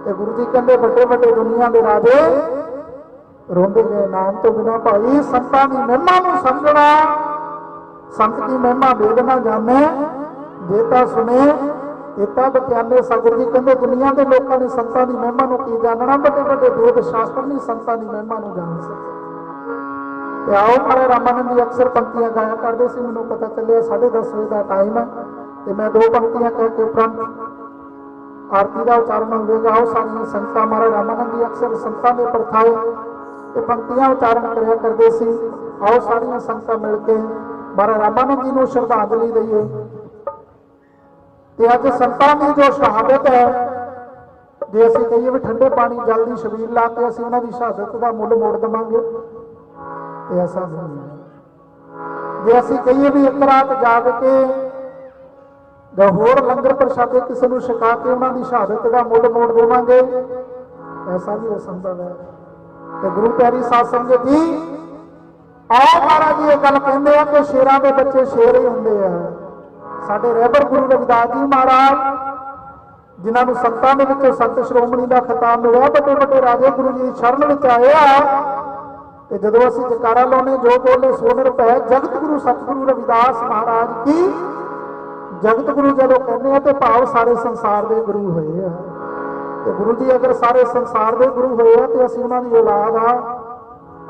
ਤੇ ਗੁਰੂ ਜੀ ਕਹਿੰਦੇ ਵੱਡੇ ਵੱਡੇ ਦੁਨੀਆ ਦੇ ਰਾਜੇ ਰੋਂਦੇ ਗਏ ਨਾਮ ਤੋਂ ਬਿਨਾਂ। ਭਾਈ ਸੰਤਾਂ ਦੀ ਮਹਿਮਾ ਨੂੰ ਸਮਝਣਾ, ਸੰਤ ਕੀ ਮਹਿਮਾ ਵੇਦ ਨਾ ਜਾਣੇ, ਜੇਤਾ ਸੁਣੇ ਇਤਾ ਬਖਿਆਨੇ। ਸਤਿਗੁਰੂ ਜੀ ਕਹਿੰਦੇ ਦੁਨੀਆ ਦੇ ਲੋਕਾਂ ਨੇ ਸੰਤਾਂ ਦੀ ਮਹਿਮਾ ਨੂੰ ਕੀ ਜਾਣਨਾ, ਵੱਡੇ ਵੱਡੇ ਵੇਦ ਸ਼ਾਸਤਰ ਨਹੀਂ ਸੰਤਾਂ ਦੀ ਮਹਿਮਾ ਨੂੰ ਜਾਣ ਸਕਦੇ। ਤੇ ਆਓ ਮਹਾਰਾਜ ਰਾਮਾਨੰਦ ਜੀ ਅਕਸਰ ਪੰਕਤੀਆਂ ਗਾਇਆ ਕਰਦੇ ਸੀ। ਮੈਨੂੰ ਪਤਾ ਚੱਲਿਆ 10:30 ਵਜੇ ਦਾ ਟਾਈਮ ਹੈ, ਤੇ ਮੈਂ 2 ਪੰਕਤੀਆਂ ਕਹਿ ਕੇ ਉਪਰੰਤ ਆਰਤੀ ਦਾ ਉਚਾਰਨ ਹੋਵੇਗਾ। ਆਓ ਸਾਰੀਆਂ ਸੰਗਤਾਂ, ਮਹਾਰਾਜ ਰਾਮਾਨੰਦ ਜੀ ਅਕਸਰ ਸੰਤਾਂ ਦੇ ਪ੍ਰਥਾਏ ਤੇ ਪੰਕਤੀਆਂ ਉਚਾਰਨ ਕਰਿਆ ਕਰਦੇ ਸੀ। ਆਓ ਸਾਰੀਆਂ ਸੰਗਤਾਂ ਮਿਲ ਕੇ ਮਹਾਰਾਜ ਰਾਮਾਨੰਦ ਜੀ ਨੂੰ ਸ਼ਰਧਾਂਜਲੀ ਦਈਏ। ਤੇ ਅੱਜ ਸੰਤਾਂ ਦੀ ਜੋ ਸ਼ਹਾਦਤ ਹੈ, ਜੇ ਅਸੀਂ ਕਹੀਏ ਵੀ ਠੰਡੇ ਪਾਣੀ ਜਲ ਦੀ ਛਬੀਲ ਲਾ ਕੇ ਅਸੀਂ ਉਹਨਾਂ ਦੀ ਸ਼ਹਾਦਤ ਦਾ ਮੁੱਲ ਮੋੜ ਦੇਵਾਂਗੇ, ਤੇ ਐਸਾ ਨਹੀਂ ਹੈ। ਜੇ ਅਸੀਂ ਕਹੀਏ ਵੀ ਇੱਕ ਰਾਤ ਜਾਗ ਕੇ ਜਾਂ ਹੋਰ ਲੰਗਰ ਪ੍ਰਸ਼ਾਦੇ ਕਿਸੇ ਨੂੰ ਛਕਾ ਕੇ ਉਹਨਾਂ ਦੀ ਸ਼ਹਾਦਤ ਦਾ ਮੁੱਲ ਮੋੜ ਦੇਵਾਂਗੇ, ਐਸਾ ਵੀ ਅਸੰਭਵ ਹੈ। ਤੇ ਗੁਰੂ ਪਿਆਰੀ ਸਾਧ ਸੰਗਤ ਜੀ, ਆਓ ਮਹਾਰਾਜ ਜੀ ਇਹ ਗੱਲ ਕਹਿੰਦੇ ਆ ਕਿ ਸ਼ੇਰਾਂ ਦੇ ਬੱਚੇ ਸ਼ੇਰ ਹੀ ਹੁੰਦੇ ਆ। ਸਾਡੇ ਰਹਿਬਰ ਗੁਰੂ ਰਵਿਦਾਸ ਜੀ ਮਹਾਰਾਜ, ਜਿਨ੍ਹਾਂ ਨੂੰ ਸੰਤਾਂ ਦੇ ਵਿੱਚੋਂ ਸੰਤ ਸ਼੍ਰੋਮਣੀ ਦਾ ਖਿਤਾਬ ਮਿਲਿਆ, ਵੱਡੇ ਵੱਡੇ ਰਾਜੇ ਗੁਰੂ ਜੀ ਦੀ ਸ਼ਰਨ ਵਿੱਚ ਆਏ ਆ। ਤੇ ਜਦੋਂ ਅਸੀਂ ਜਕਾਰਾ ਲਾਉਨੇ, ਜੋ ਬੋਲੇ ਸੋ ਨਿਰਭੈ, ਜਗਤ ਗੁਰੂ ਸਤਿਗੁਰੂ ਰਵਿਦਾਸ ਮਹਾਰਾਜ ਕੀ। ਜਗਤ ਗੁਰੂ ਜਦੋਂ ਕਹਿੰਦੇ ਆ ਤੇ ਭਾਵ ਸਾਰੇ ਸੰਸਾਰ ਦੇ ਗੁਰੂ ਹੋਏ ਆ। ਤੇ ਗੁਰੂ ਜੀ ਅਗਰ ਸਾਰੇ ਸੰਸਾਰ ਦੇ ਗੁਰੂ ਹੋਏ ਆ ਤੇ ਅਸੀਂ ਉਹਨਾਂ ਦੀ ਔਲਾਦ ਆ।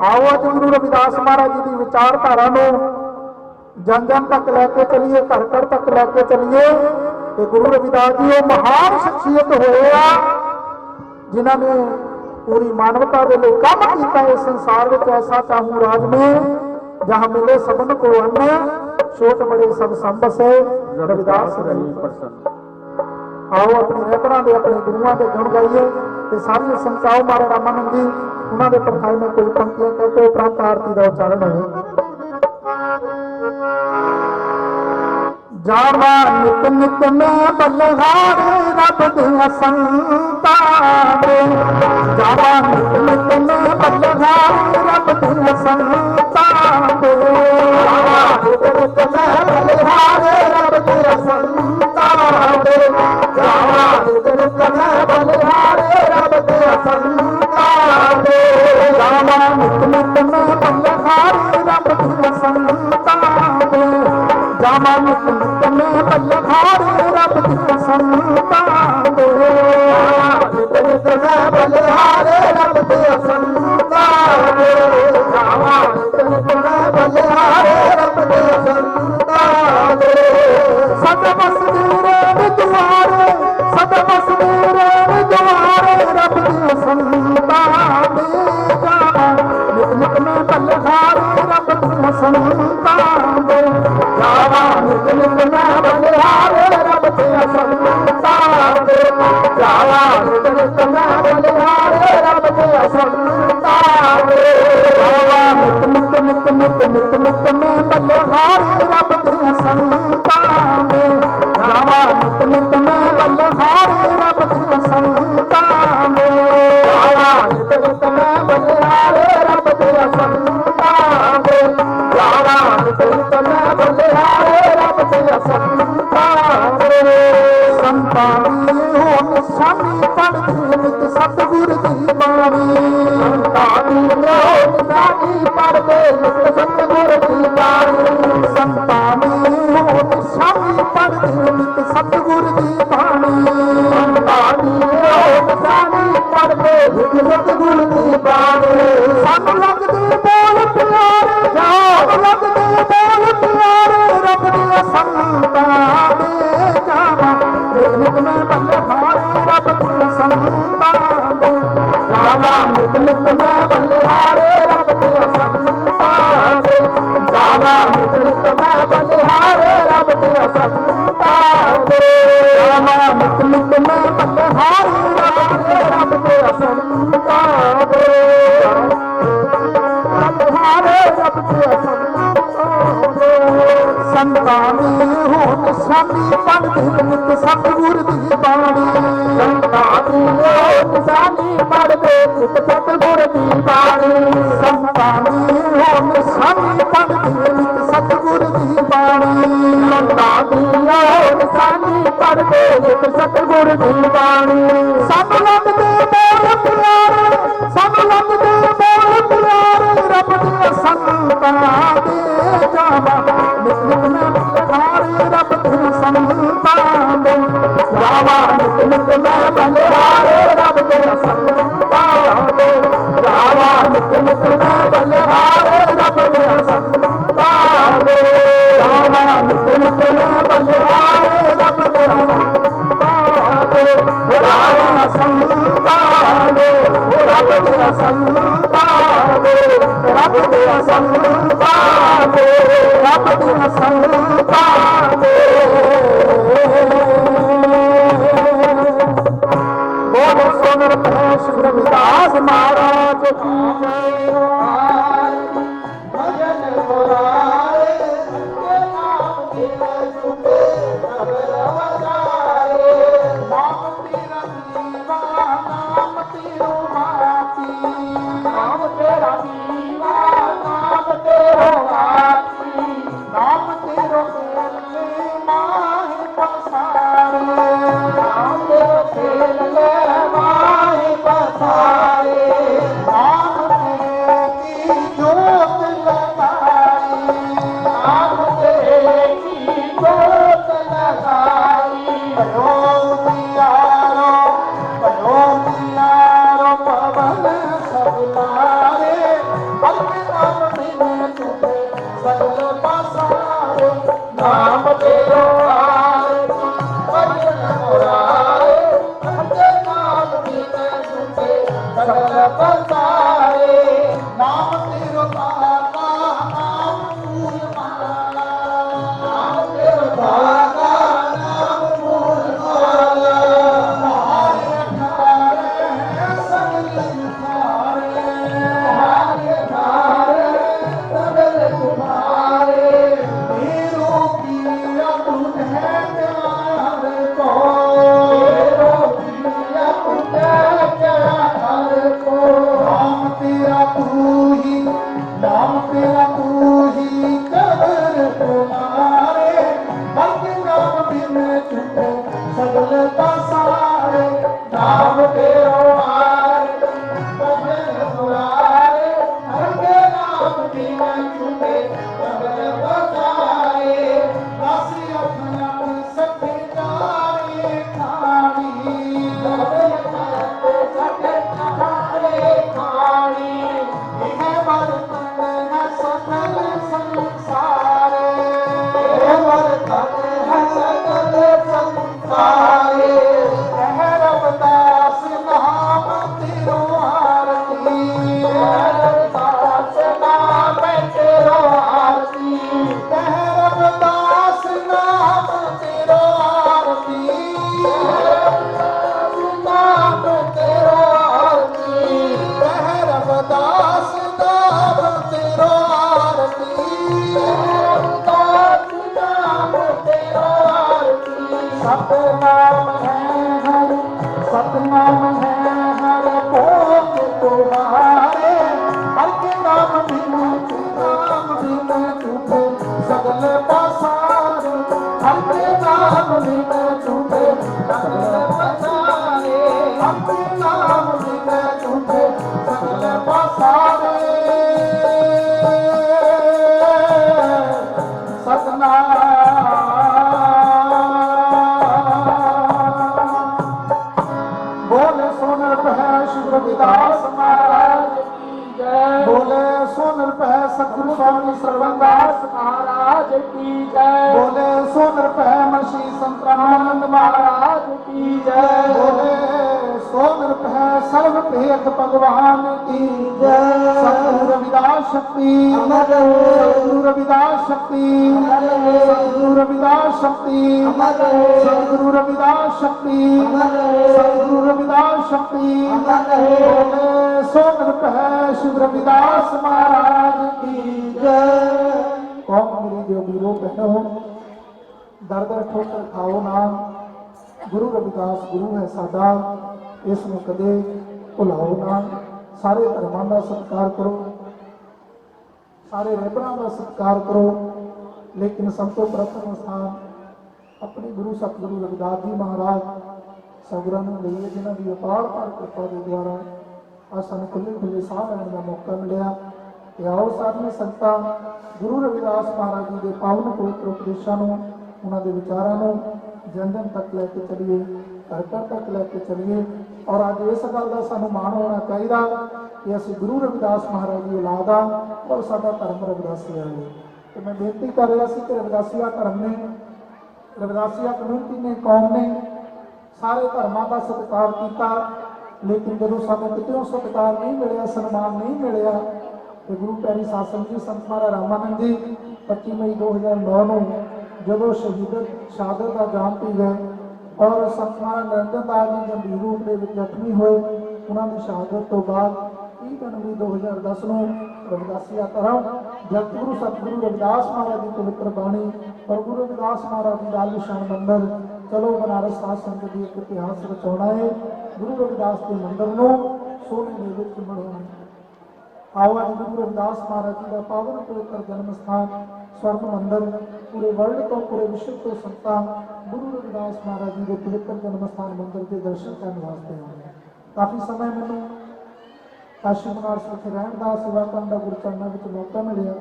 ਆਓ ਅੱਜ ਗੁਰੂ ਰਵਿਦਾਸ ਮਹਾਰਾਜ ਜੀ ਦੀ ਵਿਚਾਰਧਾਰਾ ਨੂੰ ਜਨ ਜਨ ਤੱਕ ਲੈ ਕੇ ਚੱਲੀਏ, ਘਰ ਘਰ ਤੱਕ ਲੈ ਕੇ ਚੱਲੀਏ। ਤੇ ਗੁਰੂ ਰਵਿਦਾਸ ਜੀ ਉਹ ਮਹਾਨ ਸ਼ਖਸੀਅਤ ਹੋਏ ਆ ਜਿਨ੍ਹਾਂ ਨੇ पूरी मानवता के लिए काम किया। इस संसार में ऐसा चाहूँ राज में जहाँ मिले सबन को अन्न, छोट बड़े सब संबस है, रविदास रही प्रसन्न। आओ अपने रहबरां दे अपने गुरुआं दे गुण गाइए ते सारी संताओ महाराज रामानंद जी उन्हां दे परखाई में कोई पंक्तियां कह के उपरांत आरती दा उच्चारण है। जावा नित नित में बलहारे रब दिया संतां दे, जावा नित नित में बलहारे रब दिया संतां दे, जावा नित नित में बलहारे रब दिया संतां दे, जावा नित नित में बलहारे रब दिया संतां दे, जावा नित नित में बलहारे रब दिया संतां दे, जावा नित नित में बलहारे रब दिया संतां दे, नित नित में बलहारे रब दिया संतां दे, जावा नित नित में बलहारे रब दिया संतां दे। सदा मसदूरे दुआरे, सदा मसदूरे दुआरे रब दिया संतां दे, जावा नित नित में बलहारे रब दिया संतां दे, जावा नित नित में बलहारे रब दिया संतां दे, जावा नित नित में बलहारे रब दिया संतां दे, जावा नित नित नित नित नित नित में बलहारे रब दिया संतां दे, जावा नित नित में बलहारे रब दिया संतां दे, जावा नित नित में बलहारे रब दिया संतां दे, जावा नित नित में बलहारे रब दिया संतां दे। संतानी हो निशानी पढ़ती नित सतगुर दी बाणी, संतानी हो निशानी पढ़ते नित सतगुर दी बाणी, संतानी हो निशानी पढ़ते नित सतगुर दी बाणी, संतानी हो निशानी पढ़ते नित सतगुर दी बाणी। सानू लगदे बोल प्यारे, सानू लगदे बोल प्यारे रब दिया संतां दे, जावा नित नित में बलहारे रब दिया संतां दे, जावा नित नित में बलहारे रब दिया संतां दे, जावा नित नित में बलहारे रब दिया संतां दे, जावा नित नित में बलहारे रब दिया संतां दे, बलहारे रब दिया संतां दे। संतानी हो निशानी पढ़ते नित सतगुर दी बाणी, संतानी हो निशानी पढ़ते नित सतगुर दी बाणी, संतानी हो निशानी पढ़ते नित सतगुर दी बाणी, संतानी हो निशानी पढ़ते नित सतगुर दी बाणी। सानू लगदे बोल प्यारे, सानू लगदे बोल प्यारे रब दिया संतां दे, जावा नित नित में बलहारे रब दिया संतां दे, जावा नित नित में बलहारे रब दिया संतां दे, जावा नित नित में बलहारे रब दिया संतां दे, जावा नित नित में बलहारे रब दिया संतां दे, जावा संतां दे रब दिया संतां दे, रब दिया संतां दे, रब दिया संतां दे। बोलो सोनर महेश रविदास महाराज की जय। भजन मुरारे के नाम की सुखे नगर वसाए, नाम तिरंगी नाम तिरु ਨਾਮ ਬਿਨ ਝੂਠੇ ਸਗਲ ਪਾਸਾਰੇ ਨਾਮ ਤੇਰੋ ਆਰਤੀ ਭਜਨ ਮੁਰਾਰੇ ਅੰਦੇ ਨਾਮ ਬਿਨ ਝੂਠੇ ਸਗਲ ਪਸਾਰੇ ਨਾਮ ਤੇਰੋ ਦਾਤਾ ਨਾਮ ਮੂਲ ਮਾਲਾ ਨਾਮ ਤੇਰੋ ਦਾਤਾ ਨਾਮ ਮੂਲ ਮਾਲਾ ਹਾਰੇ ਠਾਰੇ ਸਗਲ ਸੁਖਾਰੇ ਹਾਰੇ ਠਾਰੇ ਸਗਲ ਤੁਮਾਰੇ ਤੇਰੋ ਕੀਆ ਤੁਧ ਹੈ ਪਿਆਰ ਕੋ ਤੇਰੋ ਕੀਆ ਪੁੱਤਰ ਚਾਹਰ ਕੋ ਨਾਮ ਤੇਰਾ ਤੂੰ ਹੀ ਨਾਮ ਤੇਰਾ ਤੂੰ ਹੀ ਕਬਰ ਤੁਮਾਰੇ ਬਲਕਿ ਨਾਮ ਬਿਨ ਝੂਠੇ ਸਗਲ ਪਾਸਾਰੇ ਨਾਮ ਤੇਰੋ ਆਰਤੀ ਭਜਨ ਮੁਰਾਰੇ ਅੰਦੇ ਨਾਮ ਬਿਨ ਝੂਠੇ ਸਗਲ ਪਸਾਰੇ ਦਾਸੀ ਆਪਣਾ ਸੱਚੇ ਤਾਰੇ ਖਾਣੀ ਇਹ ਵਰਤਨ ਹੈ ਸਗਲ ਸੰਸਾਰੇ ਇਹ ਰਬਦਾਸ ਨਾਮ ਤੇਰੋ ਆਰਤੀ ਇਹ ਰਬਦਾਸ ਨਾਮ ਤੇਰੋ ਆਰਤੀ ਇਹ ਰਬਦਾਸ ਨਾਮ ਤੇਰੋ ਆਰਤੀ ਸਤਨਾਮ ਹੈ ਹਰਿ ਸਤਨਾਮ ਹੈ ਹਰਿ ਭੋਗ ਤੁਮਾਰੇ ਹਰ ਕੇ ਨਾਮ ਬਿਨ ਝੂਠੇ ਸਗਲ ਪਾਸਾਰੇ ਹਰ ਕੇ ਨਾਮ ਬਿਨ ਝੂਠੇ ਸਗਲ ਪਾਸਾਰੇ ਹਰ ਕੇ ਨਾਮ ਬਿਨ ਝੂਠੇ ਸਗਲ ਪਾਸਾਰੇ ਸਤਨਾਮ ਬੋਲੇ ਸੋਨਰ ਪਹਿ ਸ਼ੁਭ ਰਵਿਦਾਸ ਮਹਾਰਾਜ ਕੀ ਜੈ ਬੋਲੇ ਸੋਨਰ ਪਹਿ ਸਤਿਗੁਰੂ ਸਵਾਮੀ ਸਰਵੰਦਾਸ महाराज की जय ਬੋਲੇ ਸੋਨਰ ਪਹਿ ਮਰਸ਼ੀ ਸੰਤ ਰਾਮਾਨੰਦ ਮਹਾਰਾਜ की जय ਬੋਲੇ ਸੋਨਰ ਪਹਿ ਸਰਵ ਭੇਦ ਭਗਵਾਨ ਕੀ ਜੈ ਸਤਿਗੁਰੂ ਰਵਿਦਾਸ ਸ਼ਕਤੀ ਅਮਰ ਰਹੇ। ਸਤਿਗੁਰੂ ਰਵਿਦਾਸ ਸ਼ਕਤੀ ਅਮਰ ਰਹੇ। ਸਤਿਗੁਰੂ ਰਵਿਦਾਸ ਸ਼ਕਤੀ ਅਮਰ ਰਹੇ। ਸਤਿਗੁਰੂ ਰਵਿਦਾਸ ਸ਼ਕਤੀ ਅਮਰ ਰਹੇ। ਸਤਿਗੁਰੂ ਰਵਿਦਾਸ ਸ਼ਕਤੀ ਅਮਰ ਰਹੇ। ਬੋਲੇ ਸੋਨਰ ਪਹਿ ਸ਼ੁਭ ਰਵਿਦਾਸ ਮਹਾਰਾਜ ਕੀ ਜੈ ਕੌਮ ਮੇਰੀ ਜੋ ਵੀਰੋ ਭੈਣੋ ਦਰ ਦਰ ਠੋਕਰ ਖਾਓ ਨਾ ਗੁਰੂ ਰਵਿਦਾਸ ਗੁਰੂ ਹੈ ਸਾਡਾ ਇਸ ਨੂੰ ਕਦੇ ਭੁਲਾਓ ਨਾ ਸਾਰੇ ਧਰਮਾਂ ਦਾ ਸਤਿਕਾਰ ਕਰੋ ਸਾਰੇ ਰਹਿਬਰਾਂ ਦਾ ਸਤਿਕਾਰ ਕਰੋ ਲੇਕਿਨ ਸਭ ਤੋਂ ਪ੍ਰਥਮ ਸਥਾਨ ਆਪਣੇ ਗੁਰੂ ਸਤਿਗੁਰੂ ਰਵਿਦਾਸ ਜੀ ਮਹਾਰਾਜ ਸਤਿਗੁਰਾਂ ਨੂੰ ਲਈਏ ਜਿਨ੍ਹਾਂ ਦੀ ਅਪਾਰ ਭਾਰ ਕਿਰਪਾ ਦੇ ਦੁਆਰਾ ਅੱਜ ਸਾਨੂੰ ਖੁੱਲ੍ਹੇ ਸਾਹ ਲੈਣ ਦਾ ਮੌਕਾ ਮਿਲਿਆ ਤੇ ਆਓ ਸਾਧੂ ਸੰਤਾਂ ਗੁਰੂ ਰਵਿਦਾਸ ਮਹਾਰਾਜ ਜੀ ਦੇ ਪਾਵਨ ਪਵਿੱਤਰ ਉਪਦੇਸ਼ਾਂ ਨੂੰ ਉਹਨਾਂ ਦੇ ਵਿਚਾਰਾਂ ਨੂੰ ਜਨ ਜਨ ਤੱਕ ਲੈ ਕੇ ਚੱਲੀਏ ਘਰ ਘਰ ਤੱਕ ਲੈ ਕੇ ਚੱਲੀਏ ਔਰ ਅੱਜ ਇਸ ਗੱਲ ਦਾ ਸਾਨੂੰ ਮਾਣ ਹੋਣਾ ਚਾਹੀਦਾ ਕਿ ਅਸੀਂ ਗੁਰੂ ਰਵਿਦਾਸ ਮਹਾਰਾਜ ਦੀ ਔਲਾਦ ਹਾਂ ਔਰ ਸਾਡਾ ਧਰਮ ਰਵਿਦਾਸੀਆ ਹੈ ਤੇ ਮੈਂ ਬੇਨਤੀ ਕਰ ਰਿਹਾ ਸੀ ਕਿ ਰਵਿਦਾਸੀਆ ਧਰਮ ਨੇ ਰਵਿਦਾਸੀਆ ਕਮਿਊਨਿਟੀ ਨੇ ਕੌਮ ਨੇ ਸਾਰੇ ਧਰਮਾਂ ਦਾ ਸਤਿਕਾਰ ਕੀਤਾ ਲੇਕਿਨ ਜਦੋਂ ਸਾਨੂੰ ਕਿਤੇ ਸਤਿਕਾਰ ਨਹੀਂ ਮਿਲਿਆ ਸਨਮਾਨ ਨਹੀਂ ਮਿਲਿਆ ਤੇ ਗੁਰੂ ਪਿਆਰੀ ਸਾਧ ਸੰਗਤ ਜੀ ਸੰਤ ਮਹਾਰਾਜ ਰਾਮਾਨੰਦ ਜੀ 25 ਮਈ 2009 ਨੂੰ ਜਦੋਂ ਸ਼ਹਾਦਤ ਦਾ ਜਾਮ ਪੀ ਗਏ ਔਰ ਸੰਤ ਮਹਾਰਾਜ ਨਰਿੰਦਰ ਦਾਸ ਜੀ ਗੰਭੀਰ ਰੂਪ ਦੇ ਵਿੱਚ ਜ਼ਖਮੀ ਹੋਏ ਉਹਨਾਂ ਦੀ ਸ਼ਹਾਦਤ ਤੋਂ ਬਾਅਦ 30 ਜਨਵਰੀ 2010 ਨੂੰ ਰਵਿਦਾਸੀਆ ਧਰਮ ਜਗਤਗੁਰੂ ਸਤਿਗੁਰੂ ਰਵਿਦਾਸ ਮਹਾਰਾਜ ਦੀ ਪਵਿੱਤਰ ਬਾਣੀ ਔਰ ਗੁਰੂ ਰਵਿਦਾਸ ਮਹਾਰਾਜ ਦੀ ਆਲੀਸ਼ਾਨ ਮੰਦਰ ਚਲੋ ਬਨਾਰਸ ਸਾਧ ਸੰਗਤ ਦੀ ਇੱਕ ਇਤਿਹਾਸ ਰਚਾਉਣਾ ਹੈ ਗੁਰੂ ਰਵਿਦਾਸ ਦੇ ਮੰਦਰ ਨੂੰ ਸੋਨੇ ਦੇ ਵਿੱਚ ਬਣਾਉਣਾ ਆਓ ਅੱਜ ਗੁਰੂ ਰਵਿਦਾਸ ਮਹਾਰਾਜ ਜੀ ਦਾ ਪਾਵਨ ਪਵਿੱਤਰ ਜਨਮ ਸਥਾਨ ਸਵਰਨ ਮੰਦਰ ਪੂਰੇ ਵਰਲਡ ਤੋਂ ਪੂਰੇ ਵਿਸ਼ਵ ਤੋਂ ਸੰਤਾਂ ਗੁਰੂ ਰਵਿਦਾਸ ਮਹਾਰਾਜ ਜੀ ਦੇ ਪਵਿੱਤਰ ਜਨਮ ਸਥਾਨ ਮੰਦਰ ਦੇ ਦਰਸ਼ਨ ਕਰਨ ਵਾਸਤੇ ਆਏ ਕਾਫੀ ਸਮੇਂ ਮੈਨੂੰ ਕਾਸ਼ੀ ਬਨਾਰਸ ਵਿਖੇ ਰਹਿਣ ਦਾ ਸੇਵਾ ਕਰਨ ਦਾ ਗੁਰਚਰਨਾਂ ਵਿੱਚ ਮੌਕਾ ਮਿਲਿਆ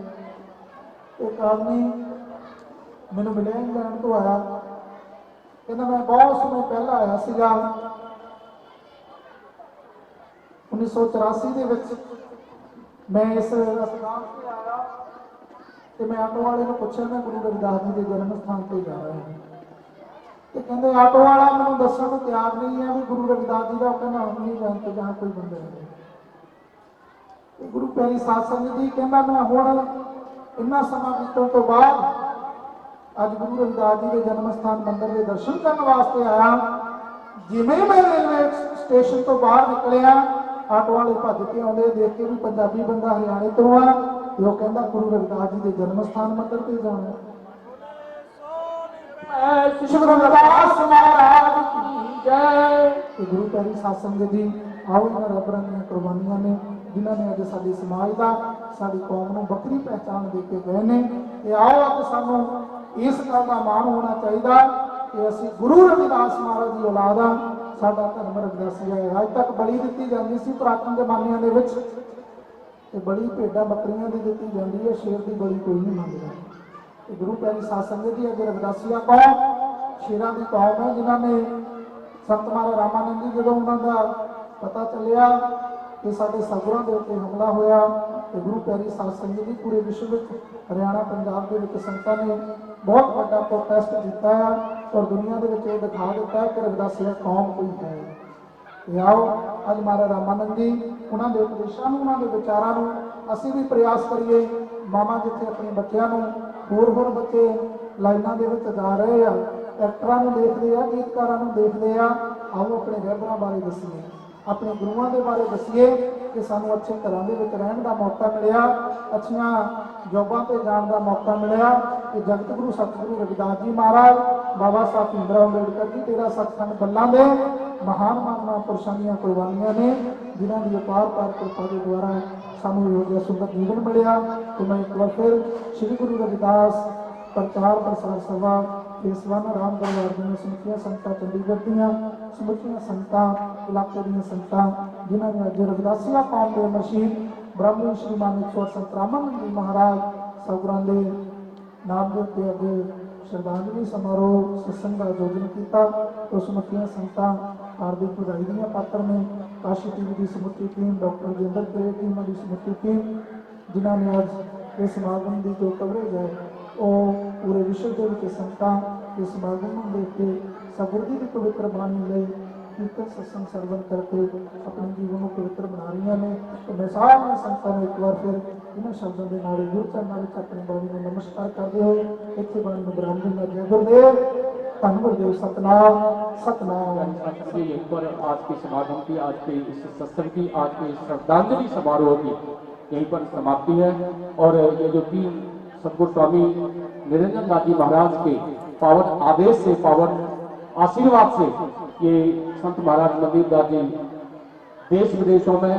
ਇੱਕ ਆਦਮੀ ਮੈਨੂੰ ਮਿਲਿਆ ਇੰਗਲੈਂਡ ਤੋਂ ਆਇਆ ਕਹਿੰਦਾ ਮੈਂ ਬਹੁਤ ਸਮੇਂ ਪਹਿਲਾਂ ਆਇਆ ਸੀਗਾ 1984 ਦੇ ਵਿੱਚ ਮੈਂ ਇਸ ਸਥਾਨ ਤੇ ਆਇਆ ਤੇ ਮੈਂ ਆਟੋ ਵਾਲੇ ਨੂੰ ਪੁੱਛਿਆ ਮੈਂ ਗੁਰੂ ਰਵਿਦਾਸ ਜੀ ਦੇ ਜਨਮ ਸਥਾਨ ਤੇ ਜਾ ਰਿਹਾ ਹਾਂ ਤੇ ਕਹਿੰਦੇ ਆਟੋ ਵਾਲਾ ਮੈਨੂੰ ਦੱਸਣ ਨੂੰ ਤਿਆਰ ਨਹੀਂ ਹੈ ਵੀ ਗੁਰੂ ਰਵਿਦਾਸ ਜੀ ਦਾ ਕਹਿੰਦਾ ਨਹੀਂ ਜਾਣਦੇ ਜਾਂ ਕੋਈ ਬੰਦੇ ਨਹੀਂ ਤੇ ਗੁਰੂ ਪਿਆਰੀ ਸਾਧ ਸੰਗਤ ਜੀ ਕਹਿੰਦਾ ਮੈਂ ਹੁਣ ਇੰਨਾ ਸਮਾਂ ਬੀਤਣ ਤੋਂ ਬਾਅਦ ਅੱਜ ਗੁਰੂ ਰਵਿਦਾਸ ਜੀ ਦੇ ਜਨਮ ਸਥਾਨ ਮੰਦਿਰ ਦੇ ਦਰਸ਼ਨ ਕਰਨ ਵਾਸਤੇ ਆਇਆ। ਜਿਵੇਂ ਮੈਂ ਰੇਲਵੇ ਸਟੇਸ਼ਨ ਤੋਂ ਬਾਹਰ ਨਿਕਲਿਆ ਆਟੋ ਵਾਲੇ ਭੱਜ ਕੇ ਆਉਂਦੇ ਦੇਖ ਕੇ ਵੀ ਪੰਜਾਬੀ ਬੰਦਾ ਹਰਿਆਣੇ ਤੋਂ ਆ ਤੇ ਉਹ ਕਹਿੰਦਾ ਗੁਰੂ ਰਵਿਦਾਸ ਜੀ ਦੇ ਜਨਮ ਸਥਾਨ ਮੰਦਿਰ ਤੇ ਜਾਣਾ। ਸ਼੍ਰੀ ਗੁਰੂ ਰਵਿਦਾਸ ਮਹਾਰਾਜ ਕੀ ਜੈ। ਤੇ ਗੁਰੂ ਪਿਆਰੀ ਸਾਧ ਸੰਗਤ ਜੀ ਆਓ ਇਹਨਾਂ ਰੱਬਰਾਂ ਦੀਆਂ ਕੁਰਬਾਨੀਆਂ ਨੇ ਜਿਨ੍ਹਾਂ ਨੇ ਅੱਜ ਸਾਡੇ ਸਮਾਜ ਦਾ ਸਾਡੀ ਕੌਮ ਨੂੰ ਵੱਖਰੀ ਪਹਿਚਾਣ ਦੇ ਕੇ ਗਏ ਨੇ ਤੇ ਆਓ ਅੱਜ ਸਾਨੂੰ ਇਸ ਗੱਲ ਦਾ ਮਾਣ ਹੋਣਾ ਚਾਹੀਦਾ ਕਿ ਅਸੀਂ ਗੁਰੂ ਰਵਿਦਾਸ ਮਹਾਰਾਜ ਦੀ ਔਲਾਦ ਆ। ਸਾਡਾ ਧਰਮ ਰਵਿਦਾਸੀ ਹੈ। ਅੱਜ ਤੱਕ ਬਲੀ ਦਿੱਤੀ ਜਾਂਦੀ ਸੀ ਪੁਰਾਤਨ ਜ਼ਮਾਨਿਆਂ ਦੇ ਵਿੱਚ ਤੇ ਬਲੀ ਭੇਡਾਂ ਬੱਕਰੀਆਂ ਦੀ ਦਿੱਤੀ ਜਾਂਦੀ ਹੈ, ਸ਼ੇਰ ਦੀ ਬਲੀ ਕੋਈ ਨਹੀਂ ਮੰਗਦਾ। ਤੇ ਗੁਰੂ ਪਿਆਰੀ ਸਾਧ ਸੰਗਤ ਜੀ ਅੱਜ ਰਵਿਦਾਸੀਆ ਕੌਮ ਸ਼ੇਰਾਂ ਦੀ ਕੌਮ ਹੈ ਜਿਨ੍ਹਾਂ ਨੇ ਸੰਤ ਮਹਾਰਾਜ ਰਾਮਾਨੰਦ ਜੀ ਜਦੋਂ ਉਹਨਾਂ ਦਾ ਪਤਾ ਚੱਲਿਆ ਕਿ ਸਾਡੇ ਸਤਿਗੁਰਾਂ ਦੇ ਉੱਤੇ ਹਮਲਾ ਹੋਇਆ ਤੇ ਗੁਰੂ ਪਿਆਰੀ ਸਾਧ ਸੰਗਤ ਜੀ ਪੂਰੇ ਵਿਸ਼ਵ ਵਿੱਚ ਹਰਿਆਣਾ ਪੰਜਾਬ ਦੇ ਵਿੱਚ ਸੰਤਾਂ ਨੇ ਬਹੁਤ ਵੱਡਾ ਪ੍ਰੋਟੈਸਟ ਕੀਤਾ ਹੈ ਔਰ ਦੁਨੀਆ ਦੇ ਵਿੱਚ ਇਹ ਦਿਖਾ ਦਿੱਤਾ ਹੈ ਕਿ ਰਵਿਦਾਸੀਆ ਕੌਮ ਕੋਈ ਹੈ। ਤੇ ਆਓ ਅੱਜ ਮਹਾਰਾਜ ਰਾਮਾਨੰਦ ਜੀ ਉਹਨਾਂ ਦੇ ਉਪਦੇਸ਼ਾਂ ਨੂੰ ਉਹਨਾਂ ਦੇ ਵਿਚਾਰਾਂ ਨੂੰ ਅਸੀਂ ਵੀ ਪ੍ਰਯਾਸ ਕਰੀਏ। ਮਾਮਾ ਜਿੱਥੇ ਆਪਣੇ ਬੱਚਿਆਂ ਨੂੰ ਹੋਰ ਬੱਚੇ ਲਾਈਨਾਂ ਦੇ ਵਿੱਚ ਜਾ ਰਹੇ ਆ, ਐਕਟਰਾਂ ਨੂੰ ਦੇਖਦੇ ਆ, ਗੀਤਕਾਰਾਂ ਨੂੰ ਦੇਖਦੇ ਆ, ਆਓ ਆਪਣੇ ਰਹਿਬਰਾਂ ਬਾਰੇ ਦੱਸੀਏ, ਆਪਣੇ ਗੁਰੂਆਂ ਦੇ ਬਾਰੇ ਦੱਸੀਏ ਕਿ ਸਾਨੂੰ ਅੱਛੇ ਘਰਾਂ ਦੇ ਵਿੱਚ ਰਹਿਣ ਦਾ ਮੌਕਾ ਮਿਲਿਆ, ਅੱਛੀਆਂ ਜੋਬਾਂ ਤੇ ਜਾਣ ਦਾ ਮੌਕਾ ਮਿਲਿਆ ਕਿ ਜਗਤ ਗੁਰੂ ਸਤਿਗੁਰੂ ਰਵਿਦਾਸ ਜੀ ਮਹਾਰਾਜ, ਬਾਬਾ ਸਾਹਿਬ ਭੀਮਰਾਓ ਅੰਬੇਡਕਰ ਜੀ ਤੇਰਾ ਸੱਚਖੰਡ ਬੱਲਾਂ ਦੇ ਮਹਾਨ ਮਹਾਂਪੁਰਸ਼ਾਂ ਦੀਆਂ ਕੁਰਬਾਨੀਆਂ ਨੇ ਜਿਨ੍ਹਾਂ ਦੀ ਅਪਾਰ ਕਿਰਪਾ ਦੇ ਦੁਆਰਾ ਸਾਨੂੰ ਇਹੋ ਜਿਹਾ ਸੁੰਦਰ ਜੀਵਨ ਮਿਲਿਆ। ਤੇ ਮੈਂ ਇੱਕ ਵਾਰ ਫਿਰ ਸ੍ਰੀ ਗੁਰੂ ਰਵਿਦਾਸ ਪ੍ਰਚਾਰ ਪ੍ਰਸਾਰ ਸਭਾ ਕੇਸਵਾਨਾ ਰਾਮ ਦਰਬਾਰ ਦੀਆਂ ਸਮੁੱਚੀਆਂ ਸੰਗਤਾਂ, ਚੰਡੀਗੜ੍ਹ ਦੀਆਂ ਸਮੁੱਚੀਆਂ ਸੰਗਤਾਂ, ਇਲਾਕੇ ਦੀਆਂ ਸੰਗਤਾਂ ਜਿਨ੍ਹਾਂ ਨੇ ਅੱਜ ਰਵਿਦਾਸੀਆ ਕੌਮ ਦੇ ਮਰਸ਼ੀਦ ਬ੍ਰਹਮੀ ਸ਼੍ਰੀ ਮਾਨ ਸੰਤ ਰਾਮਾਨੰਦ ਜੀ ਮਹਾਰਾਜ ਸਤਿਗੁਰਾਂ ਦੇ ਨਾਮ ਦੇ ਉੱਤੇ ਅੱਗੇ ਸ਼ਰਧਾਂਜਲੀ ਸਮਾਰੋਹ ਸਤਸੰਗ ਦਾ ਆਯੋਜਨ ਕੀਤਾ। ਉਸ ਸਮੁੱਚੀਆਂ ਸੰਗਤਾਂ ਹਾਰਦਿਕ ਵਧਾਈ ਦੀਆਂ ਪਾਤਰ ਨੇ। ਕਾਸ਼ੀ ਟੀਵੀ ਦੀ ਸਮੁੱਚੀ ਟੀਮ, ਡਾਕਟਰ ਰਜਿੰਦਰ ਤੇ ਟੀਮਾਂ ਦੀ ਸਮੁੱਚੀ ਟੀਮ ਜਿਨ੍ਹਾਂ ਨੇ ਅੱਜ ਇਸ ਸਮਾਗਮ ਦੀ ਜੋ ਕਵਰੇਜ ਹੈ ਉਹ ਪੂਰੇ ਵਿਸ਼ਵ ਦੇ ਵਿੱਚ ਸੰਗਤਾਂ ਇਸ ਸਮਾਗਮ ਨੂੰ ਦੇਖ ਕੇ ਸਤਿਗੁਰੂ ਦੀ ਪਵਿੱਤਰ ਬਾਣੀ ਲਈ ਕੀਰਤਨ ਸਤਸੰਗ ਸਰਵਣ ਕਰਕੇ ਆਪਣੇ ਜੀਵਨ ਨੂੰ ਪਵਿੱਤਰ ਬਣਾ ਰਹੀਆਂ ਨੇ। ਤੇ ਮੈਂ ਸਾਰੀਆਂ ਸੰਗਤਾਂ ਨੂੰ ਇੱਕ ਵਾਰ ਫਿਰ ਇਹਨਾਂ ਸ਼ਬਦਾਂ ਦੇ ਨਾਲ ਗੁਰੂ ਚਰਨਾਂ ਵਿੱਚ ਆਪਣੀ ਬਾਣੀ ਨੂੰ ਨਮਸਕਾਰ ਕਰਦੇ ਹੋਏ ਇੱਥੇ ਬਾਣੀ ਨੂੰ ਵਿਰਾਮ ਦਿੰਦਾ ਜੈ ਗੁਰਦੇਵ ਧੰਨ ਗੁਰਦੇਵ सतनाम सतनाम। एक बार आज के समागम की, आज के इस सत्संग की, आज के इस श्रद्धांजलि समारोह की यहीं पर समाप्ति है। और ये जो टीम सतगुरु स्वामी निरंजन नाथ जी महाराज के पावन आदेश से, पावन आशीर्वाद से ये संत महाराज मंदिर दास जी देश विदेशों में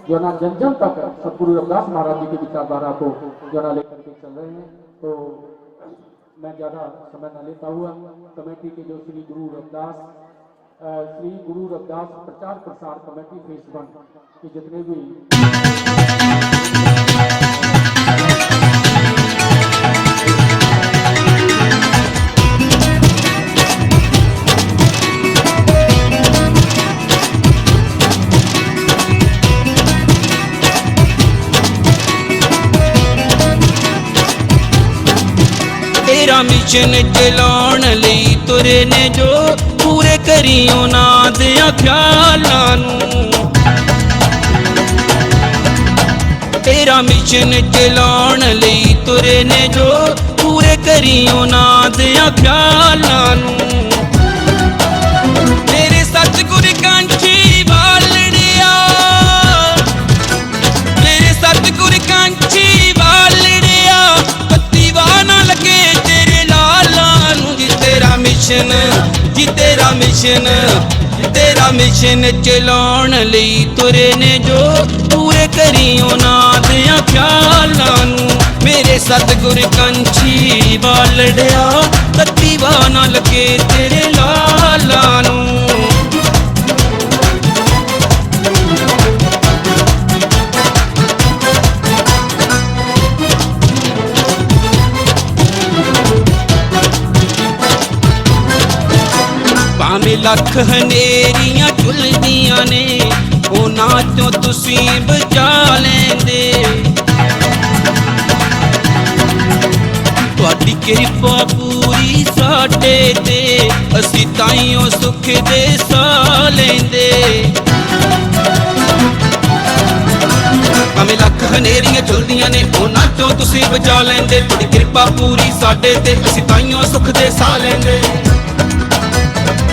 जो ना जन जन तक सतगुरु रविदास महाराज जी की विचारधारा को जो ना लेकर के चल रहे हैं। तो मैं ज़्यादा समय न लेता हुआ कमेटी के जो श्री गुरु रविदास प्रचार प्रसार कमेटी फेस 1 के जितने भी तेरा मिशन चलाउण लई तुरे ने जो पूरे करियो ना दिया ख्यालां नूं। तेरा मिशन चलाउण लई तुरे ने जो पूरे करियो ना दिया ख्यालां नूं। मेरे सतगुर कांची वालड़िया, मेरे सतगुर कांची वालड़िया पत्तीवा ना लगे तेरे लाला नूं। जी तेरा मिशन चलाउण लई तुरे ने जो पूरे करियो ना दिया ख्यालां नूं। मेरे सतगुर कंछी वालड़िया तत्तीवा ना लगे तेरे लाला नूं। भावें लख हनेरियां झुलदियां ने, ਉਹਨਾਂ ਚੋਂ ਤੁਸੀਂ ਬਚਾ ਲੈਂਦੇ। ਤੁਹਾਡੀ ਕਿਰਪਾ ਪੂਰੀ ਸਾਡੇ ਤੇ, ਅਸੀਂ ਤਾਈਓ ਸੁੱਖ ਦੇ ਸਾਹ ਲੈਂਦੇ। ਭਾਵੇਂ ਲੱਖ ਹਨੇਰੀਆਂ ਚੁਲਦੀਆਂ ਨੇ, ਉਹਨਾਂ ਚੋਂ ਤੁਸੀਂ ਬਚਾ ਲੈਂਦੇ। ਤੁਹਾਡੀ ਕਿਰਪਾ ਪੂਰੀ ਸਾਡੇ ਤੇ, ਅਸੀਂ ਤਾਈਓ ਸੁੱਖ ਦੇ ਸਾਹ ਲੈਂਦੇ।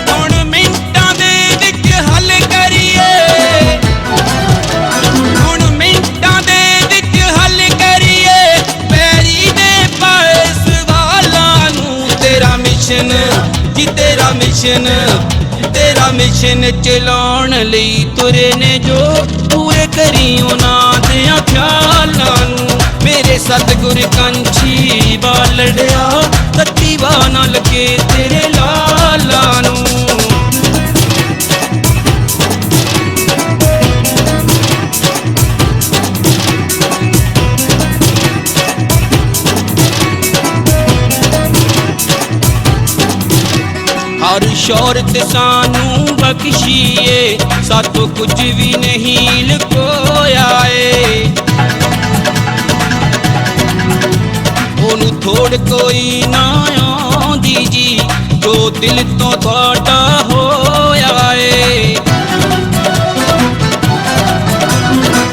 ਹੁਣ ਮਿੰਟਾਂ ਦੇ ਵਿੱਚ ਹੱਲ ਕਰੀਏ, ਹੁਣ ਮਿੰਟਾਂ ਦੇ ਵਿੱਚ ਹੱਲ ਕਰੀਏ ਪੈਰੀ ਦੇ ਪਾਏ ਸਵਾਲਾਂ ਨੂੰ। ਤੇਰਾ ਮਿਸ਼ਨ ਜੀ, ਤੇਰਾ ਮਿਸ਼ਨ, ਤੇਰਾ ਮਿਸ਼ਨ ਚਲਾਉਣ ਲਈ ਤੁਰੇ ਨੇ ਜੋ, ਪੂਰੇ ਕਰੀ ਉਹਨਾਂ ਦਿਆਂ ਖਿਆਲਾਂ ਨੂੰ। ਮੇਰੇ ਸਤਿਗੁਰ ਕੰਛੀ ਬਾਲੜਿਆ, ਤੱਤੀ ਵਾਹ ਨਾ ਲੱਗੇ ਤੇਰੇ ਲਾਲਾਂ ਨੂੰ। ਹਰ ਸ਼ੌਹਰਤ ਸਾਨੂੰ ਬਖਸ਼ੀਏ, ਸਾਥੋਂ ਕੁਝ ਵੀ ਨਹੀਂ ਲੁਕੋਇਆ ਏ। ਉਹਨੂੰ ਥੋੜ ਕੋਈ ਨਾ ਆਉਂਦੀ ਜੀ, ਜੋ ਦਿਲ ਤੋਂ ਤੁਹਾਡਾ ਹੋਇਆ ਏ।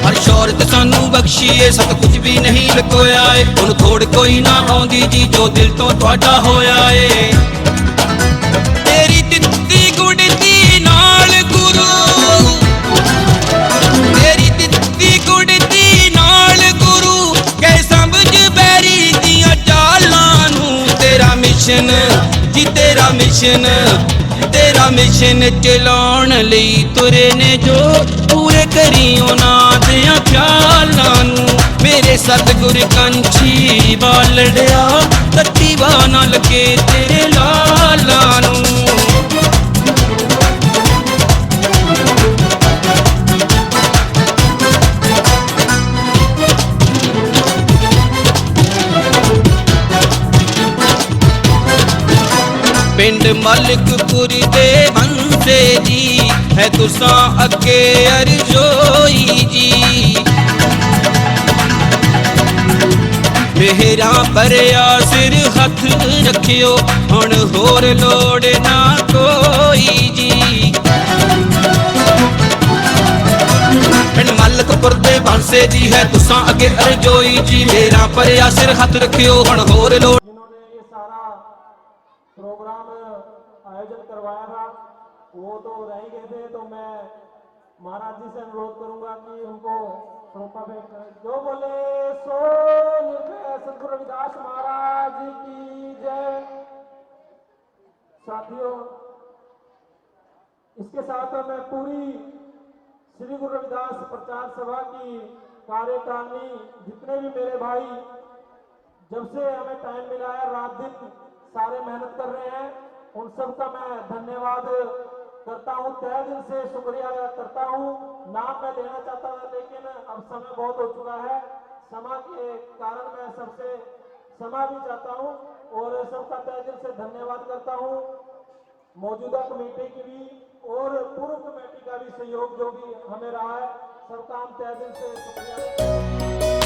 ਹਰ ਸ਼ੌਹਰਤ ਸਾਨੂੰ ਬਖਸ਼ੀਏ, ਸਾਥੋਂ ਕੁਝ ਵੀ ਨਹੀਂ ਲੁਕੋਇਆ ਏ। ਉਹਨੂੰ ਥੋੜ ਕੋਈ ਨਾ ਆਉਂਦੀ ਜੀ, ਜੋ ਦਿਲ ਤੋਂ ਤੁਹਾਡਾ ਹੋਇਆ ਏ। ਤੇਰੀ ਦਿੱਤੀ ਗੁੜਤੀ ਨਾਲ ਗੁਰੂ, ਤੇਰੀ ਦਿੱਤੀ ਗੁੜਤੀ ਨਾਲ ਗੁਰੂ, ਕਹਿ ਸਮਝ ਬੈਰੀ ਦੀਆਂ ਚਾਲਾਂ ਨੂੰ। ਤੇਰਾ ਮਿਸ਼ਨ ਜੀ, ਤੇਰਾ ਮਿਸ਼ਨ, ਤੇਰਾ ਮਿਸ਼ਨ ਚਲਾਉਣ ਲਈ ਤੁਰੇ ਨੇ ਜੋ, ਪੂਰੇ ਕਰੀ ਉਹਨਾਂ ਦਿਆਂ ਖਿਆਲਾਂ ਨੂੰ। ਮੇਰੇ ਸਤਿਗੁਰ ਕੰਛੀ ਬਾਲੜਿਆ, ਤੱਤੀ ਵਾਹ ਨਾ ਲੱਗੇ ਤੇਰੇ ਲਾਲਾਂ ਨੂੰ। ਪਿੰਡ ਮਲਕਪੁਰ ਦੇ ਬੰਸੇ ਜੀ, ਹੈ ਤੁਸਾਂ ਅੱਗੇ ਅਰਜ਼ੋਈ ਜੀ। ਮੇਹਰਾਂ ਭਰਿਆ ਸਿਰ ਹੱਥ ਰੱਖਿਓ, ਹੁਣ ਹੋਰ ਲੋੜ ਨਾ ਕੋਈ ਜੀ। ਪਿੰਡ ਮਲਕਪੁਰ ਦੇ ਬੰਸੇ ਜੀ, ਹੈ ਤੁਸਾਂ ਅੱਗੇ ਅਰਜ਼ੋਈ ਜੀ। ਮੇਹਰਾਂ ਭਰਿਆ ਸਿਰ ਹੱਥ ਰੱਖਿਓ, ਹੁਣ ਹੋਰ ਲੋੜ। जिन्होंने ये सारा प्रोग्राम आयोजन करवाया था वो तो रह ही गए थे, तो मैं महाराज जी से अनुरोध करूंगा कि उनको सौंपा भेंट करें। जो बोले सो निर्भय सद्गुरु रविदास महाराज की जय। साथियों, इसके साथ मैं पूरी श्री गुरु रविदास प्रचार सभा की कार्यकारिणी, जितने भी मेरे भाई जब से हमें टाइम मिला है, रात दिन सारे मेहनत कर रहे हैं, उन सब का मैं धन्यवाद करता हूं, तहे दिल से शुक्रिया करता हूं। नाम मैं लेना चाहता था, लेकिन अब समय बहुत हो चुका है, समय के कारण मैं सबसे क्षमा भी चाहता हूं और सबका तहे दिल से धन्यवाद करता हूं। मौजूदा कमेटी की भी और पूर्व कमेटी का भी सहयोग जो भी हमें रहा है, सबका हम तहे दिल से शुक्रिया।